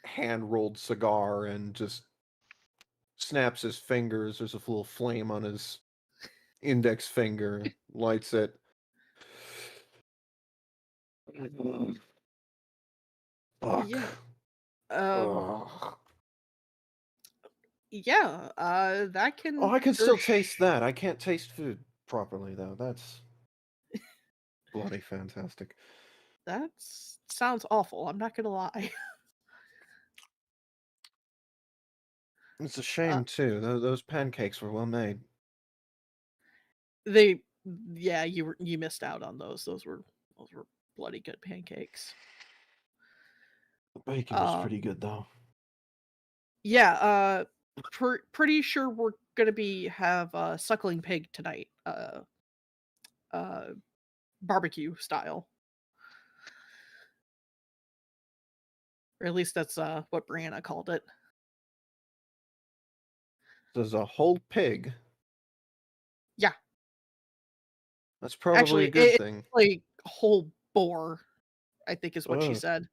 hand-rolled cigar and just snaps his fingers. There's a little flame on his index finger. Lights it. Fuck. Yeah. Ugh. Yeah, that can. Oh, I can for still taste that. I can't taste food properly, though. That's bloody fantastic. That sounds awful. I'm not gonna lie. It's a shame, too. Those pancakes were well made. Yeah, you missed out on those. Those were bloody good pancakes. The bacon was pretty good, though. Yeah, pretty sure we're gonna have suckling pig tonight. Barbecue style. Or at least that's what Brianna called it. There's a whole pig. Yeah. That's probably Actually, a good thing. like whole boar, I think is what she Oh. said.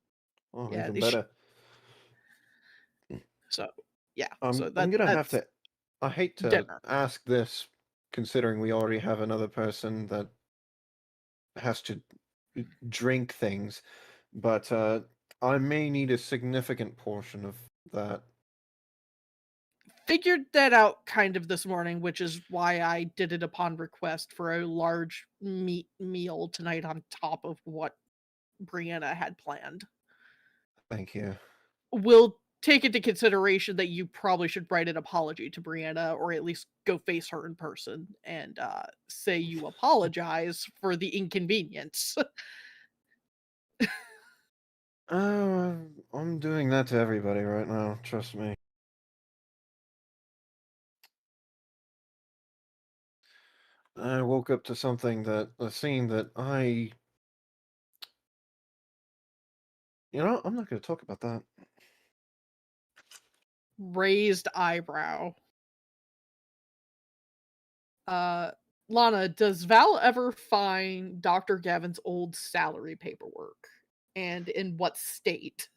Oh, Yeah, even better. So yeah, I'm gonna have to. I hate to dinner. ask this, considering we already have another person that has to drink things, but I may need a significant portion of that. Figured that out kind of this morning, which is why I did it upon request for a large meat meal tonight on top of what Brianna had planned. Thank you. We'll take into consideration that you probably should write an apology to Brianna, or at least go face her in person and say you apologize for the inconvenience. I'm doing that to everybody right now, trust me. I woke up to a scene that I'm not going to talk about that. Raised eyebrow. Lana, does Val ever find Dr. Gavin's old salary paperwork? And in what state?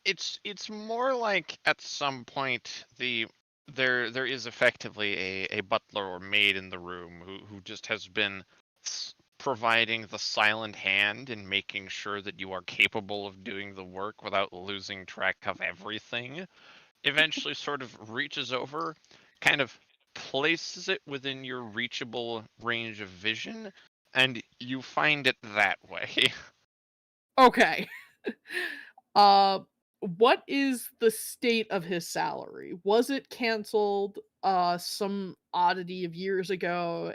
It's more like at some point there is effectively a butler or maid in the room who just has been providing the silent hand and making sure that you are capable of doing the work without losing track of everything. Eventually sort of reaches over, kind of places it within your reachable range of vision, and you find it that way. Okay. What is the state of his salary? Was it canceled some oddity of years ago,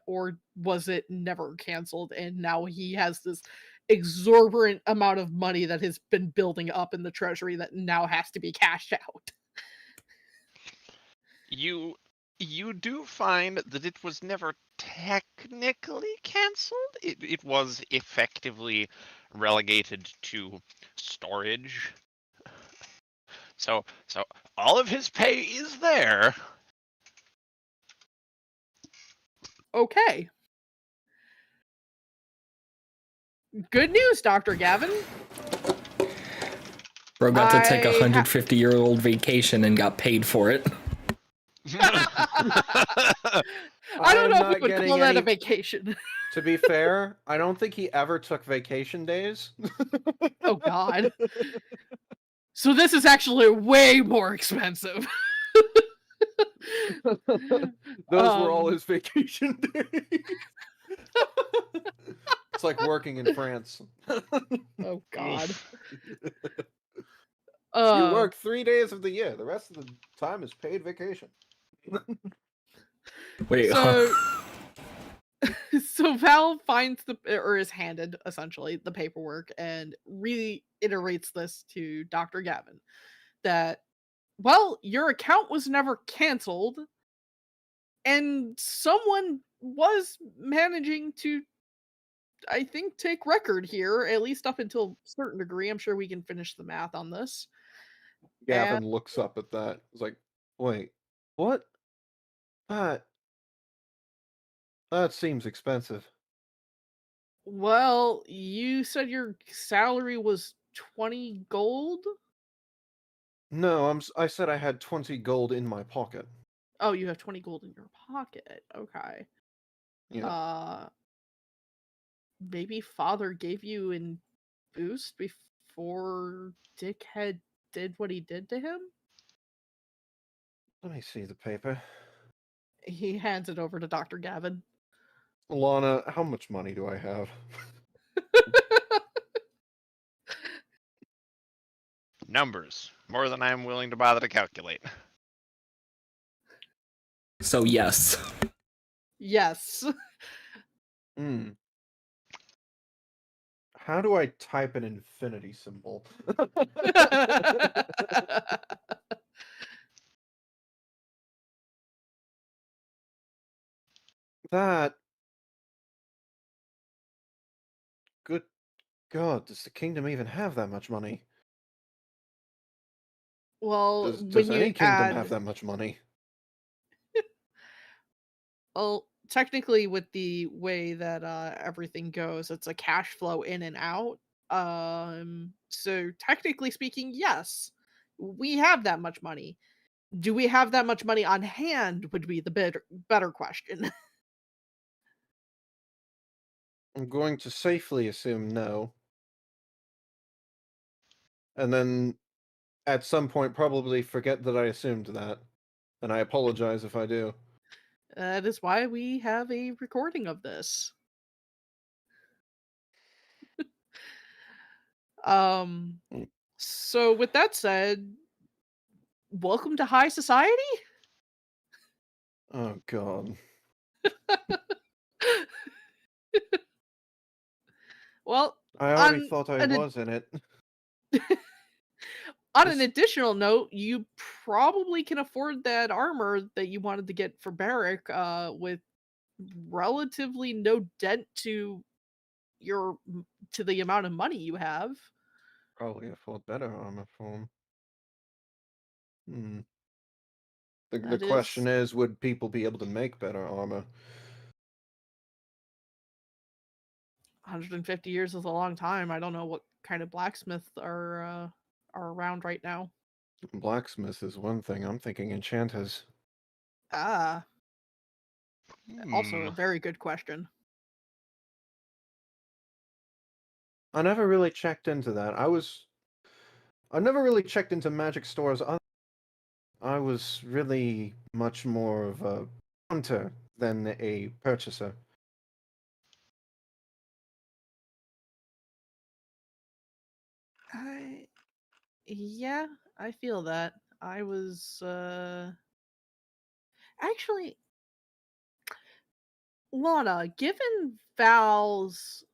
or was it never canceled and now he has this exorbitant amount of money that has been building up in the treasury that now has to be cashed out. You do find that it was never technically cancelled. It was effectively relegated to storage. So all of his pay is there. Okay. Good news, Dr. Gavin. Bro got to take a I ha- 150-year-old vacation and got paid for it. I don't I'm know if not we would getting call that a any- vacation. To be fair, I don't think he ever took vacation days. Oh, God. So this is actually way more expensive. Those were all his vacation days. It's like working in France. Oh, God. Oof. You work 3 days of the year. The rest of the time is paid vacation. Wait, So, so Val finds or is handed essentially the paperwork and reiterates this to Dr. Gavin that, well, your account was never canceled, and someone was managing to, I think, take record here, at least up until a certain degree. I'm sure we can finish the math on this. Gavin looks up at that. He's like, wait, what? That seems expensive. Well, you said your salary was 20 gold? No, I said I had 20 gold in my pocket. Oh, you have 20 gold in your pocket. Okay. Yeah. Maybe father gave you a boost before Dickhead did what he did to him? Let me see the paper. He hands it over to Dr. Gavin. Lana, how much money do I have? Numbers. More than I'm willing to bother to calculate. so yes. Yes. How do I type an infinity symbol? That... Good God, does the kingdom even have that much money? Well, Does when any you kingdom add, have that much money? well, technically with the way that everything goes, it's a cash flow in and out. So technically speaking, yes, we have that much money. Do we have that much money on hand would be the better question. I'm going to safely assume no. And then at some point probably forget that I assumed that. And I apologize if I do. That is why we have a recording of this. So with that said, welcome to high society? Oh God. Well, I already on thought I an was in it. on an additional note, you probably can afford that armor that you wanted to get for Barrack, with relatively no dent to the amount of money you have. Probably afford better armor for him. The That question is, would people be able to make better armor? 150 years is a long time. I don't know what kind of blacksmiths are around right now. Blacksmith is one thing. I'm thinking enchanters. Ah, also a Hmm. very good question. I never really checked into that. I never really checked into magic stores. I was really much more of a hunter than a purchaser. Yeah, I feel that. I was actually, Lana, given Val's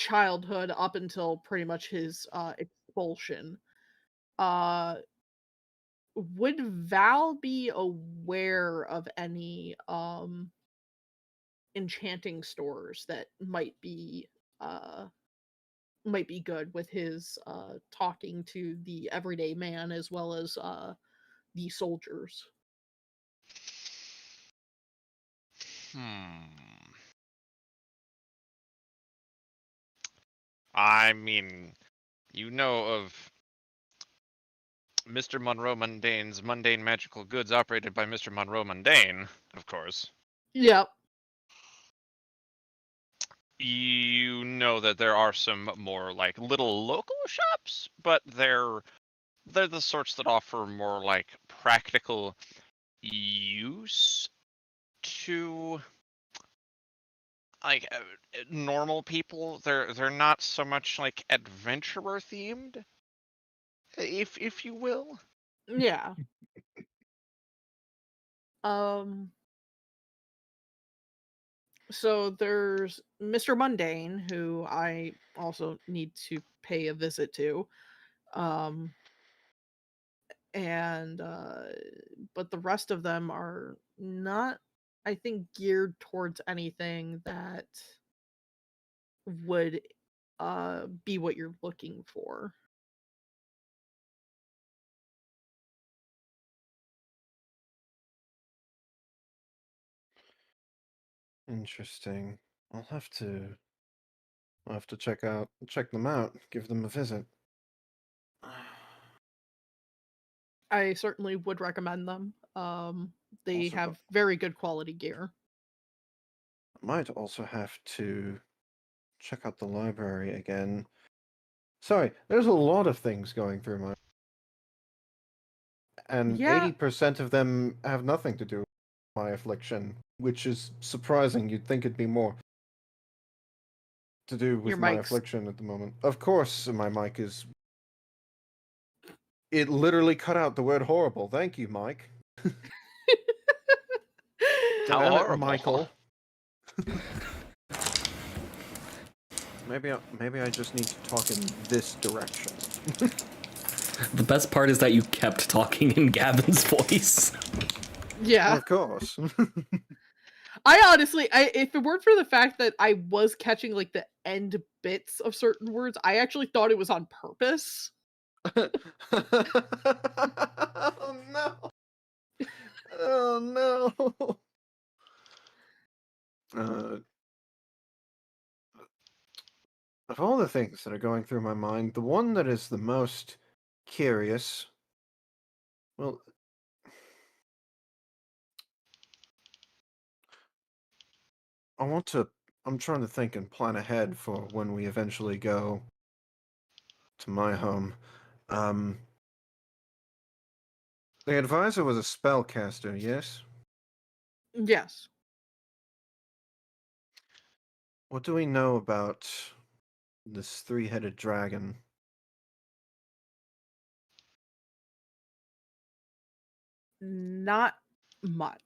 childhood up until pretty much his expulsion. Would Val be aware of any enchanting stores that might be good with his talking to the everyday man as well as the soldiers? I mean, you know of Mr. Monroe Mundane's Mundane Magical Goods operated by Mr. Monroe Mundane, of course. Yep. You know that there are some more like little local shops, but they're the sorts that offer more like practical use to like normal people. They're not so much like adventurer themed, if you will. Yeah. So there's Mr. Mundane, who I also need to pay a visit to. And but the rest of them are not, I think, geared towards anything that would be what you're looking for. Interesting. I'll have to check them out, give them a visit. I certainly would recommend them. They Also, have very good quality gear. I might also have to check out the library again. Sorry, there's a lot of things going through my... And Yeah. 80% of them have nothing to do with my affliction, which is surprising. You'd think it'd be more to do with Your my mic's- affliction at the moment. Of course, my mic is... It literally cut out the word horrible. Thank you, Mike. How Damn it, horrible. Michael. Maybe I just need to talk in this direction. The best part is that you kept talking in Gavin's voice. Yeah. Of course. I honestly, if it weren't for the fact that I was catching like the end bits of certain words, I actually thought it was on purpose. Oh no. Oh no. Of all the things that are going through my mind, the one that is the most curious, well, I'm trying to think and plan ahead for when we eventually go to my home. The advisor was a spellcaster, yes? Yes. What do we know about this three-headed dragon? Not much.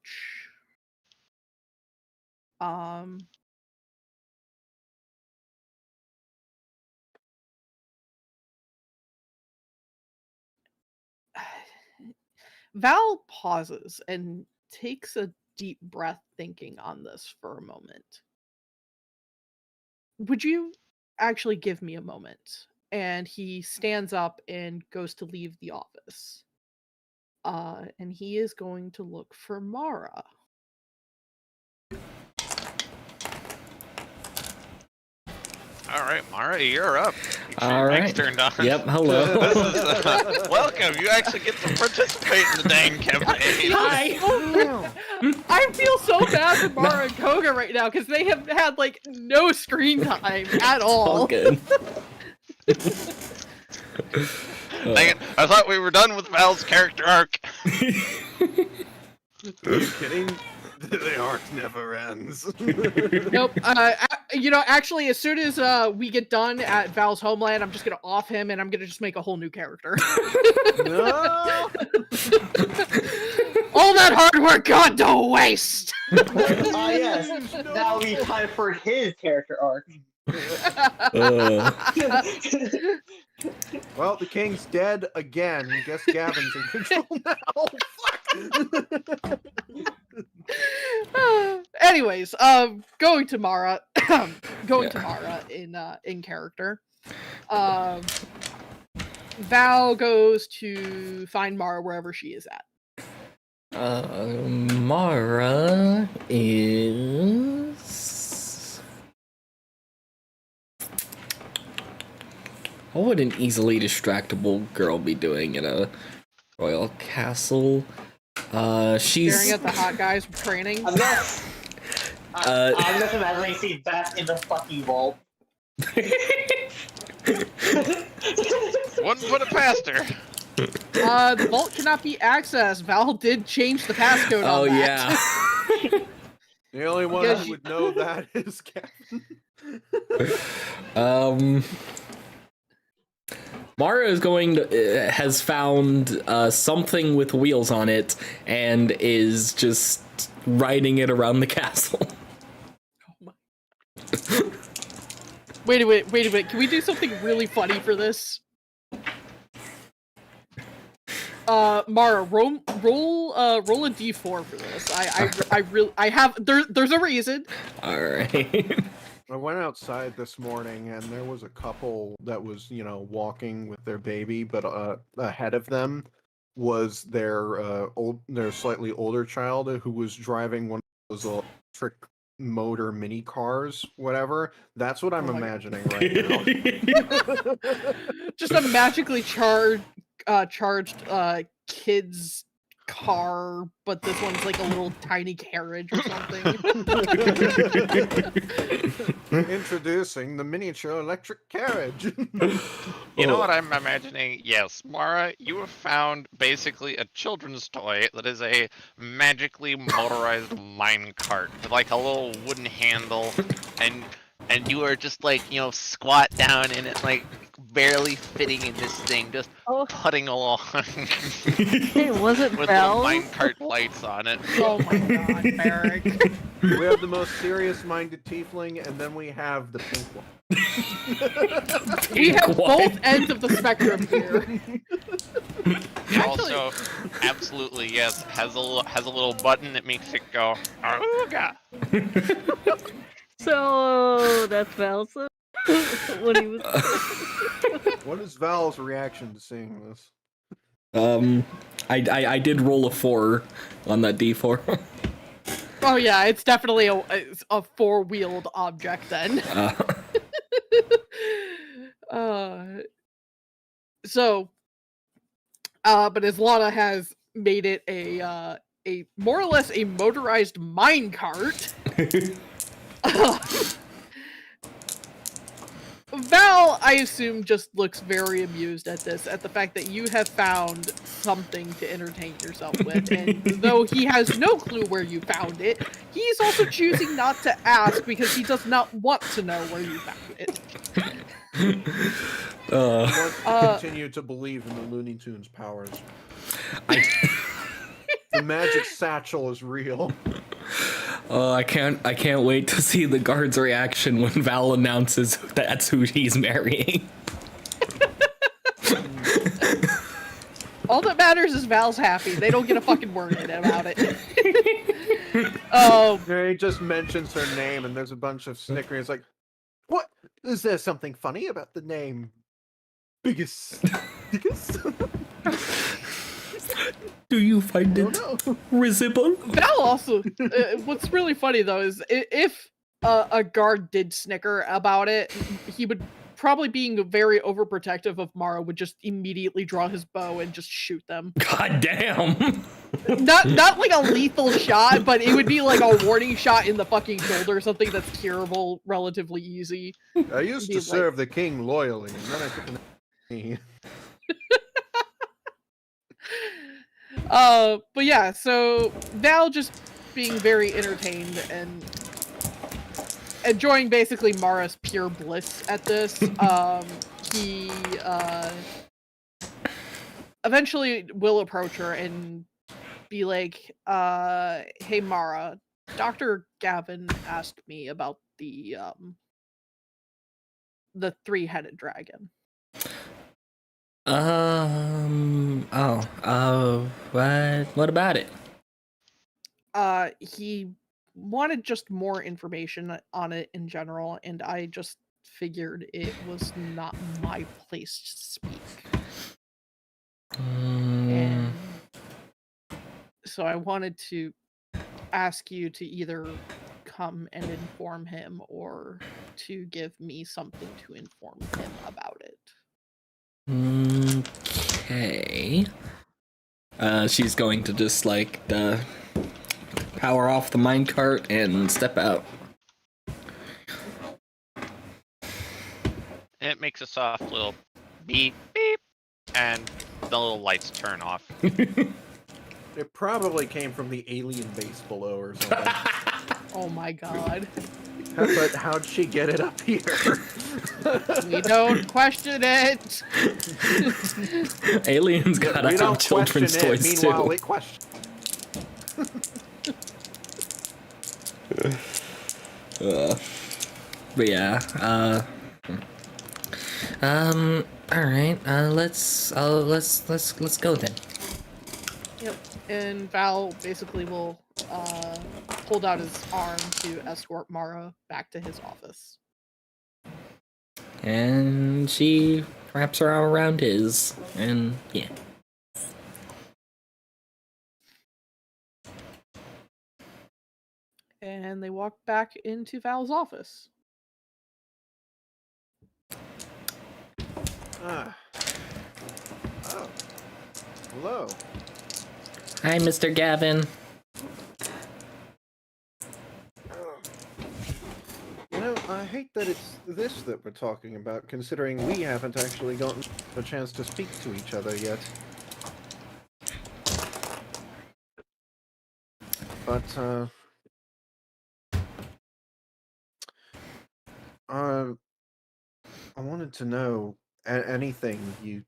Val pauses and takes a deep breath, thinking on this for a moment. Would you actually give me a moment? And he stands up and goes to leave the office. And he is going to look for Mara. All right, Mara, you're up. All Mic's right. turned on. Yep, hello. This is welcome. You actually get to participate in the dang campaign. I feel so bad for Mara and Koga right now because they have had like no screen time at all. All good. Dang it, I thought we were done with Val's character arc. Are you kidding? The arc never ends. Nope. Actually, as soon as we get done at Val's homeland, I'm just gonna off him and I'm gonna just make a whole new character. No! All that hard work gone to waste. Ah, yes. Now we time for his character arc. Well, the king's dead again. Guess Gavin's in control now. Fuck. Anyways, going to Mara, going to Mara in character. Val goes to find Mara wherever she is at. Mara is. What would an easily distractible girl be doing in a royal castle? She's Staring at the hot guys training. I'm just imagining she's back in the fucking vault. Wouldn't put it past her. The vault cannot be accessed. Val did change the passcode on that. Yeah. The only one Yeah, who would know that is Gavin. Mara is going to, has found something with wheels on it and is just riding it around the castle. Wait a minute. Can we do something really funny for this? Mara, roll a d4 for this. I have there's a reason. All right. I went outside this morning and there was a couple that was, walking with their baby, but ahead of them was their slightly older child who was driving one of those electric motor mini cars, whatever. That's what I'm imagining right now. Just a magically charged kid's car, but this one's like a little tiny carriage or something. Introducing the miniature electric carriage. You know what I'm imagining? Yes, Mara, you have found basically a children's toy that is a magically motorized minecart with like a little wooden handle, and you are just like, squat down in it, like barely fitting in this thing, just putting along. Hey, was it with Val? little minecart lights on it. Oh my god, Merrick. We have the most serious-minded tiefling, and then we have the pink one. We have What? both ends of the spectrum here. Also, absolutely yes, has a little button that makes it go "Auga." So that's Val's. What he was. What is Val's reaction to seeing this? I did roll a 4 on that d4. Oh yeah, it's definitely a four-wheeled object then. But Islana has made it a more or less a motorized minecart. Val, I assume, just looks very amused at this, at the fact that you have found something to entertain yourself with, and though he has no clue where you found it, he's also choosing not to ask because he does not want to know where you found it. He wants to continue to believe in the Looney Tunes powers. The magic satchel is real. I can't wait to see the guard's reaction when Val announces that's who he's marrying. All that matters is Val's happy. They don't get a fucking word in about it. He just mentions her name, and there's a bunch of snickering. It's like, what? Is there something funny about the name? Biggest. Do you find it risible? Val also, what's really funny though is if a guard did snicker about it, he would probably, being very overprotective of Mara, would just immediately draw his bow and just shoot them. God damn. Not like a lethal shot, but it would be like a warning shot in the fucking shoulder, something that's curable relatively easy. I used to serve the king loyally, and then I took an knee. But yeah, so Val just being very entertained and enjoying basically Mara's pure bliss at this. He eventually will approach her and be like, hey Mara, Dr. Gavin asked me about the the three-headed dragon. What about it? He wanted just more information on it in general, and I just figured it was not my place to speak. And so I wanted to ask you to either come and inform him or to give me something to inform him about it. Okay. She's going to just like power off the minecart and step out. It makes a soft little beep beep, and the little lights turn off. It probably came from the alien base below or something. Oh my god. But how'd she get it up here? We don't question it. Aliens gotta We have don't children's question it. toys Meanwhile, too. we question. But yeah, all right. Let's go then. Yep. And Val basically will hold out his arm to escort Mara back to his office. And she wraps her arm around his, and yeah. And they walk back into Val's office. Ah. Oh. Hello. Hi, Mr. Gavin. You know, I hate that it's this that we're talking about, considering we haven't actually gotten a chance to speak to each other yet. But, I wanted to know anything you,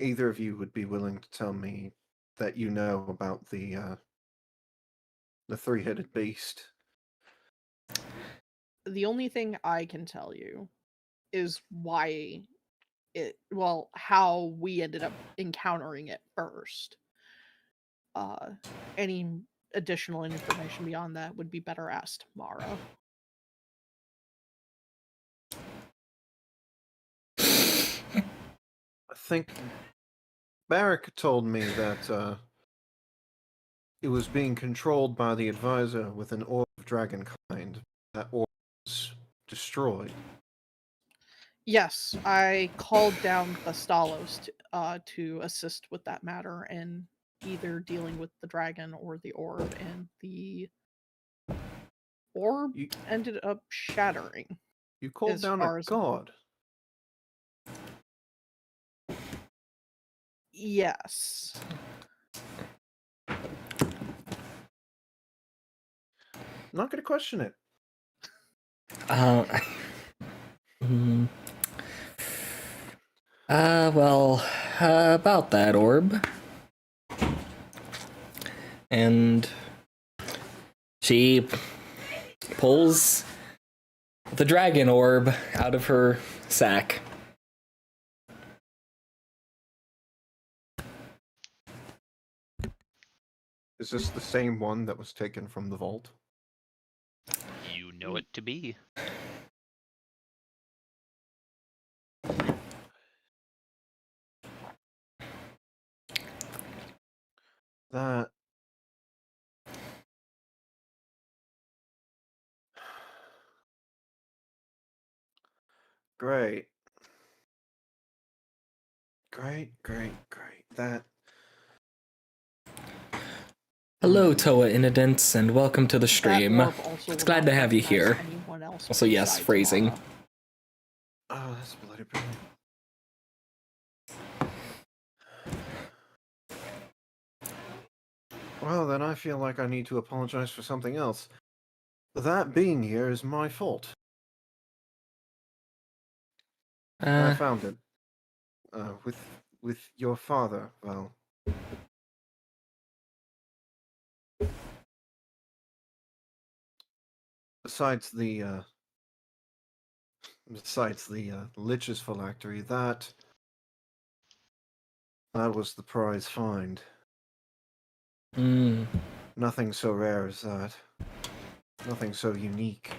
either of you would be willing to tell me that you know about the three-headed beast. The only thing I can tell you is how we ended up encountering it first. Any additional information beyond that would be better asked Mara. I think Barrick told me that it was being controlled by the advisor with an orb of dragonkind. That orb was destroyed. Yes, I called down Bastalos to assist with that matter and either dealing with the dragon or the orb, and the orb ended up shattering. You called as down far a as- god. Yes. I'm not going to question it. Well, about that orb. And she pulls the dragon orb out of her sack. Is this the same one that was taken from the vault? You know it to be. That... Great. Great. That... Hello, Toa Incidents, and welcome to the stream. That orb also It's will glad not to have you recognize here. anyone else Also, yes, besides phrasing. Mara. Oh, that's bloody brilliant. Well, then I feel like I need to apologize for something else. That being here is my fault. I found it. With your father, well. Besides the besides the Lich's phylactery, that was the prize find. Mm. Nothing so rare as that. Nothing so unique.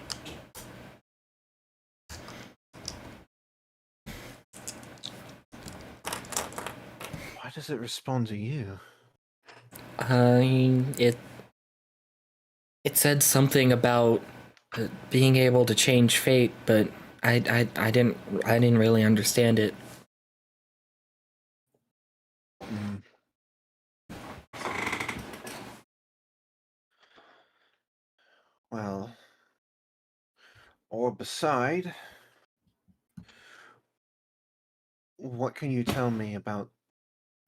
Why does it respond to you? It said something about being able to change fate, but I didn't really understand it. Mm. Well, or beside, what can you tell me about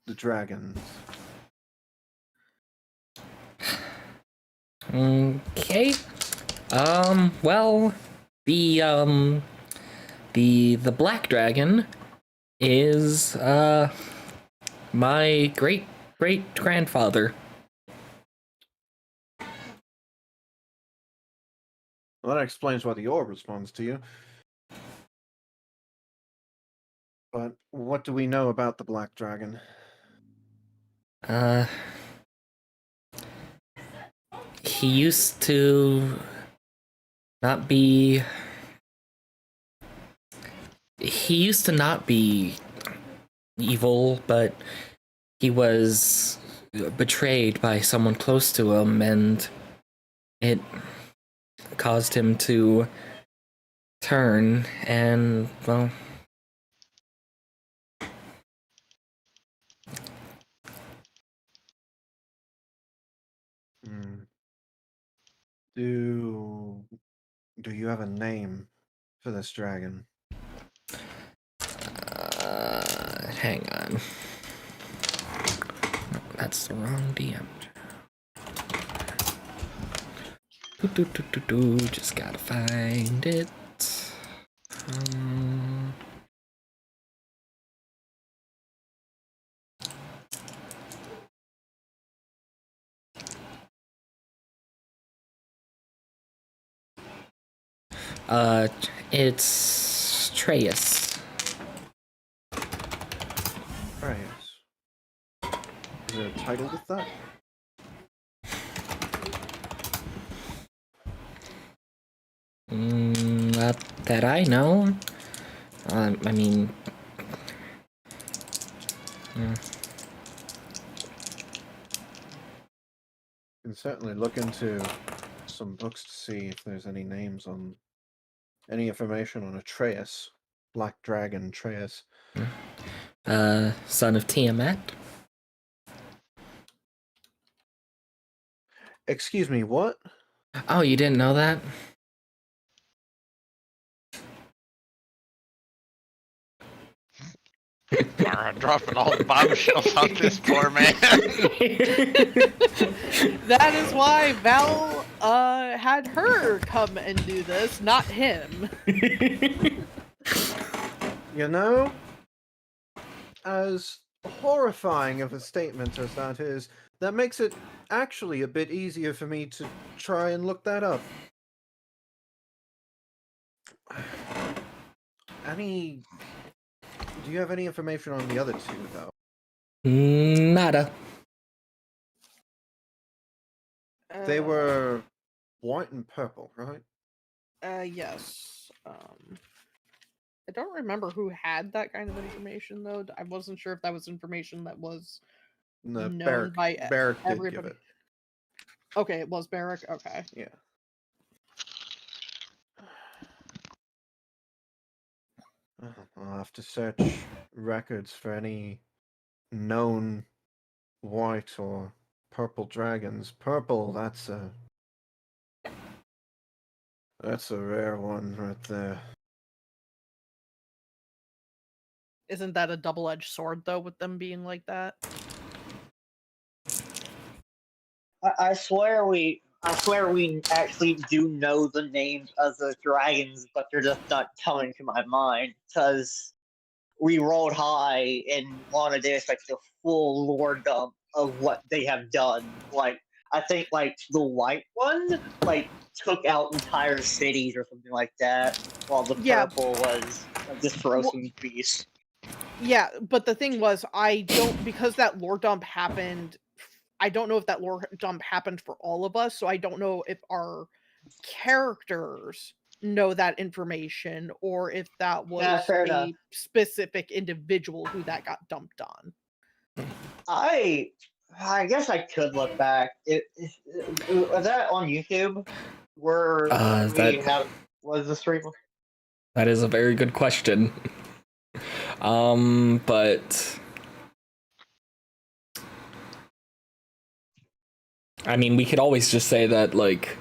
the dragons? Okay. Well, the black dragon is my great grandfather. Well, that explains why the orb responds to you. But what do we know about the black dragon? He used to not be. He used to not be evil, but he was betrayed by someone close to him, and it caused him to turn, and, well... Do you have a name for this dragon? Hang on. No, that's the wrong DM. Just gotta find it. It's Treyas. Treyas. Is there a title with that? Not that I know. I mean... You can certainly look into some books to see if there's any names on... any information on a Treyas. Black Dragon Treyas. Son of Tiamat. Excuse me, what? Oh, you didn't know that? Mara dropping all the bombshells on this poor man. That is why Val had her come and do this, not him. You know, as horrifying of a statement as that is, that makes it actually a bit easier for me to try and look that up. Do you have any information on the other two, though? Nada. They were white and purple, right? Yes. I don't remember who had that kind of information, though. I wasn't sure if that was information that was No, known by Barrick did everybody. give it. Okay, it was Barrick? Okay. Yeah. I'll have to search records for any known white or purple dragons. Purple, that's a rare one right there. Isn't that a double-edged sword, though, with them being like that? I swear we actually do know the names of the dragons, but they're just not coming to my mind because we rolled high and wanted to expect the full lore dump of what they have done. Like I think like the white one, like took out entire cities or something like that, while the Yeah. purple was this ferocious beast. Yeah, but the thing was, because that lore dump happened, I don't know if that lore dump happened for all of us, so I don't know if our characters know that information or if that was fair a enough. specific individual who that got dumped on. I guess I could look back. Was that on YouTube? Where was the stream? That is a very good question. But I mean, we could always just say that, like,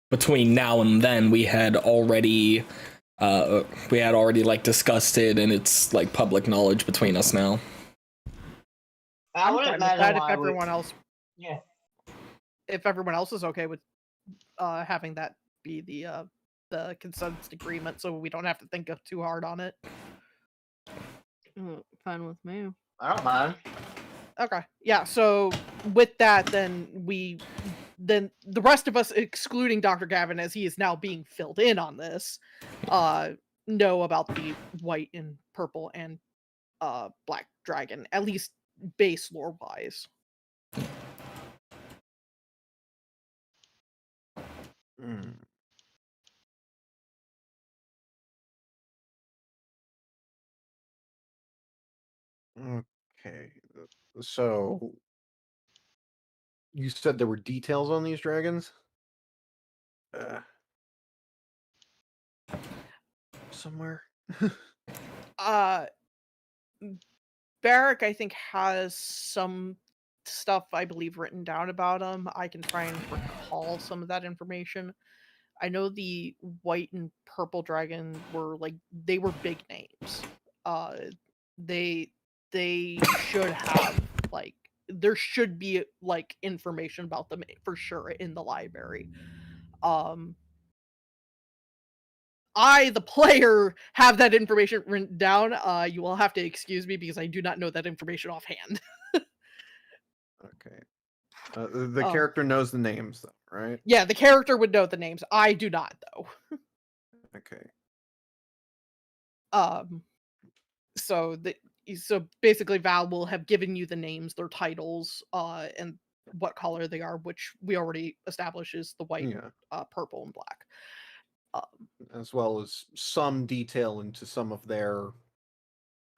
between now and then, we had already like discussed it, and it's like public knowledge between us now. I I'm would fine with imagine that if why everyone else, Yeah. if everyone else is okay with having that be the consensus agreement, so we don't have to think of too hard on it. Fine with me. I don't mind. Okay. Yeah, so with that, then the rest of us, excluding Dr. Gavin, as he is now being filled in on this, know about the white and purple and black dragon, at least base lore wise. Okay, so you said there were details on these dragons? Somewhere? Barrick, I think, has some stuff, I believe, written down about him. I can try and recall some of that information. I know the white and purple dragon were they were big names. They should have there should be information about them for sure in the library. I, the player, have that information written down. You will have to excuse me because I do not know that information offhand. Okay. The character knows the names, though, right? Yeah, the character would know the names. I do not, though. Okay. So basically, Val will have given you the names, their titles, and what color they are, which we already established is the white, purple, and black. As well as some detail into some of their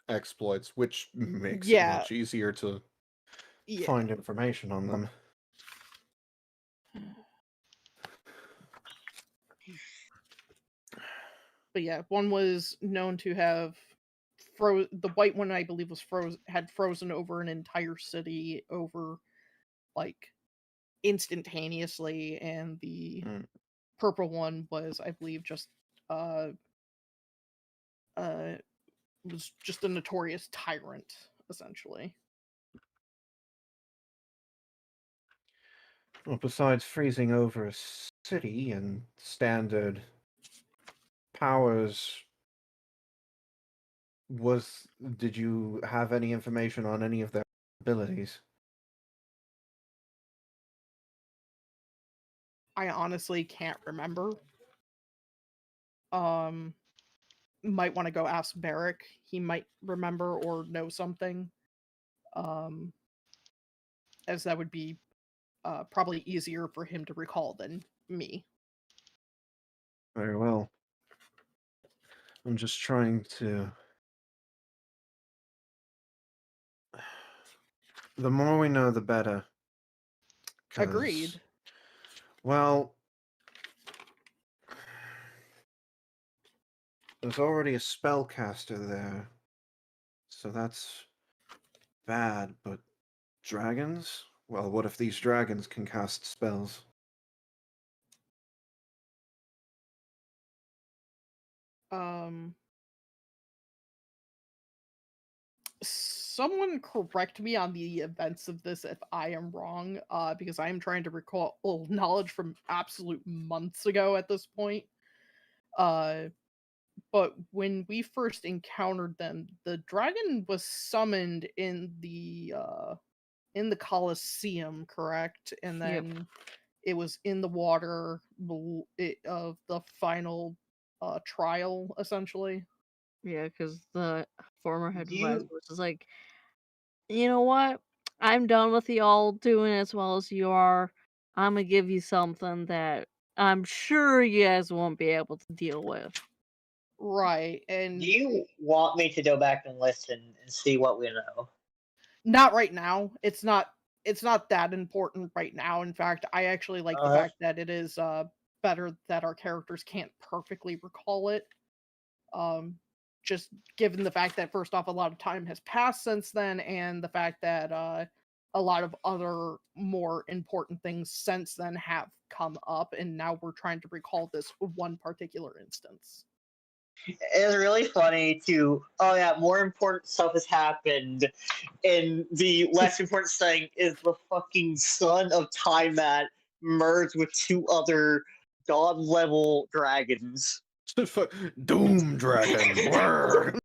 exploits, which makes it much easier to find information on them. But yeah, one was known to have the white one, I believe, was had frozen over an entire city over instantaneously, and the purple one was, I believe, just was just a notorious tyrant, essentially. Well, besides freezing over a city and standard powers, did you have any information on any of their abilities? I honestly can't remember. Might want to go ask Barrick. He might remember or know something. As that would be probably easier for him to recall than me. Very well. I'm just trying to... The more we know, the better. Agreed. Well, there's already a spellcaster there, so that's bad, but dragons? Well, what if these dragons can cast spells? Someone correct me on the events of this if I am wrong, because I am trying to recall knowledge from absolute months ago at this point. But when we first encountered them, the dragon was summoned in the Colosseum, correct? And then it was in the water of the final trial, essentially. Yeah, because the former head You- advisor was just like, you know what? I'm done with y'all doing as well as you are. I'm gonna give you something that I'm sure you guys won't be able to deal with. Right, and Do you want me to go back and listen and see what we know? not right now. It's not that important right now. In fact, I actually like the fact that it is better that our characters can't perfectly recall it. Just given the fact that first off, a lot of time has passed since then, and the fact that a lot of other more important things since then have come up, and now we're trying to recall this one particular instance. It's really funny oh yeah, more important stuff has happened, and the less important thing is the fucking son of Tiamat merged with 2 other god level dragons. Doom Dragon. Brrr.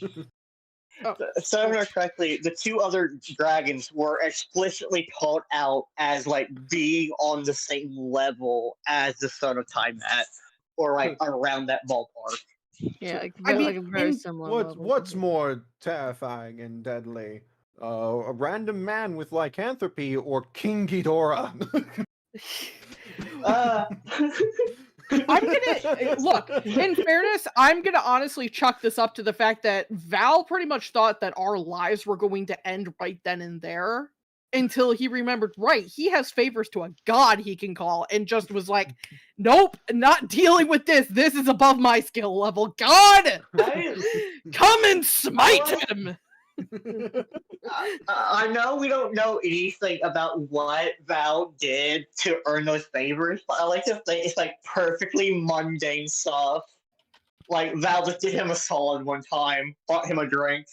If I remember correctly, the 2 other dragons were explicitly called out as like being on the same level as the son of Tiamat, or like around that ballpark. Yeah, like, I like a mean, very in- similar. level. What's more terrifying and deadly? A random man with lycanthropy or King Ghidorah? I'm gonna look. In fairness, I'm gonna honestly chuck this up to the fact that Val pretty much thought that our lives were going to end right then and there, until he remembered. Right, he has favors to a god he can call, and just was like, "Nope, not dealing with this. This is above my skill level. God, come and smite him." I know we don't know anything about what Val did to earn those favors, but I like to think it's like perfectly mundane stuff. Like Val just did him a solid one time, bought him a drink.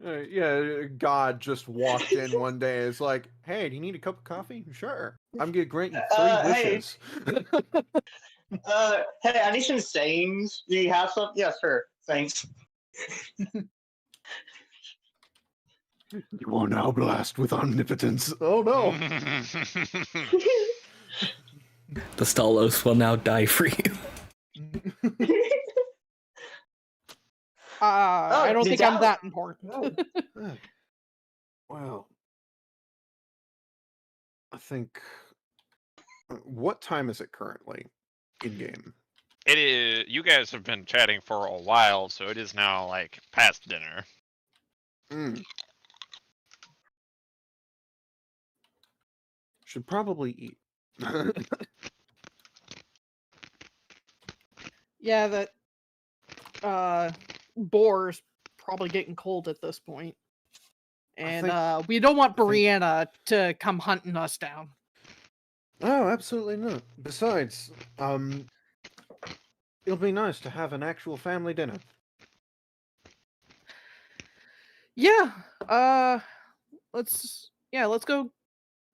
Yeah, God just walked in one day. It's like, hey, do you need a cup of coffee? Sure. I'm gonna grant you 3 Hey. wishes. Hey, I need some sayings. Do you have some? Yeah, sure. Thanks. You are now blessed with omnipotence. Oh no. The Stalos will now die for you. I don't did think I'm Val- that important. Well, I think. What time is it currently in game? It is. You guys have been chatting for a while, so it is now like past dinner. Should probably eat. Yeah, that boar's probably getting cold at this point. And we don't want Brianna to come hunting us down. Oh, absolutely not. Besides, it'll be nice to have an actual family dinner. Yeah, let's go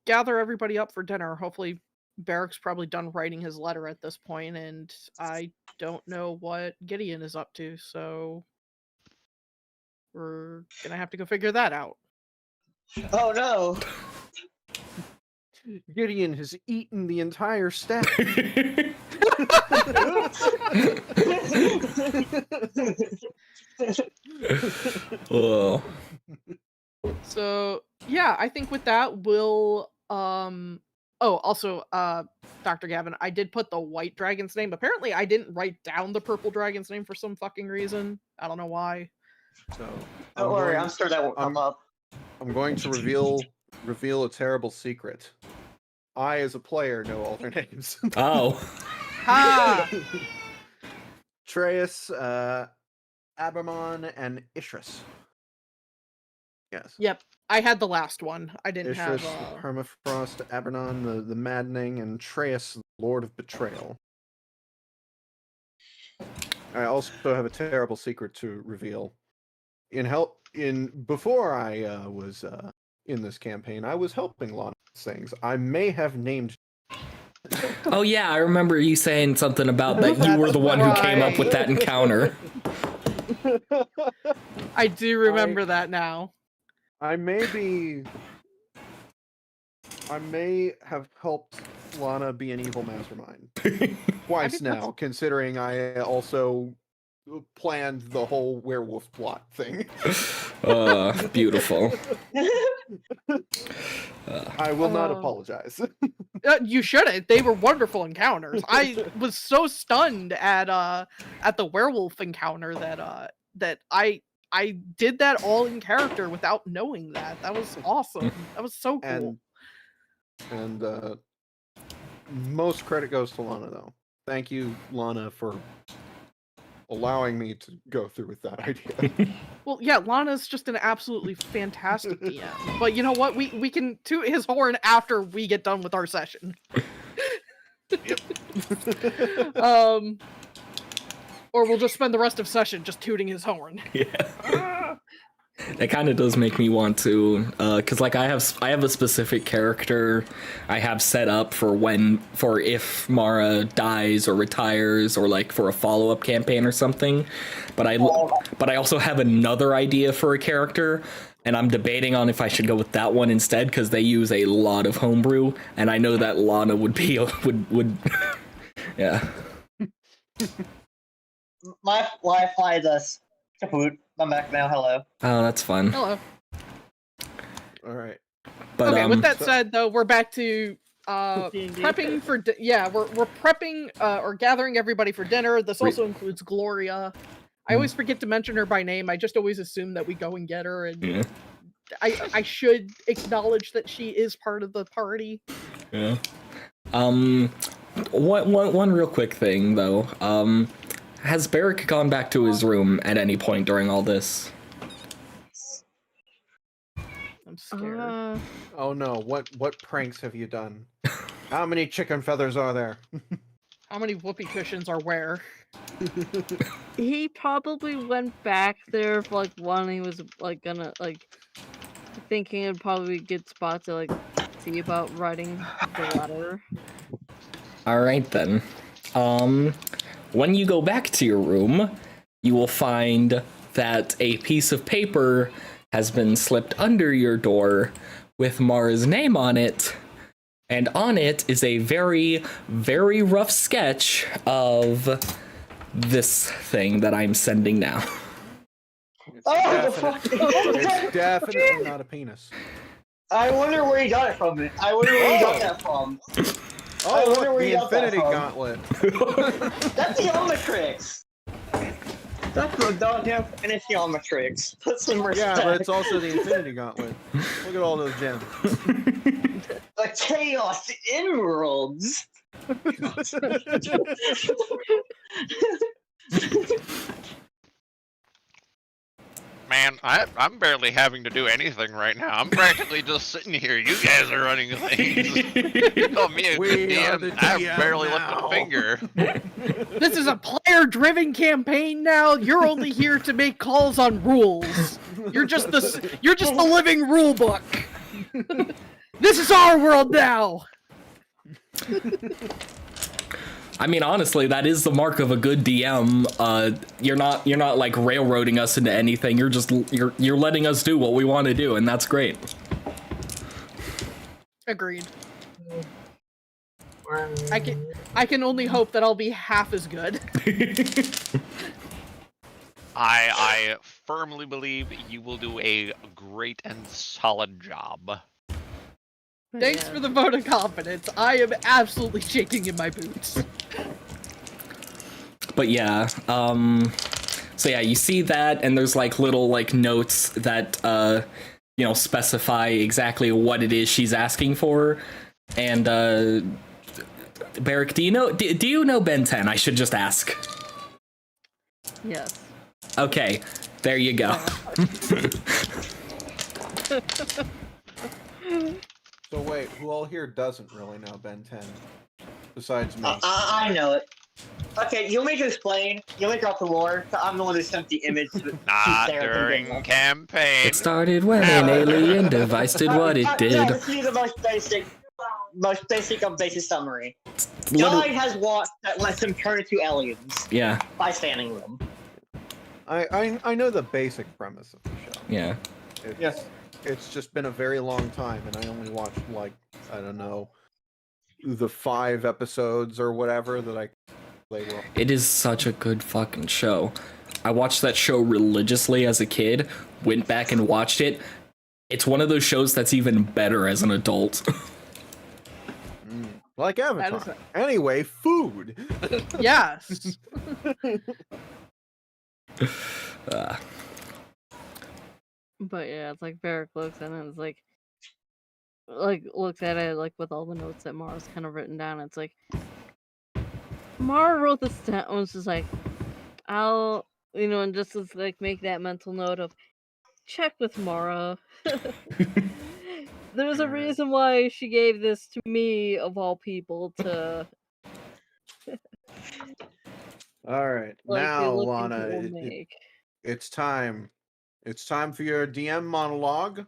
gather everybody up for dinner. Hopefully Barrick's probably done writing his letter at this point, and I don't know what Gideon is up to, so we're gonna have to go figure that out. Oh no! Gideon has eaten the entire stack. Oh. So yeah, I think with that we'll also Dr. Gavin, I did put the white dragon's name. Apparently I didn't write down the purple dragon's name for some fucking reason. I don't know why. So Don't worry, I'm sure that won't come up. I'm going to reveal a terrible secret. I, as a player, know all their names. Oh. Ha! Atreus, Abermon, and Ishris. Yes. Yep. I had the last one. I didn't Ishris, have Permafrost, Abernon, the Maddening, and Atreus, Lord of Betrayal. I also have a terrible secret to reveal. Before I was in this campaign, I was helping a lot of things. I may have named. Oh yeah, I remember you saying something about that you were the one who came up with that encounter. I do remember that now. I may have helped Lana be an evil mastermind. I Twice mean, now, considering I also planned the whole werewolf plot thing. Beautiful. I will not apologize. You shouldn't. They were wonderful encounters. I was so stunned at the werewolf encounter that I did that all in character without knowing that. That was awesome. That was so cool. And most credit goes to Lana, though. Thank you, Lana, for allowing me to go through with that idea. Well, yeah, Lana's just an absolutely fantastic DM. But you know what? We can toot his horn after we get done with our session. Or we'll just spend the rest of session just tooting his horn. Yeah. It kind of does make me want to, because like I have a specific character I have set up for if Mara dies or retires, or like for a follow-up campaign or something. But I also have another idea for a character, and I'm debating on if I should go with that one instead, because they use a lot of homebrew, and I know that Lana would be would yeah. My Wi-Fi does kaput. I'm back now. Hello. Oh, that's fun. Hello. All right. But Okay, with that said, though, we're back to prepping for we're prepping or gathering everybody for dinner. This also includes Gloria. I always forget to mention her by name. I just always assume that we go and get her, and I should acknowledge that she is part of the party. Yeah. One real quick thing though. Has Barrick gone back to his room at any point during all this? I'm scared. Oh no, what pranks have you done? How many chicken feathers are there? How many whoopee cushions are where? He probably went back there for like one. He was like gonna like thinking it'd probably be a good spot to like see about writing the letter. All right then. When you go back to your room, you will find that a piece of paper has been slipped under your door with Mara's name on it, and on it is a very, very rough sketch of this thing that I'm sending now. It's definitely not a penis. I wonder where he got it from. I wonder where he got that from. Oh, look, the Infinity Gauntlet. That's the Omnitrix. That's the goddamn Infinity Omnitrix. Put some respect. Yeah, but it's also the Infinity Gauntlet. Look at all those gems. The Chaos Emeralds. Man, I'm barely having to do anything right now. I'm practically just sitting here. You guys are running things. You call me a good DM. I've barely lifted a finger. This is a player-driven campaign now. You're only here to make calls on rules. You're just the living rule book. This is our world now. I mean, honestly, that is the mark of a good DM. You're not like railroading us into anything. You're letting us do what we want to do, and that's great. Agreed. I can only hope that I'll be half as good. I firmly believe you will do a great and solid job. Thanks for the vote of confidence. I am absolutely shaking in my boots. But yeah, so yeah, you see that, and there's like little like notes that specify exactly what it is she's asking for. And Barrick, do you know Ben 10? I should just ask. Yes. Okay, there you go. So wait, who all here doesn't really know Ben 10? Besides me. I know it. Okay, you'll make it explain. You'll make it off the lore. I'm the one who sent the image. Not during campaign. It started when an alien device did what it did. Yeah, let's use the most basic of basic summary. Guy has watched that lets him turn into aliens. Yeah. By standing them. I know the basic premise of the show. Yeah. Yes. It's just been a very long time, and I only watched, like, I don't know, the 5 episodes or whatever that I play well. It is such a good fucking show. I watched that show religiously as a kid, went back and watched it. It's one of those shows that's even better as an adult. Like Avatar. is Anyway, food. Yes. But yeah, it's like Varric looks at it and it's like looks at it like with all the notes that Mara's kind of written down. It's like Mara wrote this down and was just like, I'll and just to, like make that mental note of check with Mara. There's a reason why she gave this to me of all people to All right, like be now looking Lana, to make. it's time. It's time for your DM monologue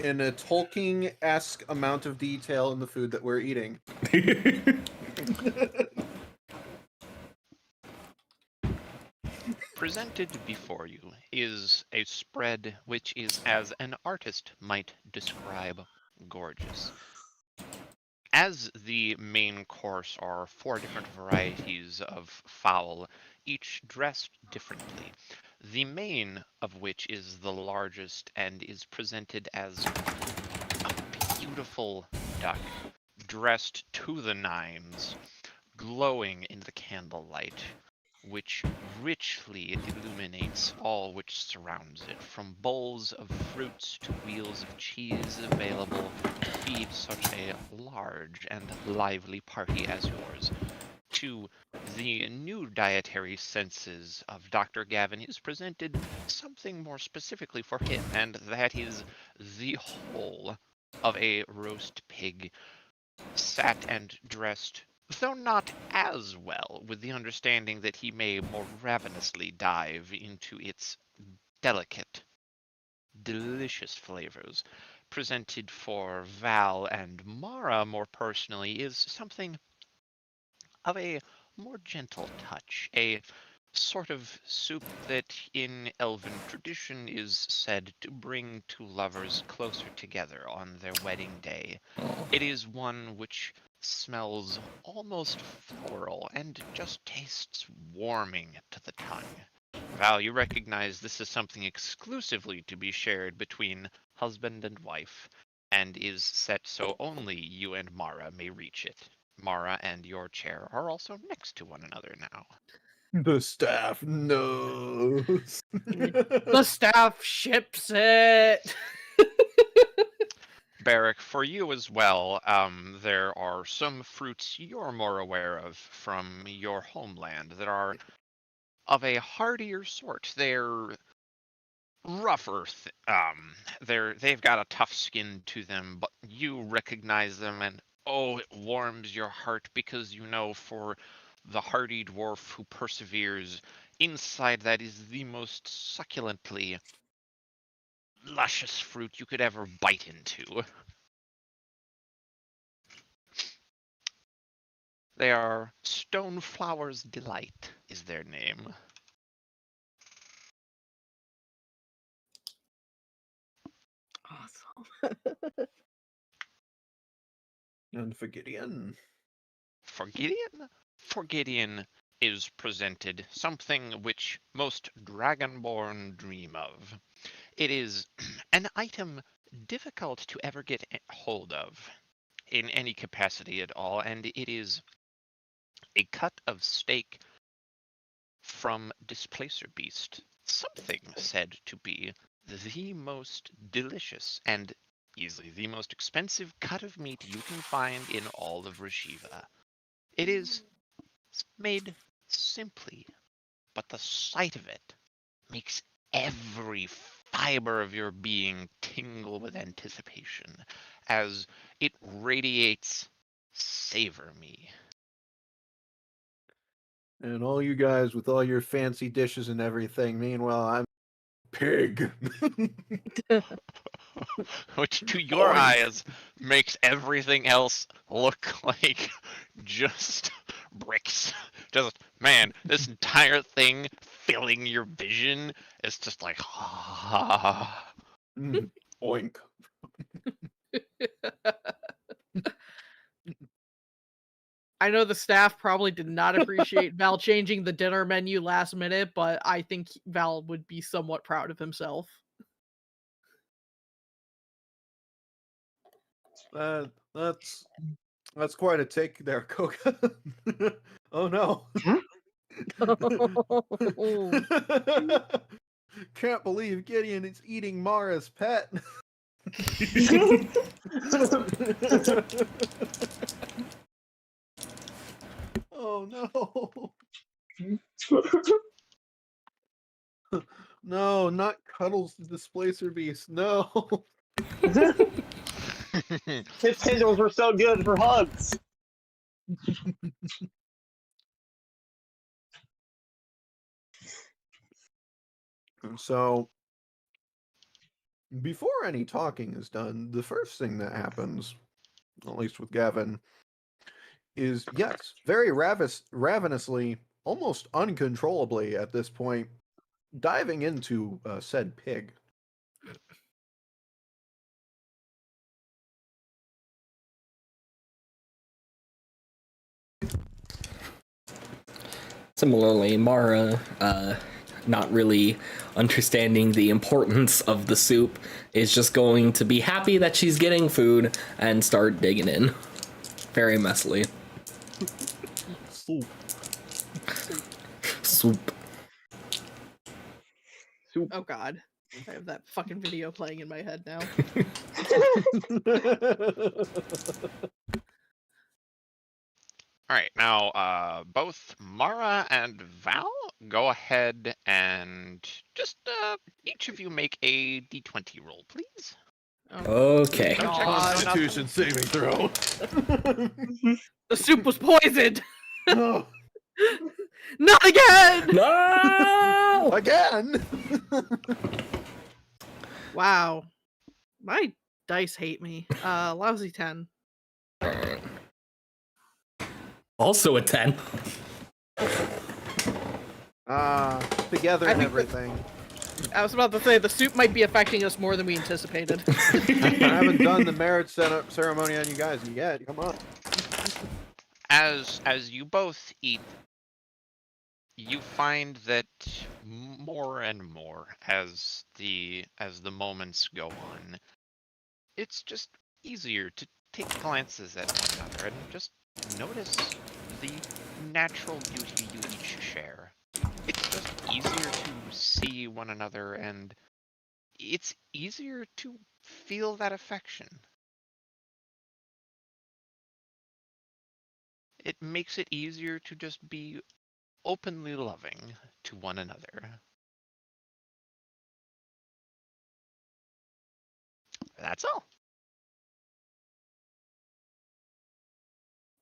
in a Tolkien-esque amount of detail in the food that we're eating. Presented before you is a spread which is, as an artist might describe, gorgeous. As the main course are 4 different varieties of fowl, each dressed differently. The main of which is the largest and is presented as a beautiful duck, dressed to the nines, glowing in the candlelight, which richly illuminates all which surrounds it, from bowls of fruits to wheels of cheese available to feed such a large and lively party as yours. To the new dietary senses of Dr. Gavin is presented something more specifically for him, and that is the whole of a roast pig, sat and dressed, though not as well, with the understanding that he may more ravenously dive into its delicate, delicious flavors. Presented for Val and Mara more personally is something of a more gentle touch, a sort of soup that in elven tradition is said to bring two lovers closer together on their wedding day. It is one which smells almost floral and just tastes warming to the tongue. Val, you recognize this is something exclusively to be shared between husband and wife, and is set so only you and Mara may reach it. Mara and your chair are also next to one another now. The staff knows. The staff ships it. Barrack, for you as well, there are some fruits you're more aware of from your homeland that are of a hardier sort. They're rougher. They've got a tough skin to them, but you recognize them, and oh, it warms your heart because you know for the hardy dwarf who perseveres, inside that is the most succulently luscious fruit you could ever bite into. They are Stoneflower's Delight is their name. Awesome. And for Gideon. For Gideon? For Gideon is presented something which most dragonborn dream of. It is an item difficult to ever get hold of in any capacity at all, and it is a cut of steak from Displacer Beast. Something said to be the most delicious and easily the most expensive cut of meat you can find in all of Rashiva. It is made simply, but the sight of it makes every fiber of your being tingle with anticipation as it radiates savor me. And all you guys with all your fancy dishes and everything. Meanwhile, I'm pig. Which to your Oink. eyes makes everything else look like just bricks. Just, man, this entire thing filling your vision is just like, Oink. I know the staff probably did not appreciate Val changing the dinner menu last minute, but I think Val would be somewhat proud of himself. That's quite a take there, Coca. Oh no. Can't believe Gideon is eating Mara's pet. Oh no. No, not Cuddles the Displacer Beast. No. His tendrils were so good for hugs. So, before any talking is done, the first thing that happens, at least with Gavin, is yes, very ravenously, almost uncontrollably at this point, diving into said pig. Similarly, Mara, not really understanding the importance of the soup, is just going to be happy that she's getting food and start digging in. Very messily. Soup. Soup. Oh god. I have that fucking video playing in my head now. All right, now both Mara and Val, go ahead and just each of you make a d20 roll, please. Okay. Don't check God. Constitution saving throw. The soup was poisoned! No. Not again! No! Again. Wow. My dice hate me. Lousy 10. Also a 10. Together I and think everything. I was about to say, the soup might be affecting us more than we anticipated. I haven't done the marriage ceremony on you guys yet. Come on. As you both eat, you find that more and more as the moments go on, it's just easier to take glances at one another and just notice the natural beauty you each share. It's just easier to see one another, and it's easier to feel that affection. It makes it easier to just be openly loving to one another. That's all.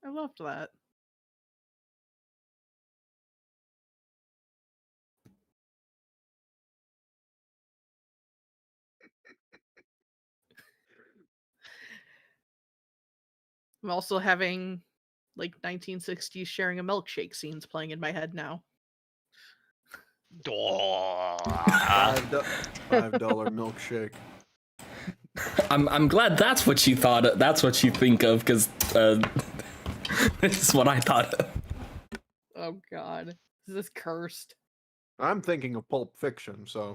I loved that. I'm also having like 1960s sharing a milkshake scenes playing in my head now. $5 milkshake. I'm glad that's what you thought. That's what you think of, because this is what I thought of. Oh god. This is cursed. I'm thinking of Pulp Fiction, so.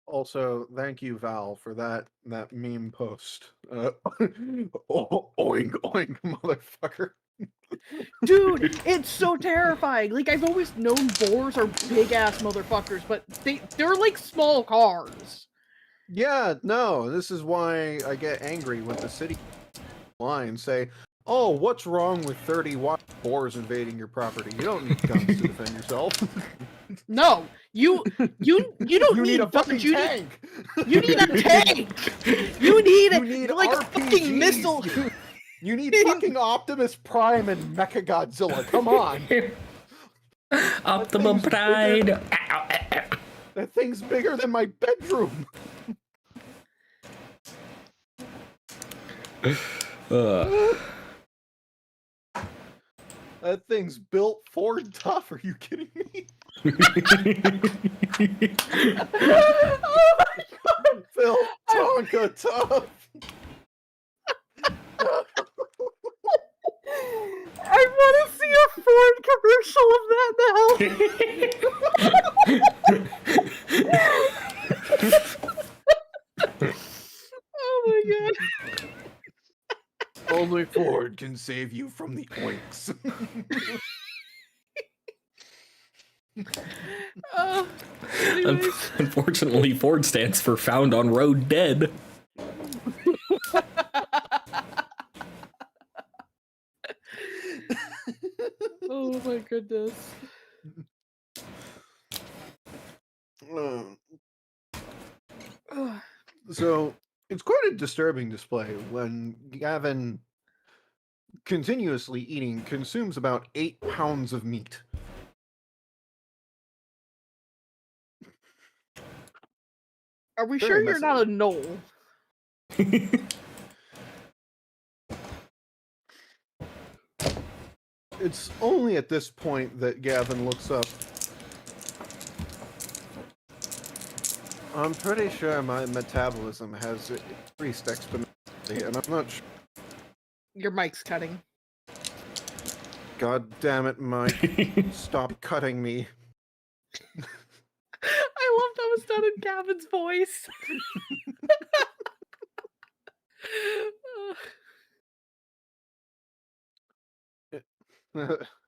Also, thank you, Val, for that meme post. Oink oink, motherfucker. Dude, it's so terrifying. Like, I've always known boars are big ass motherfuckers, but they're like small cars. Yeah, no, this is why I get angry when the city line say, "Oh, what's wrong with 30 wild boars invading your property? You don't need guns to defend yourself." No, you don't You need a guns, fucking you tank. You need a tank. You need like a RPGs. fucking missile. You need fucking Optimus Prime and Mechagodzilla. Come on. Optimum Pride. That thing's bigger than my bedroom. That thing's built Ford tough. Are you kidding me? Oh my god! Built Tonka tough. I want to see a Ford commercial of that now. Oh my god. Only Ford can save you from the oinks. Anyways. Unfortunately, Ford stands for found on road dead. Oh my goodness. So it's quite a disturbing display when Gavin, continuously eating, consumes about 8 pounds of meat. Are we Very sure you're not a messy. knoll? It's only at this point that Gavin looks up. I'm pretty sure my metabolism has increased exponentially, and I'm not sure. Your mic's cutting. God damn it, Mike. Stop cutting me. I love that was done in Gavin's voice.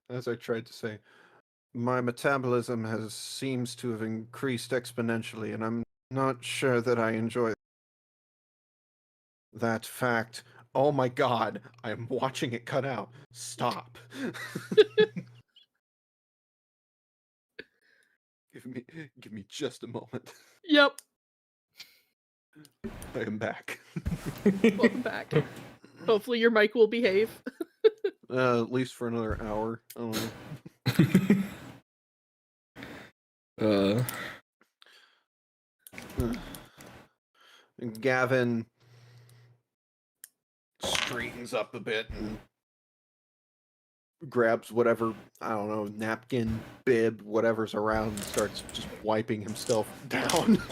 As I tried to say, my metabolism seems to have increased exponentially, and I'm not sure that I enjoy that fact. Oh my god, I'm watching it cut out. Stop. Give me just a moment. Yep. I am back. Welcome back. Hopefully your mic will behave. At least for another hour. I don't know. Gavin straightens up a bit and grabs whatever, I don't know, napkin, bib, whatever's around, and starts just wiping himself down.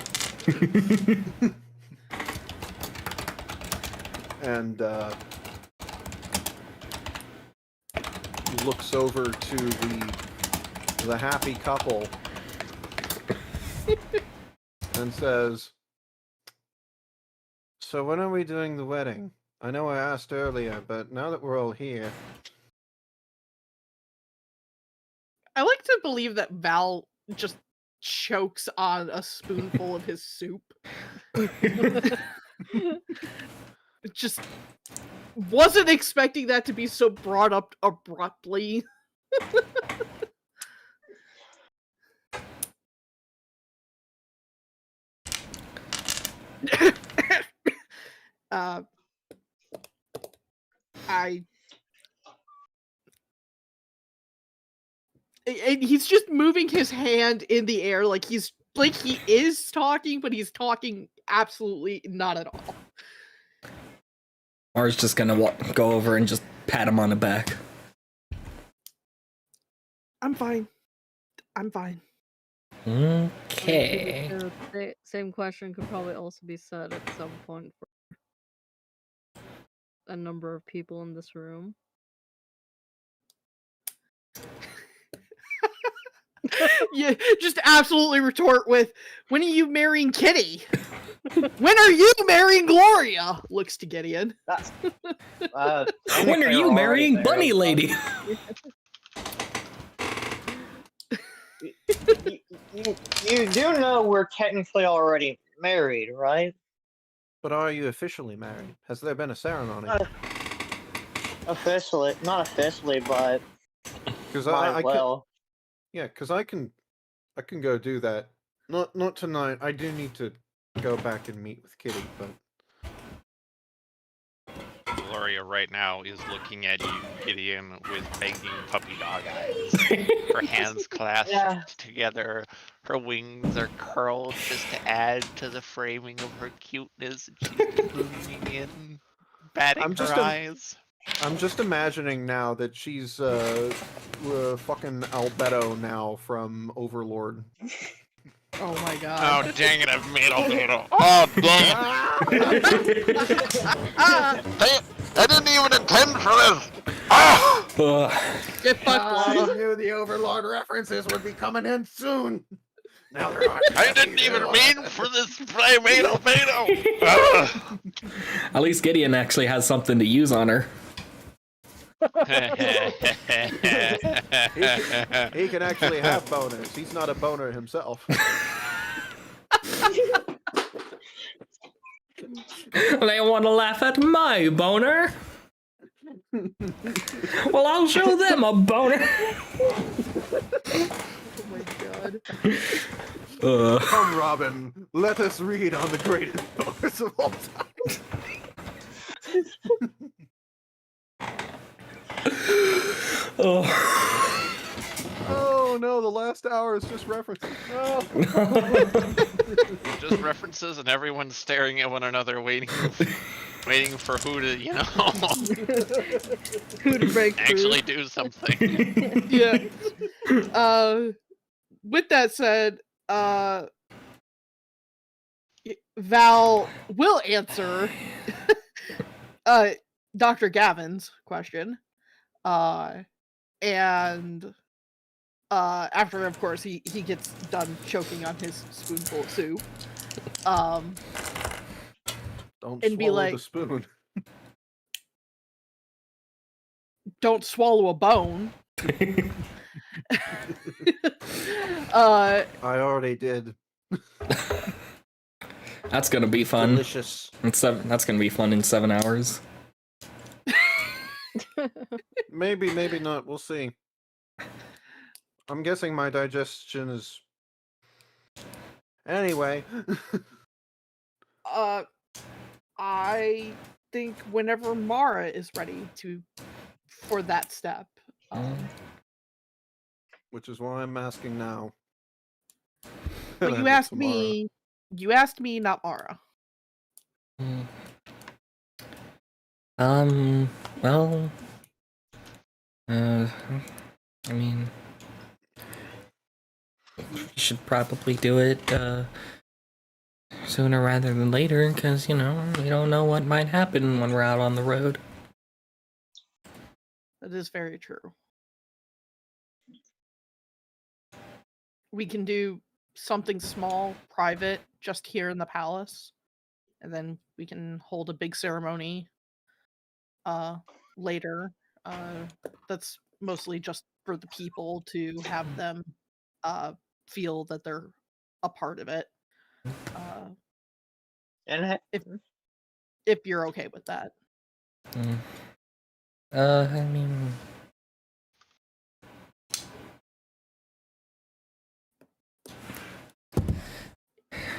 And looks over to the happy couple and says, "So when are we doing the wedding? I know I asked earlier, but now that we're all here." I like to believe that Val just chokes on a spoonful of his soup. Just wasn't expecting that to be so brought up abruptly. And he's just moving his hand in the air like he is talking, but he's talking absolutely not at all. Mars just gonna go over and just pat him on the back. I'm fine. I'm fine. Okay. The same question could probably also be said at some point for a number of people in this room. Yeah, just absolutely retort with, "When are you marrying Kitty? When are you marrying Gloria?" Looks to Gideon. That's, When are you marrying Bunny Lady? You do know we're technically already married, right? But are you officially married? Has there been a ceremony? Officially, not officially, but Because might as well. Yeah, because I can go do that. Not tonight. I do need to go back and meet with Kitty, but Gloria right now is looking at you, Gideon, with begging puppy dog eyes. Her hands clasped together, her wings are curled just to add to the framing of her cuteness. She's leaning in, batting her eyes. I'm just imagining now that she's fucking Albedo now from Overlord. Oh my Oh, god. dang it, I've made Albedo. Oh, dang Ah! it. I didn't even intend for this. Ah! Get fucked, I Lava. knew the Overlord references would be coming in soon. Now they're on. I didn't even mean for this, but I made Albedo. Ah! At least Gideon actually has something to use on her. He can actually have boners. He's not a boner himself. They want to laugh at my boner. Well, I'll show them a boner. Oh my god. Come, Robin, let us read on the greatest boners of all time. Oh no, the last hour is just references. No. Just references and everyone's staring at one another, waiting for who to, Who to break through. actually do something. Yeah. With that said, Val will answer Dr. Gavin's question. And after, of course, he gets done choking on his spoonful of soup. Don't And be swallow like- the spoon. Don't swallow a bone. uh, I already did. That's gonna be fun. Delicious. That's gonna be fun in 7 hours. Maybe, maybe not. We'll see. I'm guessing my digestion is. Anyway. I think whenever Mara is ready for that step. Which is why I'm asking now. But And you I asked look to Mara. me. You asked me, not Mara. Well, I mean, you should probably do it, sooner rather than later, because, we don't know what might happen when we're out on the road. That is very true. We can do something small, private, just here in the palace, and then we can hold a big ceremony later. That's mostly just for the people to have them feel that they're a part of it. And If you're okay with that. I mean,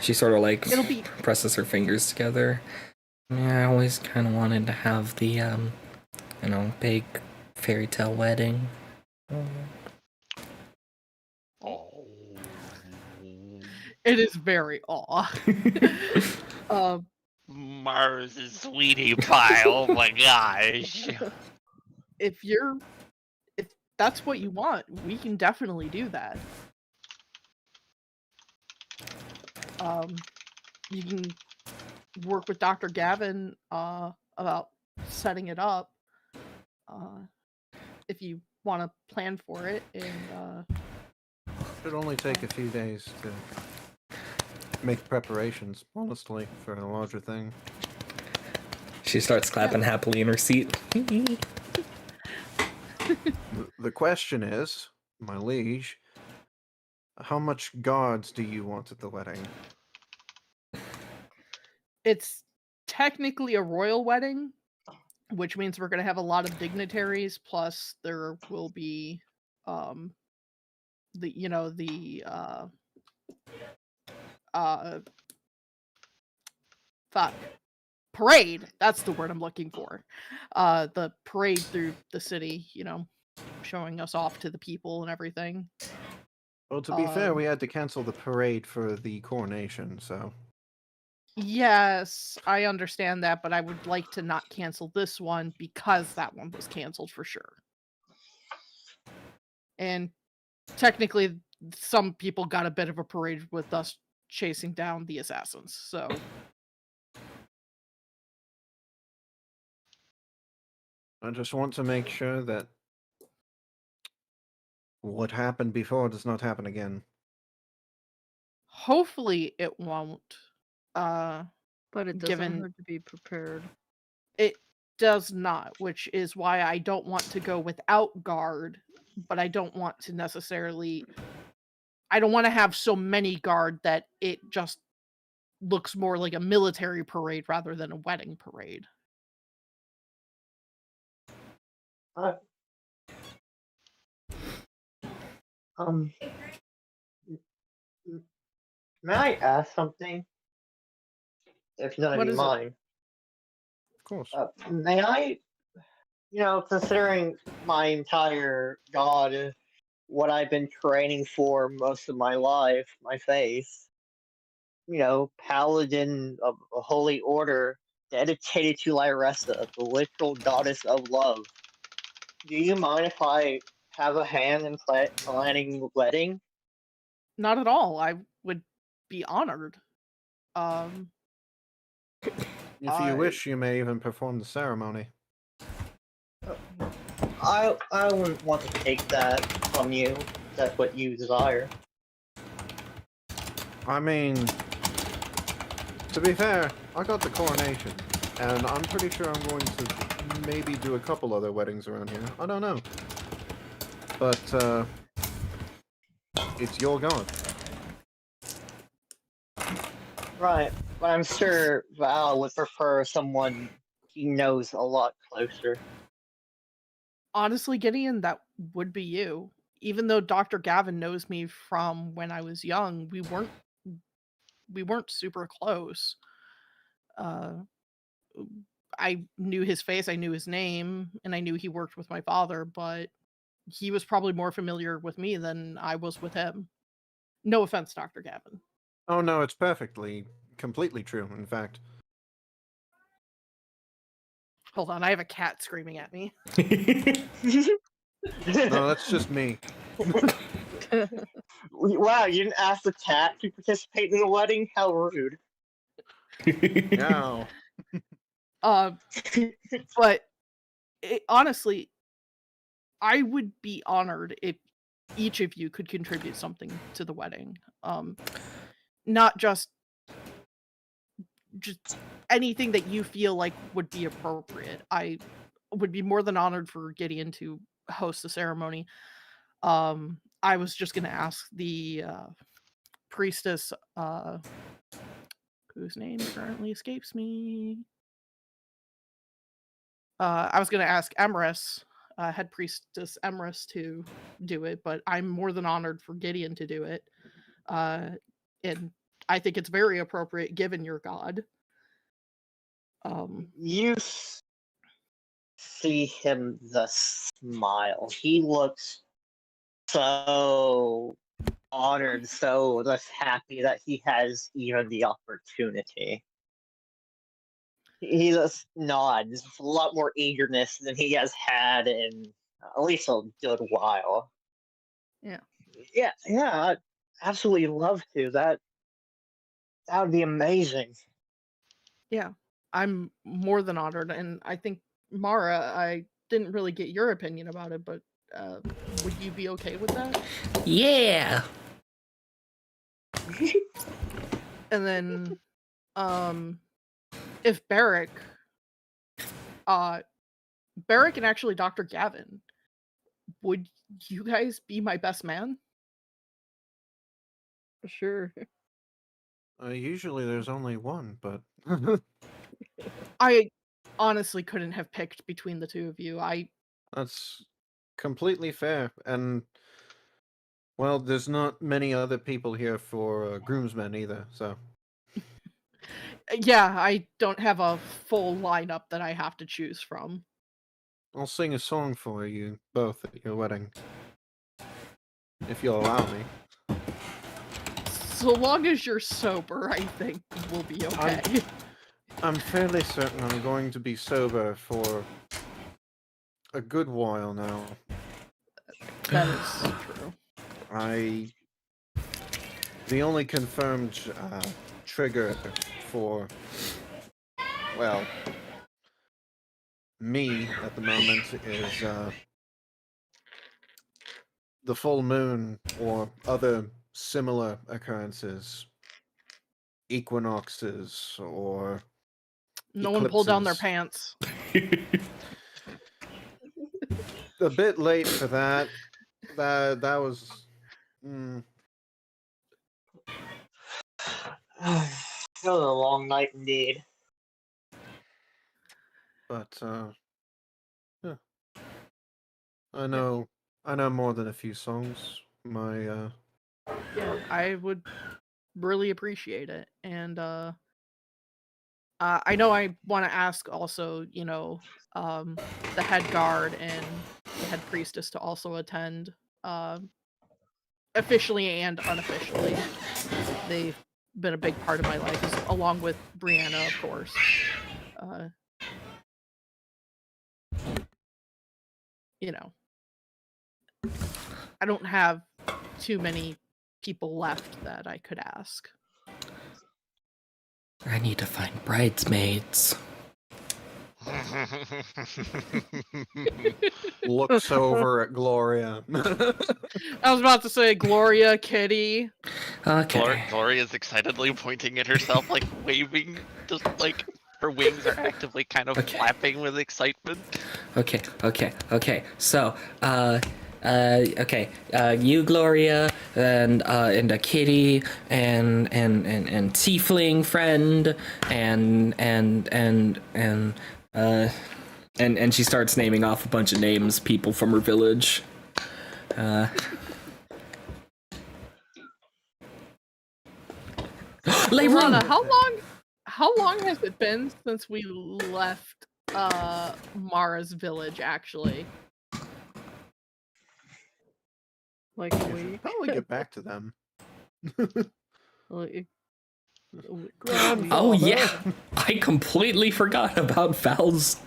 she sort of like It'll be presses her fingers together. Yeah, I always kind of wanted to have the, big fairy tale wedding. Oh. it is very awe. Mars' sweetie pie, oh my gosh. If that's what you want, we can definitely do that. You can work with Dr. Gavin about setting it up if you want to plan for it, and Should only take a few days to make preparations, honestly, for a larger thing. She starts clapping happily in her seat. The question is, my liege, how much guards do you want at the wedding? it's technically a royal wedding, which means we're going to have a lot of dignitaries, plus there will be parade, that's the word I'm looking for. The parade through the city, showing us off to the people and everything. Well, to be fair, we had to cancel the parade for the coronation, so... Yes, I understand that, but I would like to not cancel this one because that one was canceled for sure. And technically, some people got a bit of a parade with us chasing down the assassins, so. I just want to make sure that what happened before does not happen again. Hopefully it won't. But it doesn't Given hurt to be prepared. it does not, which is why I don't want to go without guard, but I don't want to necessarily. I don't want to have so many guard that it just looks more like a military parade rather than a wedding parade. Uh, um, may I ask something? If you don't What have is it? mind. Of course. May I, considering my entire god, what I've been training for most of my life, my faith, paladin of a holy order, dedicated to Lyressa, the literal goddess of love. Do you mind if I have a hand in planning the wedding? Not at all. I would be honored. If you wish, you may even perform the ceremony. I wouldn't want to take that from you. If that's what you desire. I mean, to be fair, I got the coronation, and I'm pretty sure I'm going to maybe do a couple other weddings around here. I don't know. But, it's your god. Right, but I'm sure Val would prefer someone he knows a lot closer. Honestly, Gideon, that would be you. Even though Dr. Gavin knows me from when I was young, we weren't super close. I knew his face, I knew his name, and I knew he worked with my father, but he was probably more familiar with me than I was with him. No offense, Dr. Gavin. Oh no, it's completely true, in fact. Hold on, I have a cat screaming at me. No, that's just me. Wow, you didn't ask the cat to participate in the wedding? How rude. No. But honestly, I would be honored if each of you could contribute something to the wedding. Not just anything that you feel like would be appropriate. I would be more than honored for Gideon to host the ceremony. I was just going to ask the priestess, whose name currently escapes me. I was going to ask Emrys, head priestess Emrys, to do it, but I'm more than honored for Gideon to do it. And I think it's very appropriate given your god. You see him the smile. He looks so honored, so just happy that he has even the opportunity. He just nods with a lot more eagerness than he has had in at least a good while. Yeah. Yeah, I'd absolutely love to. That would be amazing. Yeah, I'm more than honored, and I think, Mara, I didn't really get your opinion about it, but would you be okay with that? Yeah. And then, if Barrick and actually Dr. Gavin, would you guys be my best man? Sure. Usually there's only one, but... I honestly couldn't have picked between the two of you. That's completely fair, and... Well, there's not many other people here for groomsmen either, so... Yeah, I don't have a full lineup that I have to choose from. I'll sing a song for you both at your wedding. If you'll allow me. So long as you're sober, I think we'll be okay. I'm fairly certain I'm going to be sober for a good while now. That is true. The only confirmed trigger for, well, me at the moment is the full moon or other similar occurrences, equinoxes or No one pulled down their eclipses. pants. A bit late for that. That was. It was a long night indeed. But yeah. I know more than a few songs. My Yeah, I would really appreciate it. And I know I want to ask also, the head guard and the head priestess to also attend, officially and unofficially. They've been a big part of my life, along with Brianna, of course. I don't have too many people left that I could ask. I need to find bridesmaids. looks over at Gloria. I was about to say Gloria, Kitty. Okay. Gloria is excitedly pointing at herself, like waving, just like her wings are actively kind of flapping with excitement. Okay. So, you, Gloria, and a kitty, and tiefling friend, and she starts naming off a bunch of names, people from her village. Lana, how long has it been since we left Mara's village, actually? Like a week. Probably get back to them. Like, Oh yeah, I completely forgot about Val's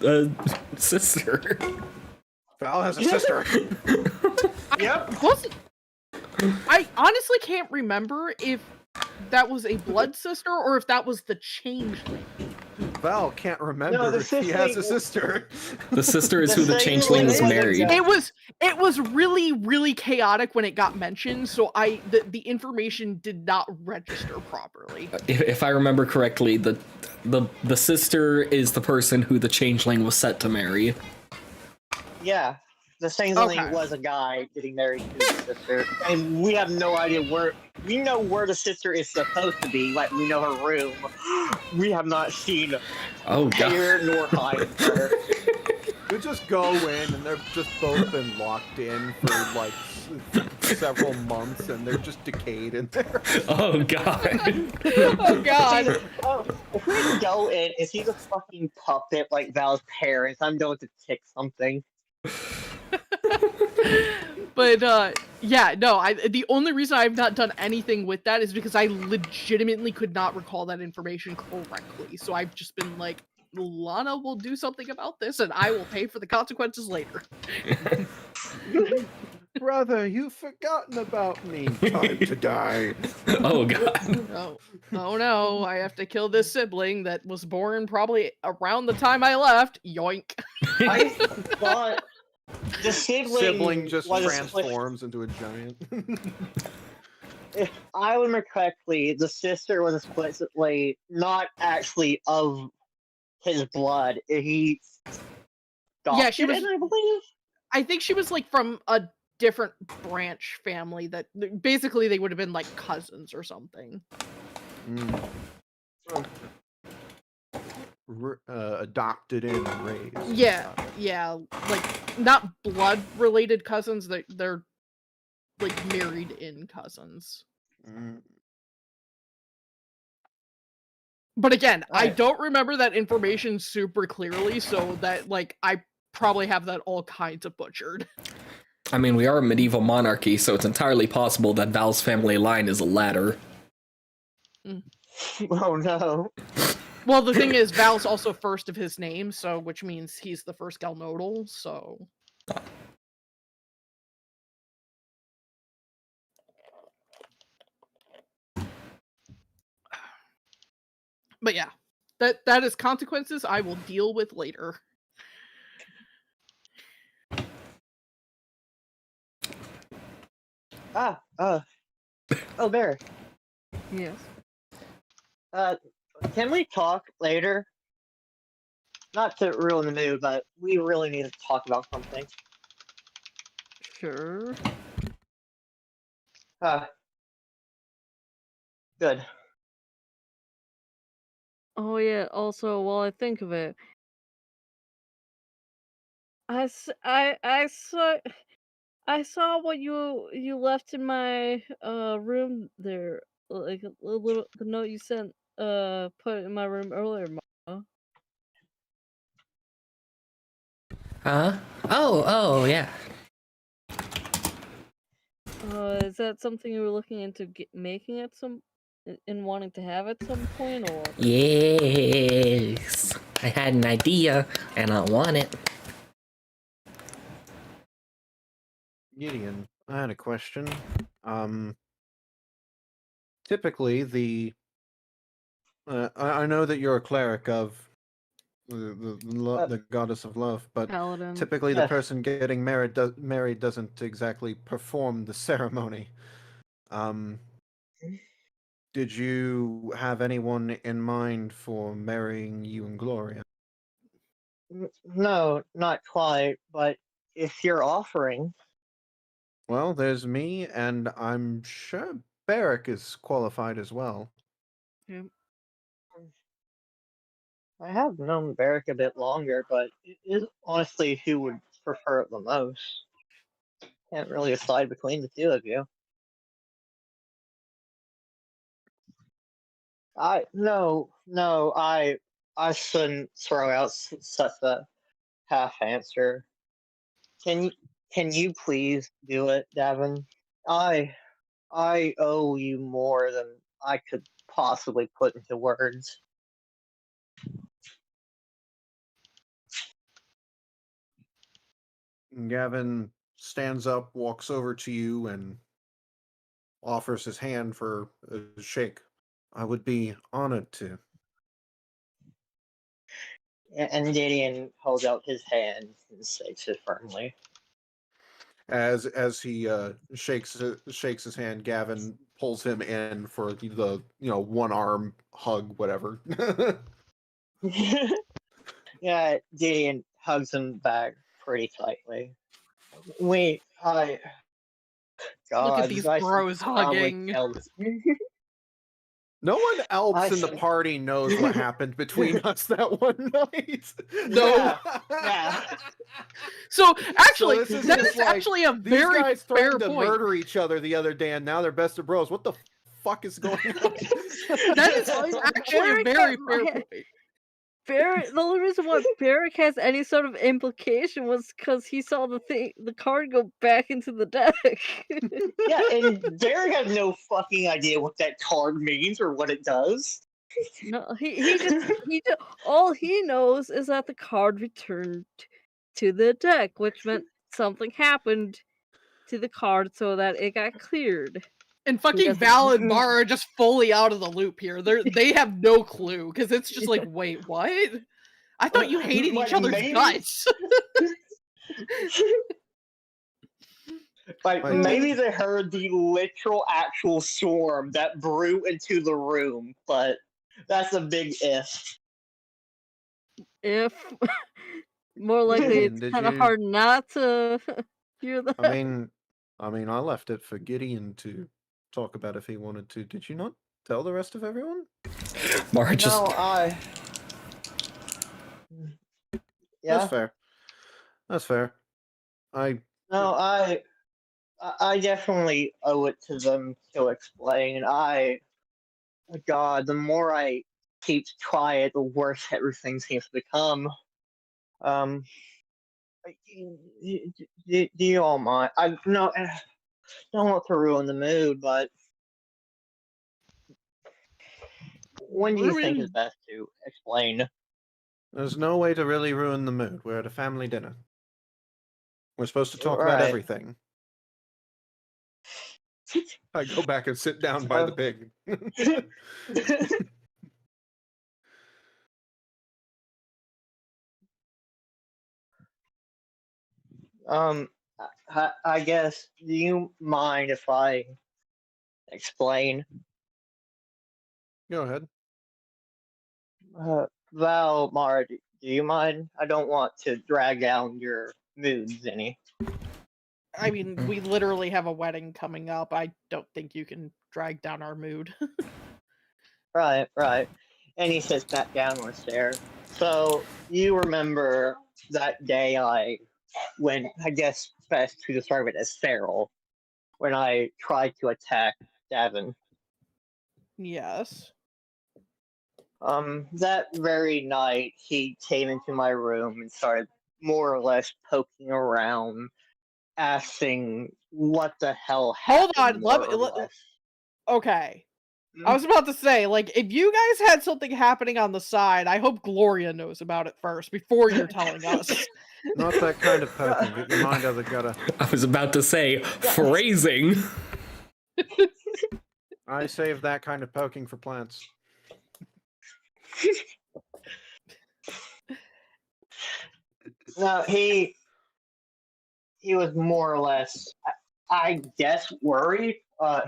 sister. Val has a sister. Yep. I honestly can't remember if that was a blood sister or if that was the changeling. Val can't remember No, the if he has a sister. The sister is The who the same changeling was one married. It was really, really chaotic when it got mentioned, so the information did not register properly. If I remember correctly, the sister is the person who the changeling was set to marry. Yeah. The changeling Okay. was a guy getting married to his sister. And we have no idea where. We know where the sister is supposed to be. Like, we know her room. We have not seen Oh god. hair nor hide her. We just go in and they've just both been locked in for like several months and they're just decayed in there. Oh god. Oh god. If we go in, is he the fucking puppet like Val's parents? I'm going to tick something. But yeah, no, the only reason I've not done anything with that is because I legitimately could not recall that information correctly. So I've just been like, Lana will do something about this and I will pay for the consequences later. Brother, you've forgotten about me. Time to die. Oh god. Oh no, I have to kill this sibling that was born probably around the time I left. Yoink. I thought the Sibling just was transforms into a giant. If I remember correctly, the sister was explicitly not actually of his blood. He Yeah, she was- I believe. I think she was like from a different branch family that basically they would have been like cousins or something. Adopted in and raised. Yeah, like not blood related cousins, they're like married in cousins. But again, I don't remember that information super clearly, so that like I probably have that all kinds of butchered. I mean, we are a medieval monarchy, so it's entirely possible that Val's family line is a ladder. Oh no. Well, the thing is, Val's also first of his name, so which means he's the first Galnodal, so. But yeah, that is consequences I will deal with later. Oh, Bear. Yes. Can we talk later? Not to ruin the mood, but we really need to talk about something. Sure. Good. Oh yeah. Also, while I think of it, I saw what you left in my room there, like a little the note you sent put in my room earlier. Mama. Huh? Oh, yeah. Is that something you were looking into making at and wanting to have at some point, or? Yes. I had an idea, and I want it. Gideon, I had a question. Typically, I know that you're a cleric of the goddess of love, but Paladin. typically the Yes. person getting married doesn't exactly perform the ceremony. Did you have anyone in mind for marrying you and Gloria? No, not quite, but if you're offering, Well, there's me, and I'm sure Barrick is qualified as well. Yep. I have known Barrick a bit longer, but it is honestly who would prefer it the most. Can't really decide between the two of you. I shouldn't throw out such a half answer. Can you please do it, Davin? I owe you more than I could possibly put into words. Gavin stands up, walks over to you, and offers his hand for a shake. I would be honored to. And Gideon holds out his hand and shakes it firmly. As he shakes his hand, Gavin pulls him in for the one arm hug, whatever. Yeah, Gideon hugs him back pretty tightly. Wait, Look God, at these I should bros probably hugging. tell this. No one else I in the should- party knows what happened between us that one night. No. Yeah. So actually, this is that just is like, actually a These very guys fair threatened to point. murder each other the other day, and now they're best of bros. What the fuck is going on? That is actually a Barrick very had- fair had- point. The only reason why Barrick has any sort of implication was because he saw the card go back into the deck. Yeah, and Derek has no fucking idea what that card means or what it does. No, he just all he knows is that the card returned to the deck, which meant something happened to the card so that it got cleared. And fucking doesn't- Val and Mara are just fully out of the loop here. They have no clue because it's just like, wait, what? I thought you hated Like, each other's maybe- guts. Like, Like- maybe they heard the literal actual storm that brew into the room, but that's a big if. If more likely, it's Did kind of you- hard not to hear that. I mean, I left it for Gideon to talk about if he wanted to. Did you not tell the rest of everyone? Mara just. No, Yeah. That's fair. That's fair. No, I definitely owe it to them to explain. God, the more I keep quiet, the worse everything seems to become. Do you all mind? I no, don't want to ruin the mood, but when do you think is ruin. best to explain? There's no way to really ruin the mood. We're at a family dinner. We're supposed to talk about Right. everything. I go back and sit down by the pig. um, I guess. Do you mind if I explain? Go ahead. Val, Mara, do you mind? I don't want to drag down your moods any. I mean, we literally have a wedding coming up. I don't think you can drag down our mood. Right, right. And he sits back down on his chair. So you remember that day I guess best to describe it as feral, when I tried to attack Davin. Yes. That very night he came into my room and started more or less poking around, asking what the hell Hold happened. on, More or less. Okay. Hmm? I was about to say, like, if you guys had something happening on the side, I hope Gloria knows about it first before you're telling us. Not that kind of poking. Get your mind out of the gutter. I was about to say phrasing. I save that kind of poking for plants. No, he was more or less, I guess, worried.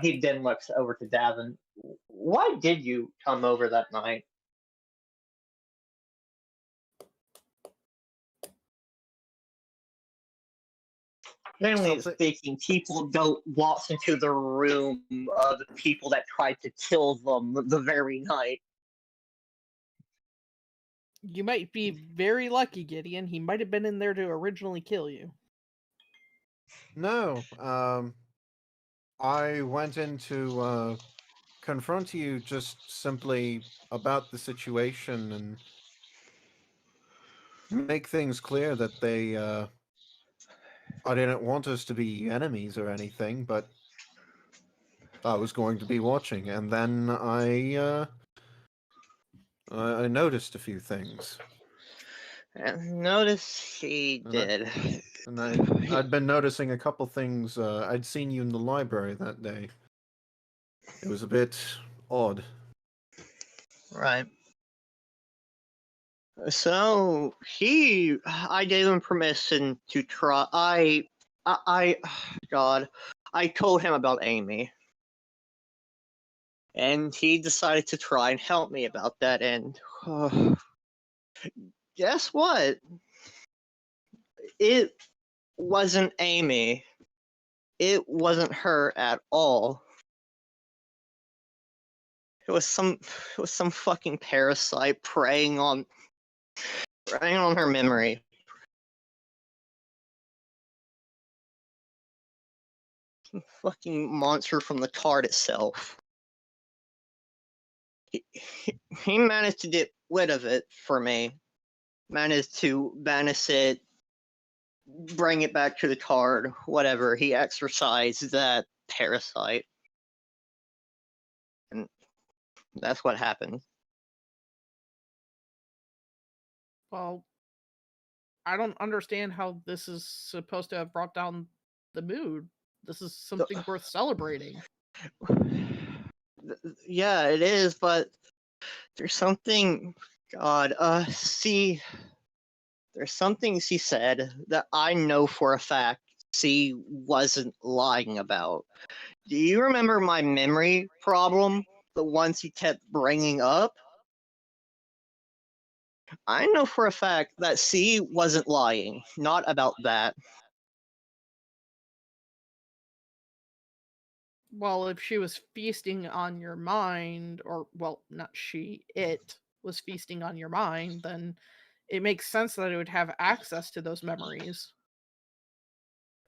He then looks over to Davin. Why did you come over that night? Generally Something- speaking, people don't walk into the room of the people that tried to kill them the very night. You might be very lucky, Gideon. He might have been in there to originally kill you. No. I went in to confront you just simply about the situation and make things clear that I didn't want us to be enemies or anything, but I was going to be watching, and then I noticed a few things. Notice he did. And I'd been noticing a couple things. I'd seen you in the library that day. It was a bit odd. Right. So I gave him permission to try. God, I told him about Amy, and he decided to try and help me about that. And guess what? It wasn't Amy. It wasn't her at all. It was some fucking parasite preying on her memory. Some fucking monster from the card itself. He managed to get rid of it for me. Managed to banish it, bring it back to the card, whatever. He exorcised that parasite. And that's what happened. Well, I don't understand how this is supposed to have brought down the mood. This is something worth celebrating. Yeah, it is, but there's something. God, there's something she said that I know for a fact she wasn't lying about. Do you remember my memory problem? The ones he kept bringing up? I know for a fact that she wasn't lying, not about that. Well, if she was feasting on your mind, or, well, not she, it was feasting on your mind, then it makes sense that it would have access to those memories.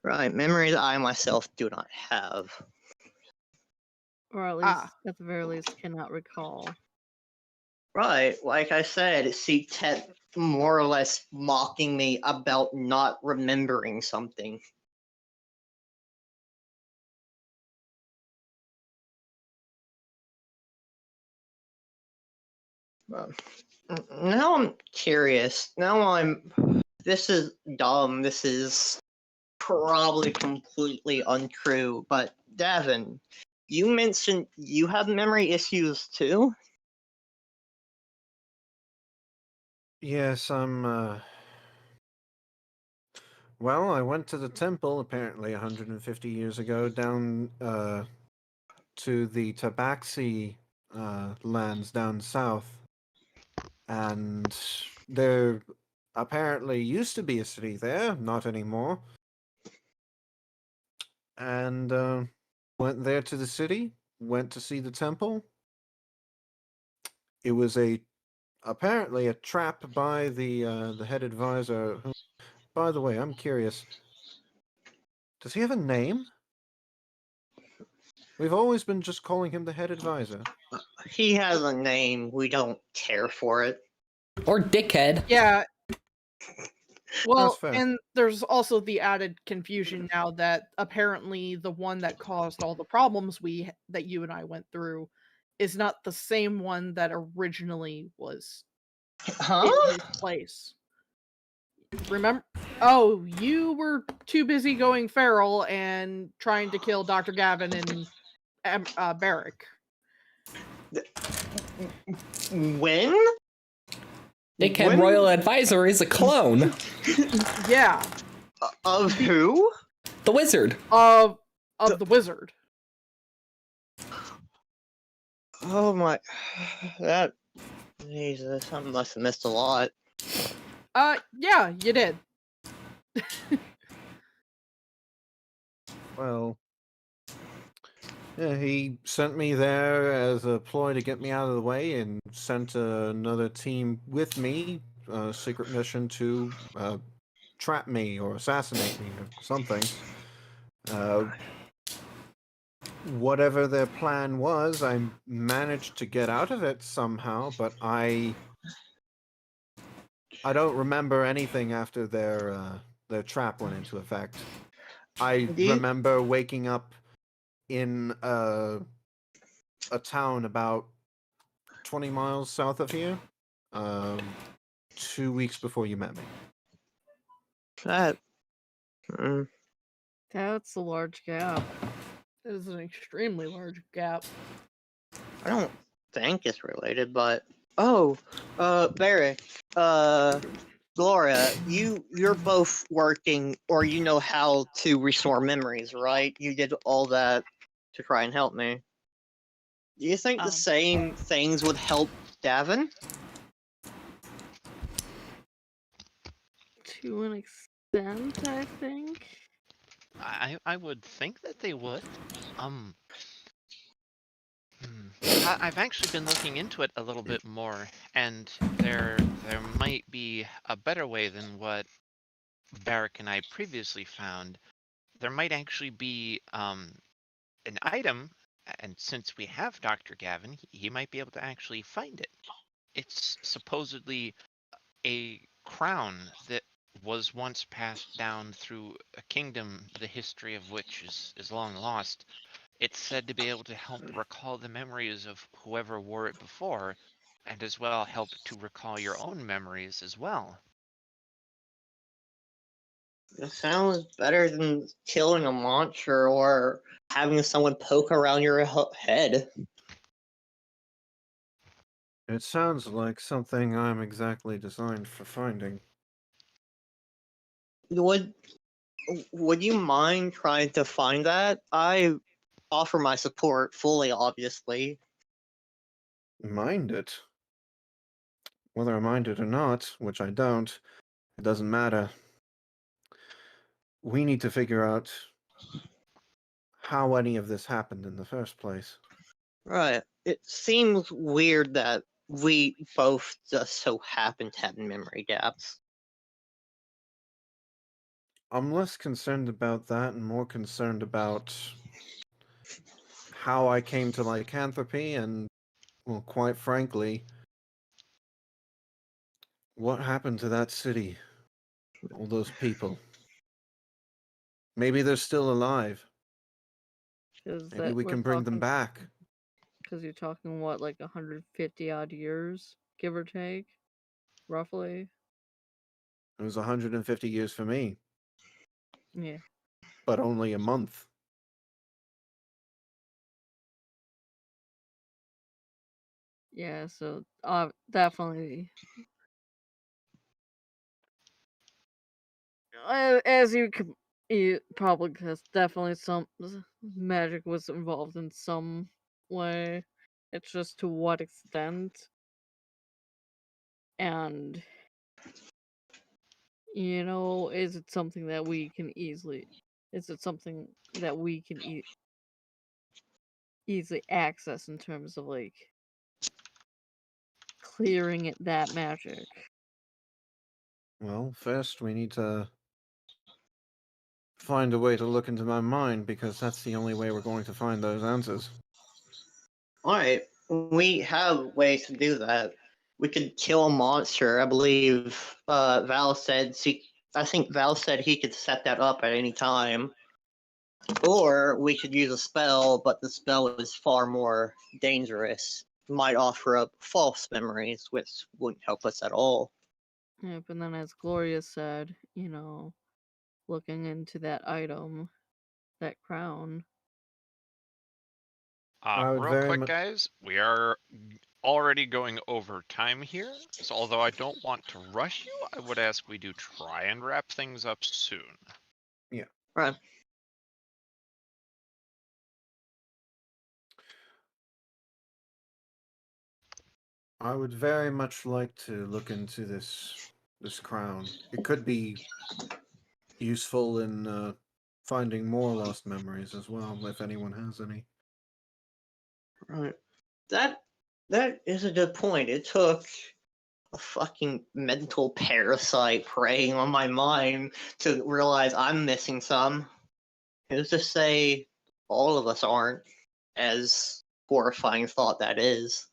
Right, memories I myself do not have. Or at least, at the very least, cannot recall. Right, like I said, she kept more or less mocking me about not remembering something. Now I'm curious. This is dumb. This is probably completely untrue. But Davin, you mentioned you have memory issues too. Yes, well, I went to the temple apparently 150 years ago down to the Tabaxi lands down south, and there apparently used to be a city there, not anymore. And went there to the city, went to see the temple. It was apparently a trap by the head advisor. Who, by the way, I'm curious. Does he have a name? We've always been just calling him the head advisor. He has a name. We don't care for it. Or dickhead. Yeah. Well, fair. and there's also the added confusion now that apparently the one that caused all the problems that you and I went through is not the same one that originally was Huh? in his place. Remember? Oh, you were too busy going feral and trying to kill Dr. Gavin and Barrick. When? Dickhead When? Royal Advisor is a clone. Yeah, Of who? The wizard. of the wizard. Oh my. That. Jesus, I must have missed a lot. Yeah, you did. Well, yeah, he sent me there as a ploy to get me out of the way, and sent another team with me, a secret mission to trap me or assassinate me or something. Whatever their plan was, I managed to get out of it somehow, but I don't remember anything after their trap went into effect. I remember waking up in a town about 20 miles south of here, 2 weeks before you met me. That. That's a large gap. It is an extremely large gap. I don't think it's related, but Barrick, Gloria, you're both working, or you know how to restore memories, right? You did all that to try and help me. Do you think the same things would help Davin? To an extent, I think. I would think that they would. I've actually been looking into it a little bit more, and there might be a better way than what Barrick and I previously found. There might actually be an item, and since we have Dr. Gavin, he might be able to actually find it. It's supposedly a crown that was once passed down through a kingdom, the history of which is long lost. It's said to be able to help recall the memories of whoever wore it before, and as well help to recall your own memories as well. It sounds better than killing a monster or having someone poke around your head. It sounds like something I'm exactly designed for finding. Would you mind trying to find that? I offer my support fully, obviously. Mind it? Whether I mind it or not, which I don't, it doesn't matter. We need to figure out how any of this happened in the first place. Right. It seems weird that we both just so happen to have memory gaps. I'm less concerned about that and more concerned about how I came to lycanthropy and, well, quite frankly, what happened to that city? All those people. Maybe they're still alive. Maybe we can bring them back. Because you're talking, what, like 150 odd years? give or take, roughly. It was 150 years for me, Yeah. but only a month. Yeah, so definitely. As you probably guess, definitely some magic was involved in some way. It's just to what extent, and is it something that we can easily? Is it something that we can easily access in terms of like clearing it that magic? Well, first we need to find a way to look into my mind, because that's the only way we're going to find those answers. Alright, we have ways to do that. We could kill a monster. I believe Val said I think Val said he could set that up at any time. Or we could use a spell, but the spell is far more dangerous. It might offer up false memories, which wouldn't help us at all. Yep, and then as Gloria said, looking into that item, that crown. I would Real very quick, mu- guys, we are already going over time here. So although I don't want to rush you, I would ask we do try and wrap things up soon. Right. I would very much like to look into this crown. It could be useful in finding more lost memories as well, if anyone has any. Right. That is a good point. It took a fucking mental parasite preying on my mind to realize I'm missing some. Who's to say all of us aren't, as horrifying thought that is?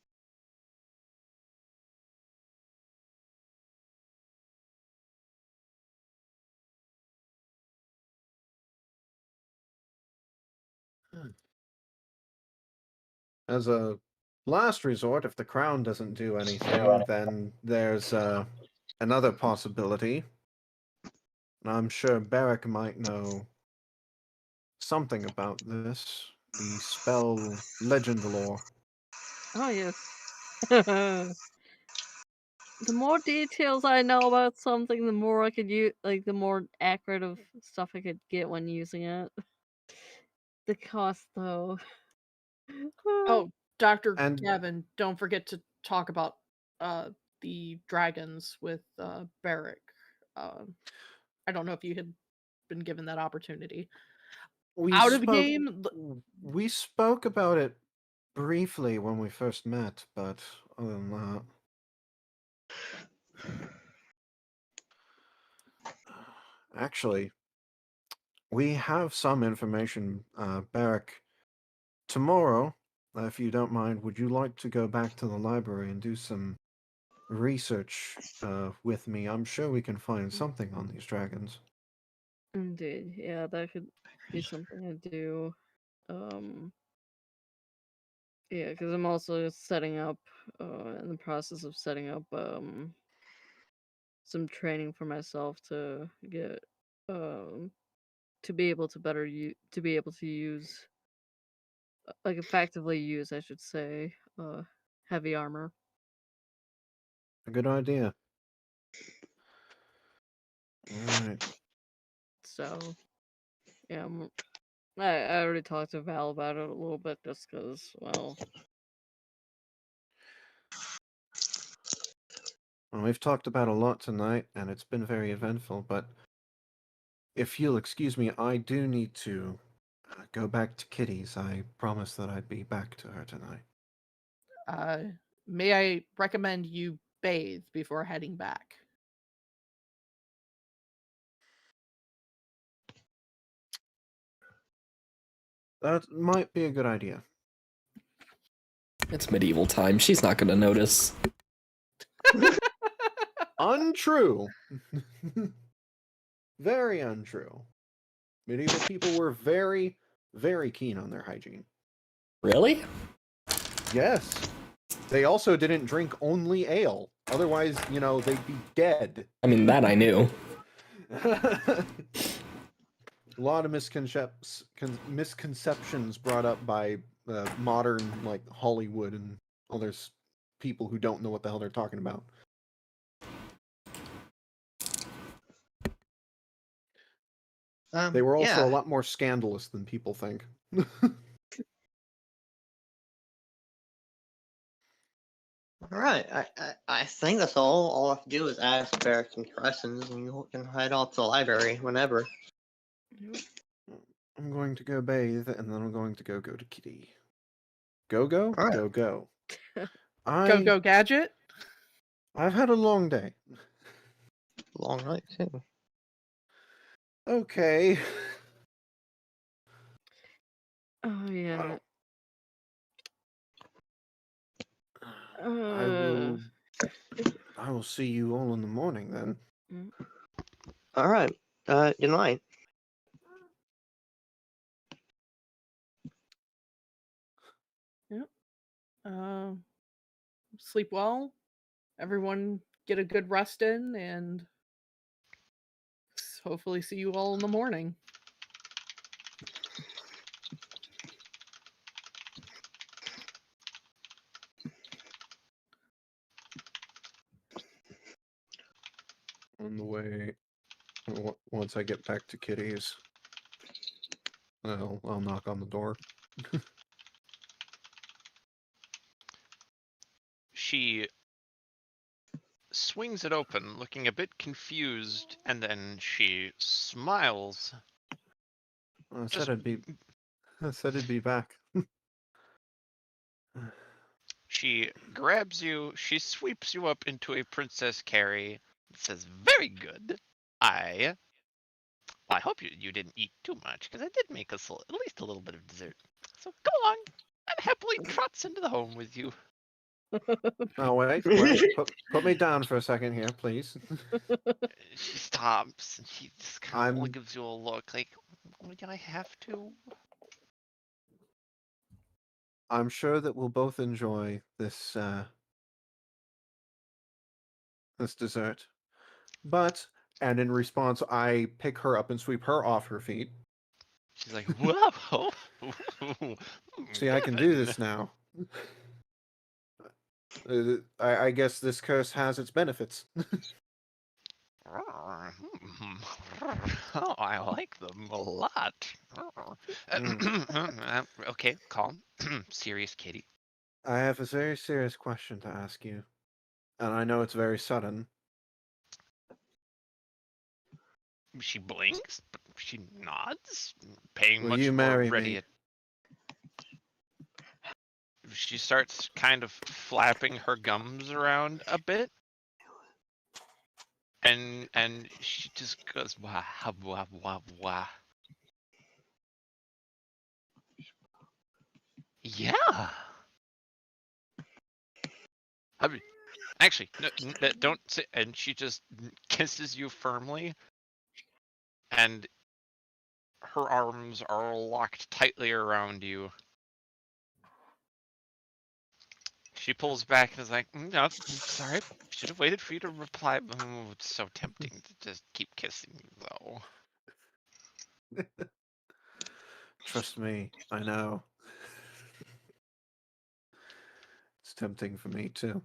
As a last resort, if the crown doesn't do anything, then there's another possibility. And I'm sure Barrick might know something about this. The spell legend lore. Oh yes. The more details I know about something, the more I could use, like the more accurate of stuff I could get when using it. The cost, though. Oh, Dr. And Gavin, don't forget to talk about the dragons with Barrick. I don't know if you had been given that opportunity. we Out of spoke, game, we spoke about it briefly when we first met, but other than that. Actually, we have some information, Barrick. Tomorrow, if you don't mind, would you like to go back to the library and do some research with me? I'm sure we can find something on these dragons. Indeed, yeah, that could be something I do. Yeah, because I'm also setting up, in the process of setting up, some training for myself to get, to be able to to be able to use, like effectively use, I should say, heavy armor. A good idea. Alright. So, yeah, I already talked to Val about it a little bit just because, well, Well, we've talked about a lot tonight, and it's been very eventful, but if you'll excuse me, I do need to go back to Kitty's. I promised that I'd be back to her tonight. may I recommend you bathe before heading back? That might be a good idea. It's medieval time. She's not gonna notice. Untrue. Very untrue. Medieval people were very, very keen on their hygiene. Really? Yes. They also didn't drink only ale. Otherwise, they'd be dead. I mean, that I knew. A lot of misconceptions brought up by modern Hollywood and other people who don't know what the hell they're talking about. They were also a lot more scandalous than people think. All right, I think that's all. All I have to do is ask for some questions, and you can head off to the library whenever. I'm going to go bathe, and then I'm going to go to Kitty. Go. All right. Go. Go gadget. I've had a long day. Long night too. Okay. Oh yeah. I will see you all in the morning then. All right. Good night. Sleep well. Everyone get a good rest in, and hopefully see you all in the morning. On the way, once I get back to Kitty's, I'll knock on the door. She swings it open, looking a bit confused, and then she smiles. I said I'd be back. She grabs you, she sweeps you up into a Princess Carrie, and says, "Very good. I hope you didn't eat too much, because I did make us at least a little bit of dessert. So come along, and happily trots into the home with you." Oh, wait. Put me down for a second here, please. She stops, and she just kind of gives you a look, like, "Would I have to?" I'm sure that we'll both enjoy this this dessert. And in response, I pick her up and sweep her off her feet. She's like, "Whoa!" See, I can do this now. I guess this curse has its benefits. Oh, I like them a lot. Okay, calm. Serious Kitty. I have a very serious question to ask you, and I know it's very sudden. She blinks, but she nods, paying Will much you more marry ready. me? She starts kind of flapping her gums around a bit, and she just goes wah wah wah wah. Yeah. I mean, actually, no, don't say. And she just kisses you firmly, and her arms are locked tightly around you. She pulls back and is like, "No, sorry, should have waited for you to reply." Oh, it's so tempting to just keep kissing you, though. Trust me, I know. It's tempting for me too.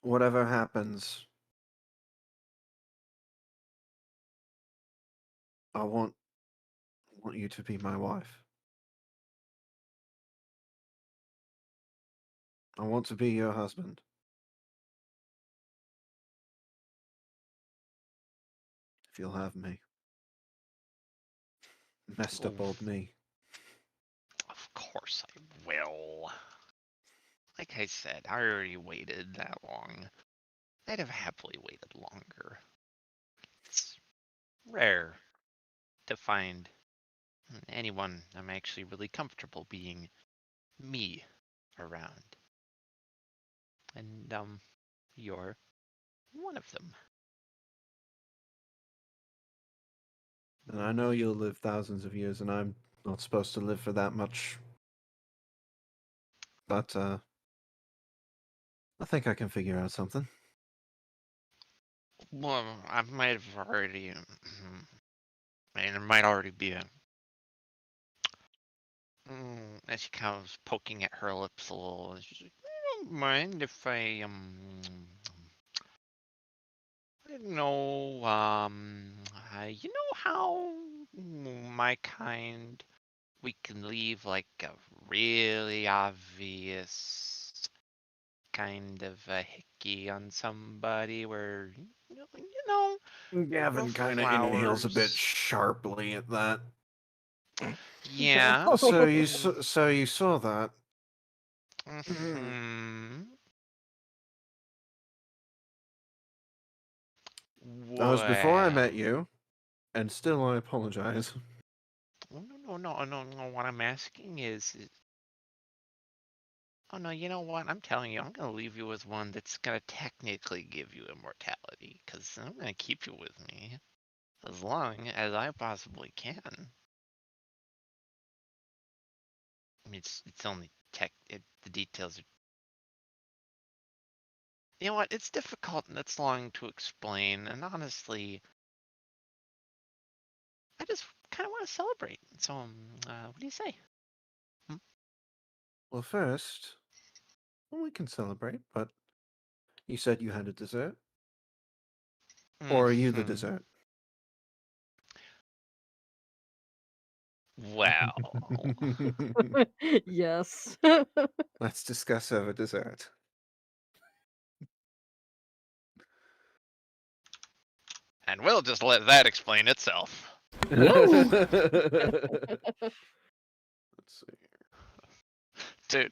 Whatever happens, I want you to be my wife. I want to be your husband. If you'll have me. Messed up old me. Of course I will. Like I said, I already waited that long. I'd have happily waited longer. It's rare to find anyone I'm actually really comfortable being me around. And, you're one of them. And I know you'll live thousands of years, and I'm not supposed to live for that much. But, I think I can figure out something. Well, I might have already. I mean, there might already be a. As she kind of was poking at her lips a little, and she's like, "I don't mind if I don't know, you know how my kind we can leave like a really obvious kind of a hickey on somebody where you know Gavin kind of inhales a bit flowers. sharply at that. Yeah. So you saw that? Hmm. That was before I met Well, you, and still I apologize. no. What I'm asking is, oh no, you know what? I'm telling you, I'm gonna leave you with one that's gonna technically give you immortality, because I'm gonna keep you with me as long as I possibly can. I mean, it's only the details are. You know what? It's difficult and it's long to explain, and honestly, I just kind of want to celebrate. So, what do you say? Well, first, we can celebrate, but you said you had a dessert? Or are you the Mhm. dessert? Well, Yes. Let's discuss over dessert. and we'll just let that explain itself. Whoa. Let's see.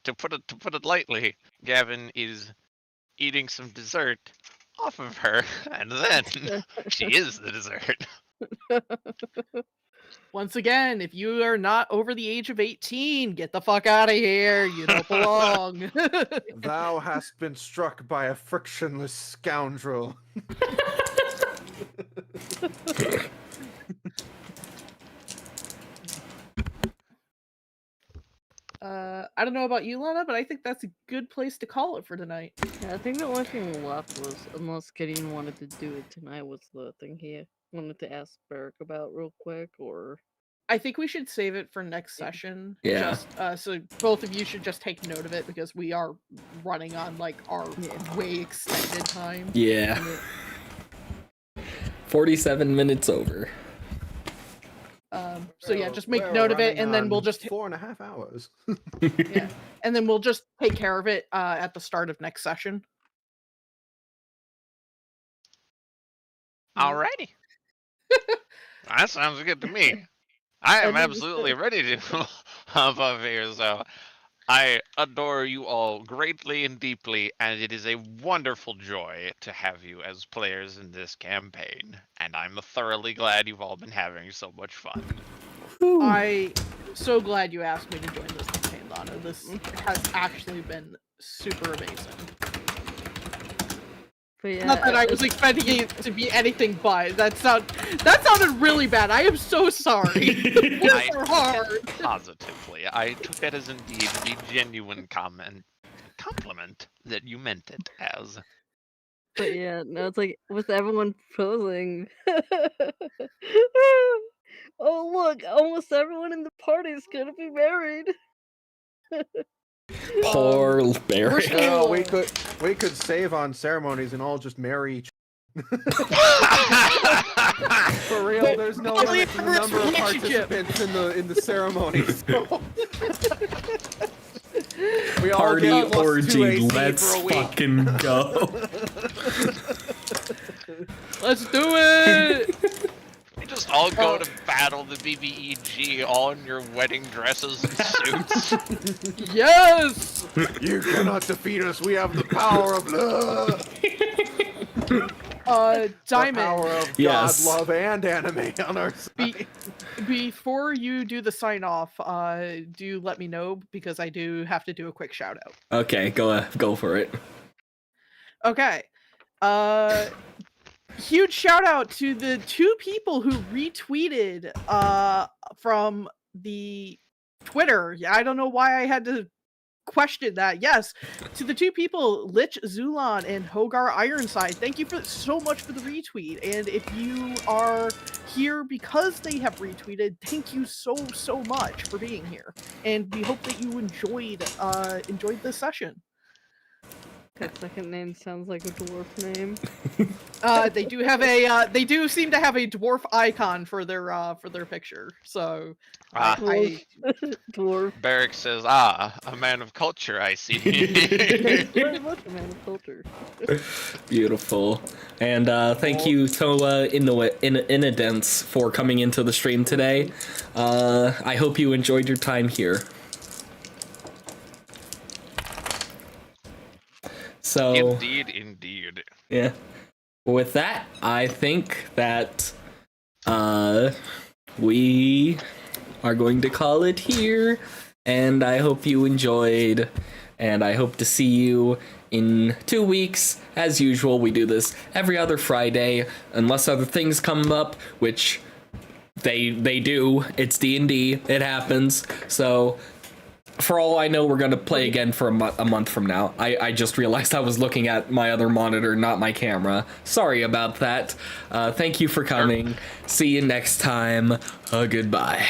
To put it lightly, Gavin is eating some dessert off of her, and then she is the dessert. Once again, if you are not over the age of 18, get the fuck out of here. You don't belong. Thou hast been struck by a frictionless scoundrel. I don't know about you, Lana, but I think that's a good place to call it for tonight. Yeah, I think the only thing left was, unless Gideon wanted to do it tonight, was the thing he wanted to ask Beric about real quick, or... I think we should save it for next session. Yeah. Just so both of you should just take note of it because we are running on like our way extended time. Yeah. 47 minutes over. So yeah, just make We're note of it, running and then we'll on just 4.5 hours. yeah, and then we'll just take care of it at the start of next session. Alrighty. That sounds good to me. I am And then just absolutely ready to hop off here, so I adore you all greatly and deeply, and it is a wonderful joy to have you as players in this campaign, and I'm thoroughly glad you've all been having so much fun. I'm so glad you asked me to join this campaign, Lana. This has actually been super amazing. But yeah, Not that I was expecting it to be anything but. That sounded really bad. I am so sorry. Words are hard. Positively, I took it as indeed the genuine compliment that you meant it as. But yeah, no, it's like with everyone proposing. Oh look, almost everyone in the party is gonna be married. Poor Beric. No, we could save on ceremonies and all just marry each. For real, there's no Only limit to the first number of relationship. participants in the ceremonies. We all Party get plus 2 orgy, AC let's for a week. fucking go. Let's do it. We just all go to battle the BBEG, all in your wedding dresses and suits. Yes. You cannot defeat us. We have the power of love. The Diamond. power of Yes. God, love, and anime on our side. Before you do the sign off, do let me know because I do have to do a quick shout out. Okay, go for it. Okay. huge shout out to the 2 people who retweeted from the Twitter. Yeah, I don't know why I had to question that. Yes, to the 2 people, Lich Zulon and Hogar Ironside. Thank you so much for the retweet. And if you are here because they have retweeted, thank you so much for being here. And we hope that you enjoyed this session. That second name sounds like a dwarf name. They do have a they do seem to have a dwarf icon for their picture. So Dwarf. Dwarf. Barrick says, "Ah, a man of culture, I see." Very much a man of culture. Beautiful. And thank you to Inadence for coming into the stream today. I hope you enjoyed your time here. So Indeed. yeah. With that, I think that we are going to call it here. And I hope you enjoyed. And I hope to see you in 2 weeks. As usual, we do this every other Friday, unless other things come up, which they do. It's D&D. It happens. So for all I know, we're going to play again for a month from now. I just realized I was looking at my other monitor, not my camera. Sorry about that. Thank you for coming. See you next time. Goodbye.